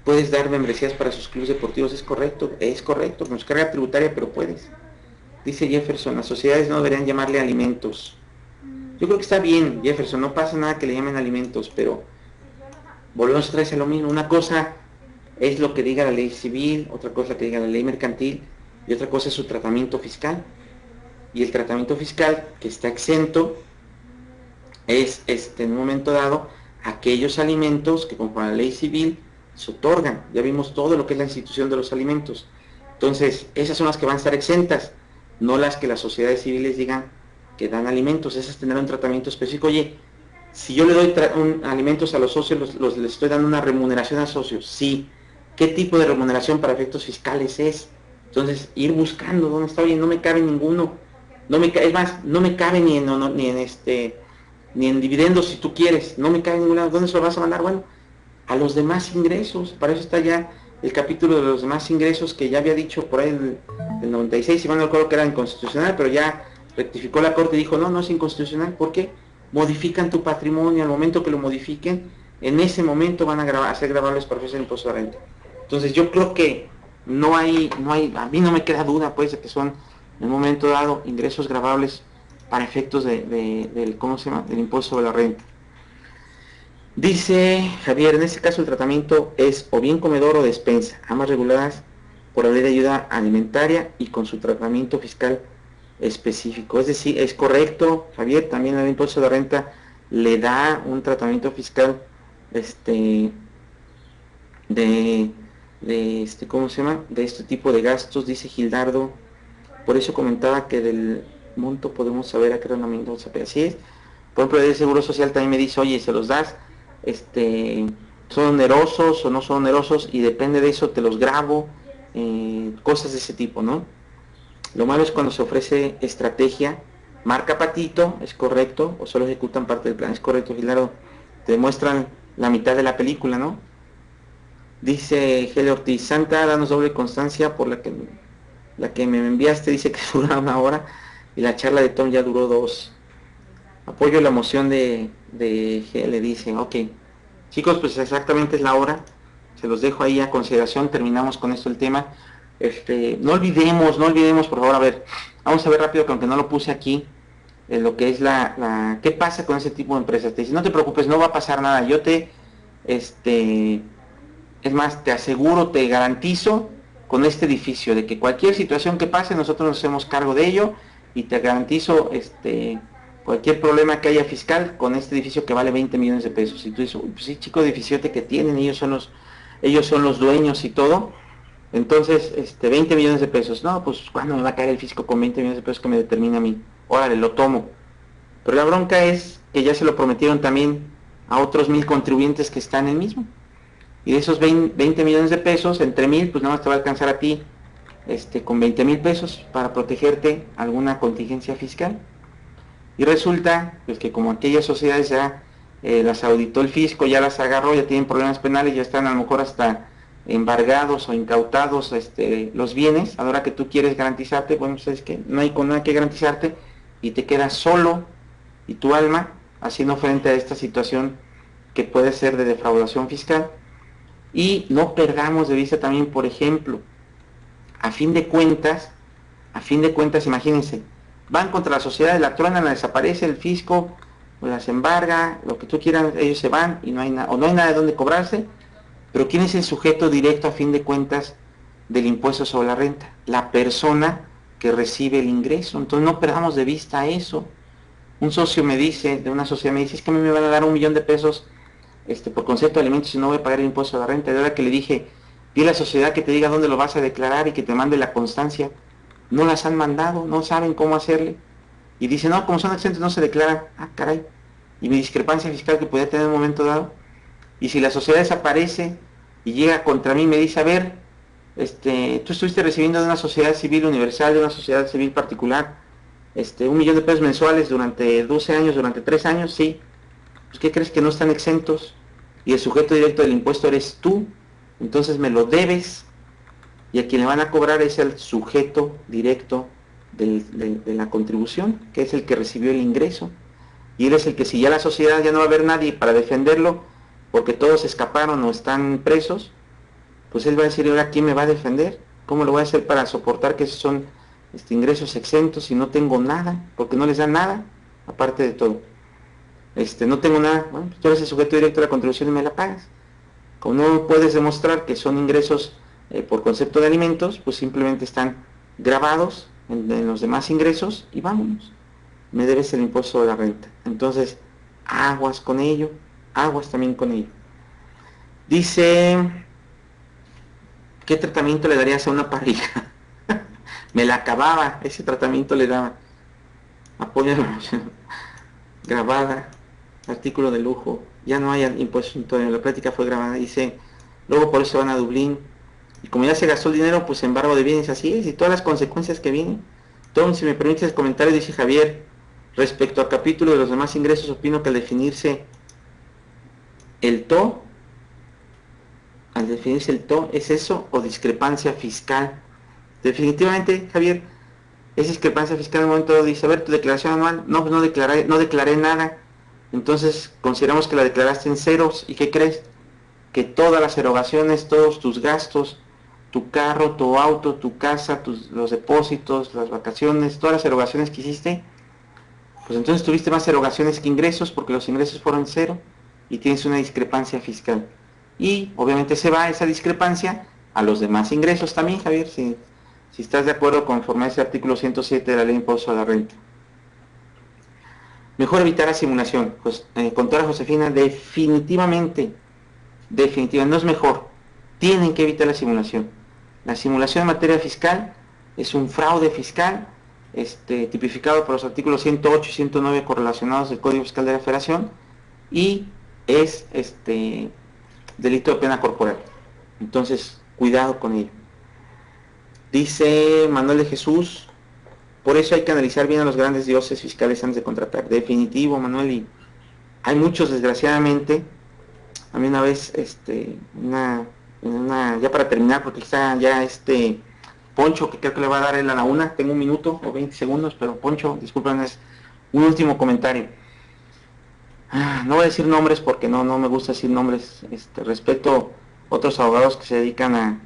Puedes dar membresías para sus clubes deportivos, es correcto, con su carga tributaria, pero puedes. Dice Jefferson, las sociedades no deberían llamarle alimentos. Yo creo que está bien, Jefferson, no pasa nada que le llamen alimentos, pero volvemos otra vez a lo mismo. Una cosa es lo que diga la ley civil, otra cosa que diga la ley mercantil, y otra cosa es su tratamiento fiscal. Y el tratamiento fiscal que está exento es, en un momento dado, aquellos alimentos que conforme a la ley civil se otorgan. Ya vimos todo lo que es la institución de los alimentos. Entonces, esas son las que van a estar exentas, no las que las sociedades civiles digan que dan alimentos. Esas tendrán un tratamiento específico. Oye, si yo le doy alimentos a los socios, les estoy dando una remuneración a socios. Sí. ¿Qué tipo de remuneración para efectos fiscales es? Entonces, ir buscando dónde está. Oye, no me cabe ninguno. Es más, no me cabe ni en dividendos si tú quieres. No me cabe ninguna. ¿Dónde se lo vas a mandar? Bueno, a los demás ingresos. Para eso está ya el capítulo de los demás ingresos que ya había dicho por ahí el 96, si mal no recuerdo que era inconstitucional, pero ya rectificó la Corte y dijo, no es inconstitucional, porque modifican tu patrimonio. Al momento que lo modifiquen, en ese momento van a ser gravables para ofrecer impuesto de renta. Entonces yo creo que no hay, a mí no me queda duda pues de que son en un momento dado ingresos gravables para efectos del, ¿cómo se llama?, del impuesto sobre la renta. Dice Javier, en este caso el tratamiento es o bien comedor o despensa, ambas reguladas por la ley de ayuda alimentaria y con su tratamiento fiscal específico. Es decir, es correcto, Javier, también el impuesto de la renta le da un tratamiento fiscal ¿cómo se llama?, de este tipo de gastos. Dice Gildardo, por eso comentaba que del monto podemos saber a qué rendimiento se paga. Así es. Por ejemplo, el Seguro Social también me dice, oye, se los das, son onerosos o no son onerosos, y depende de eso te los grabo, cosas de ese tipo, ¿no? Lo malo es cuando se ofrece estrategia, marca patito, es correcto, o solo ejecutan parte del plan, es correcto, Gildardo, te demuestran la mitad de la película, ¿no? Dice Gele Ortiz, Santa, danos doble constancia por la que me enviaste, dice que dura 1 hora, y la charla de Tom ya duró 2. Apoyo la moción de Gele, dice, ok. Chicos, pues exactamente es la hora, se los dejo ahí a consideración, terminamos con esto el tema. No olvidemos, por favor, a ver, vamos a ver rápido, que aunque no lo puse aquí, lo que es ¿qué pasa con ese tipo de empresas? Te dice, no te preocupes, no va a pasar nada, yo es más, te aseguro, te garantizo con este edificio de que cualquier situación que pase, nosotros nos hacemos cargo de ello, y te garantizo cualquier problema que haya fiscal con este edificio que vale 20 millones de pesos. Y tú dices, pues sí, chico, edificiote que tienen, ellos son los dueños y todo. Entonces, 20 millones de pesos. No, pues ¿cuándo me va a caer el fisco con 20 millones de pesos que me determina a mí? Órale, lo tomo. Pero la bronca es que ya se lo prometieron también a otros 1000 contribuyentes que están en el mismo. Y de esos 20 millones de pesos, entre 1000, pues nada más te va a alcanzar a ti con 20,000 pesos para protegerte alguna contingencia fiscal. Y resulta pues que como aquellas sociedades ya las auditó el fisco, ya las agarró, ya tienen problemas penales, ya están a lo mejor hasta embargados o incautados los bienes, a la hora que tú quieres garantizarte, bueno, pues es que no hay con nada que garantizarte, y te quedas solo y tu alma haciendo frente a esta situación que puede ser de defraudación fiscal. Y no perdamos de vista también, por ejemplo, a fin de cuentas, imagínense, van contra la sociedad, la truenan, la desaparece, el fisco las embarga, lo que tú quieras, ellos se van y no hay nada, o no hay nada de dónde cobrarse. Pero ¿quién es el sujeto directo a fin de cuentas del impuesto sobre la renta? La persona que recibe el ingreso. Entonces no perdamos de vista eso. Un socio me dice, de una sociedad me dice, es que a mí me van a dar 1 millón de pesos por concepto de alimentos y no voy a pagar el impuesto de la renta. De ahora que le dije, dile a la sociedad que te diga dónde lo vas a declarar y que te mande la constancia. No las han mandado, no saben cómo hacerle. Y dice, no, como son exentos no se declaran. Ah, caray. Y mi discrepancia fiscal que podía tener en un momento dado. Y si la sociedad desaparece y llega contra mí y me dice, a ver, tú estuviste recibiendo de una sociedad civil universal, de una sociedad civil particular, 1 millón de pesos mensuales durante 12 años, durante 3 años, sí. Pues ¿qué crees? Que no están exentos y el sujeto directo del impuesto eres tú, entonces me lo debes y a quien le van a cobrar es el sujeto directo de la contribución, que es el que recibió el ingreso. Y él es el que, si ya la sociedad ya no va a haber nadie para defenderlo, porque todos escaparon o están presos, pues él va a decir, ahora ¿quién me va a defender? ¿Cómo lo voy a hacer para soportar que esos son ingresos exentos y no tengo nada? Porque no les dan nada, aparte de todo. No tengo nada, bueno, pues tú eres el sujeto directo de la contribución y me la pagas. Como no puedes demostrar que son ingresos por concepto de alimentos, pues simplemente están grabados en los demás ingresos y vámonos. Me debes el impuesto de la renta. Entonces, aguas con ello, aguas también con ello. Dice, ¿qué tratamiento le darías a una pareja? Me la acababa, ese tratamiento le daba. Apoyo grabada, artículo de lujo, ya no hay impuesto, la práctica fue grabada, dice, luego por eso van a Dublín, y como ya se gastó el dinero, pues embargo de bienes, así es, y todas las consecuencias que vienen. Entonces, si me permites el comentario, dice Javier, respecto al capítulo de los demás ingresos, opino que al definirse el TO, ¿es eso o discrepancia fiscal? Definitivamente, Javier, es discrepancia fiscal. En el momento dice, a ver, tu declaración anual, no, pues no declaré nada, entonces consideramos que la declaraste en ceros, ¿y qué crees? Que todas las erogaciones, todos tus gastos, tu carro, tu auto, tu casa, los depósitos, las vacaciones, todas las erogaciones que hiciste, pues entonces tuviste más erogaciones que ingresos porque los ingresos fueron cero y tienes una discrepancia fiscal. Y obviamente se va esa discrepancia a los demás ingresos también, Javier, si estás de acuerdo conforme a ese artículo 107 de la Ley de Impuesto a la Renta. Mejor evitar la simulación. Pues, doctora Josefina, definitivamente, no es mejor. Tienen que evitar la simulación. La simulación en materia fiscal es un fraude fiscal, tipificado por los artículos 108 y 109 correlacionados del Código Fiscal de la Federación, y es delito de pena corporal. Entonces, cuidado con ello. Dice Manuel de Jesús, por eso hay que analizar bien a los grandes dioses fiscales antes de contratar. Definitivo, Manuel, y hay muchos, desgraciadamente. A mí una vez, ya para terminar, porque está ya Poncho, que creo que le va a dar él a la una, tengo 1 minuto o 20 segundos, pero Poncho, disculpen, es un último comentario. No voy a decir nombres porque no me gusta decir nombres, respeto otros abogados que se dedican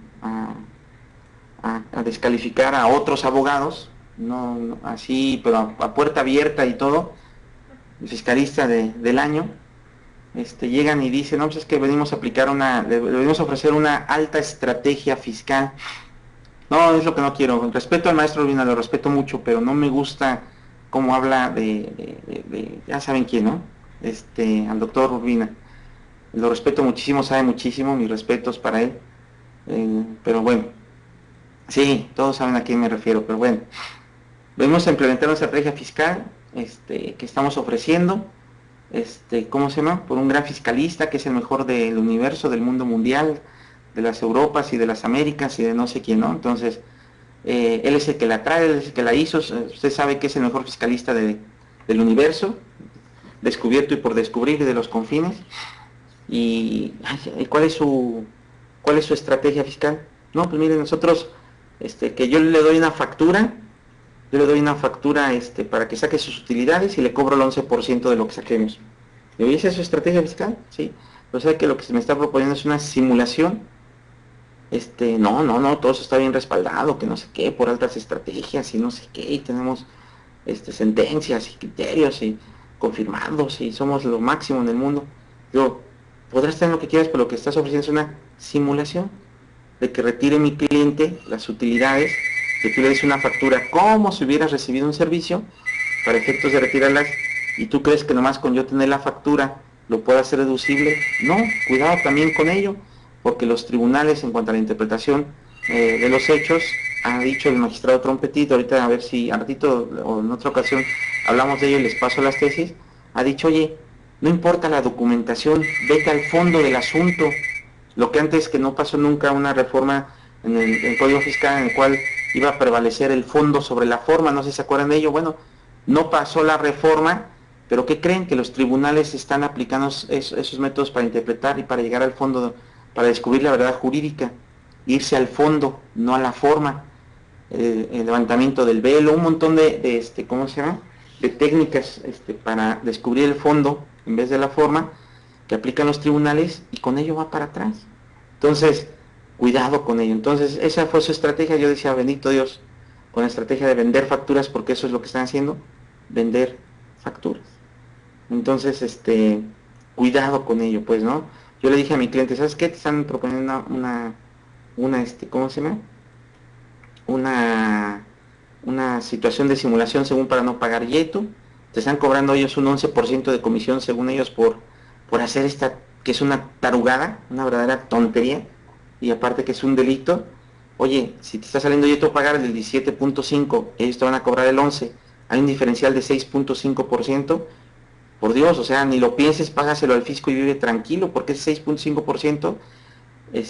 a descalificar a otros abogados, no así, pero a puerta abierta y todo, el fiscalista del año, llegan y dicen, no, pues es que venimos a aplicar le venimos a ofrecer una alta estrategia fiscal. No, es lo que no quiero. Respeto al maestro Urbina, lo respeto mucho, pero no me gusta cómo habla ya saben quién, ¿no? Al doctor Urbina. Lo respeto muchísimo, sabe muchísimo, mis respetos para él. Pero bueno, sí, todos saben a quién me refiero, pero bueno. Venimos a implementar una estrategia fiscal que estamos ofreciendo, ¿cómo se llama? Por un gran fiscalista que es el mejor del universo, del mundo mundial, de las Europas y de las Américas y de no sé quién, ¿no? Entonces, él es el que la trae, él es el que la hizo, usted sabe que es el mejor fiscalista del universo, descubierto y por descubrir de los confines. ¿Y cuál es su estrategia fiscal? No, pues miren, nosotros, que yo le doy una factura, para que saque sus utilidades y le cobro el 11% de lo que saquemos. ¿Y esa es su estrategia fiscal? Sí. O sea que lo que se me está proponiendo es una simulación. No, todo eso está bien respaldado, que no sé qué, por altas estrategias y no sé qué, y tenemos sentencias y criterios y confirmados y somos lo máximo en el mundo. Yo, podrás tener lo que quieras, pero lo que estás ofreciendo es una simulación de que retire mi cliente las utilidades, que tú le des una factura como si hubieras recibido un servicio para efectos de retirarlas, y tú crees que nomás con yo tener la factura lo pueda hacer deducible. No, cuidado también con ello, porque los tribunales, en cuanto a la interpretación de los hechos, ha dicho el magistrado Trompetito, ahorita a ver si a ratito o en otra ocasión hablamos de ello y les paso las tesis, ha dicho, oye, no importa la documentación, vete al fondo del asunto. Lo que antes, que no pasó nunca una reforma en el Código Fiscal, en el cual iba a prevalecer el fondo sobre la forma, no sé si se acuerdan de ello. Bueno, no pasó la reforma, pero ¿qué creen? Que los tribunales están aplicando esos métodos para interpretar y para llegar al fondo, para descubrir la verdad jurídica, irse al fondo, no a la forma. El levantamiento del velo, un montón de ¿cómo se llama? De técnicas para descubrir el fondo en vez de la forma que aplican los tribunales, y con ello va para atrás. Entonces, cuidado con ello. Entonces, esa fue su estrategia. Yo decía, bendito Dios, con la estrategia de vender facturas, porque eso es lo que están haciendo, vender facturas. Entonces, cuidado con ello, pues, ¿no? Yo le dije a mi cliente, ¿sabes qué? Te están proponiendo ¿cómo se llama? Una situación de simulación según para no pagar YETU. Te están cobrando ellos un 11% de comisión según ellos por hacer esta, que es una tarugada, una verdadera tontería, y aparte que es un delito. Oye, si te está saliendo YETU a pagar el 17.5, ellos te van a cobrar el 11, hay un diferencial de 6.5%. Por Dios, o sea, ni lo pienses, págaselo al fisco y vive tranquilo, porque ese 6.5%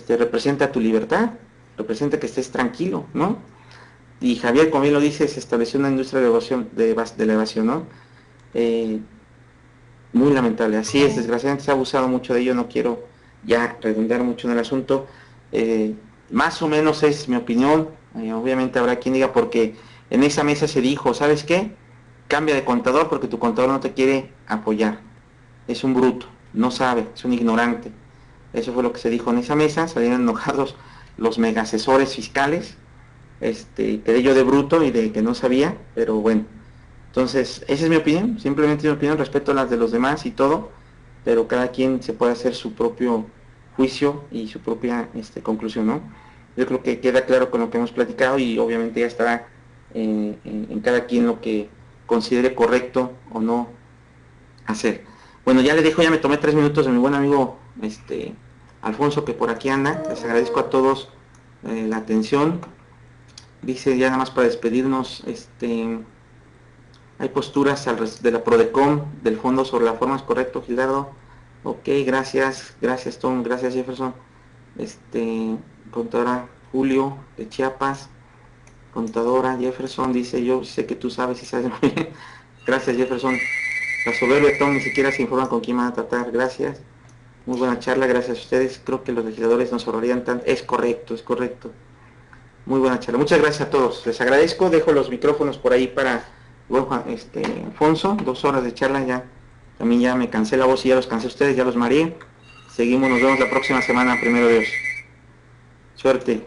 representa tu libertad, representa que estés tranquilo, ¿no? Y Javier, como bien lo dice, se estableció una industria de evasión, de la evasión, ¿no? Eh, Muy lamentable, así es, desgraciadamente se ha abusado mucho de ello, no quiero ya redundar mucho en el asunto. Eh, Más o menos es mi opinión, obviamente habrá quien diga, porque en esa mesa se dijo, ¿sabes qué? Cambia de contador porque tu contador no te quiere apoyar, es un bruto, no sabe, es un ignorante. Eso fue lo que se dijo en esa mesa, salieron enojados los mega asesores fiscales. Quedé yo de bruto y de que no sabía, pero bueno. Entonces, esa es mi opinión, simplemente mi opinión, respeto a las de los demás y todo, pero cada quien se puede hacer su propio juicio y su propia conclusión, ¿no? Yo creo que queda claro con lo que hemos platicado, y obviamente ya estará en cada quien lo que considere correcto o no hacer. Bueno, ya le dejo, ya me tomé 3 minutos de mi buen amigo Alfonso, que por aquí anda. Les agradezco a todos la atención. Dice ya nada más para despedirnos, hay posturas de la Prodecom, del fondo sobre la forma, ¿es correcto, Gildardo? Ok, gracias Tom, gracias Jefferson. Contadora Julio de Chiapas, contadora Jefferson, dice, yo sé que tú sabes y sabes muy bien. Gracias Jefferson. La soberbia Tom, ni siquiera se informa con quién van a tratar, gracias. Muy buena charla, gracias a ustedes. Creo que los legisladores nos ahorrarían tanto. Es correcto, es correcto. Muy buena charla. Muchas gracias a todos. Les agradezco. Dejo los micrófonos por ahí para Alfonso. 2 horas de charla ya. También ya me cansé la voz y ya los cansé a ustedes, ya los mareé. Seguimos, nos vemos la próxima semana, primero Dios. Suerte.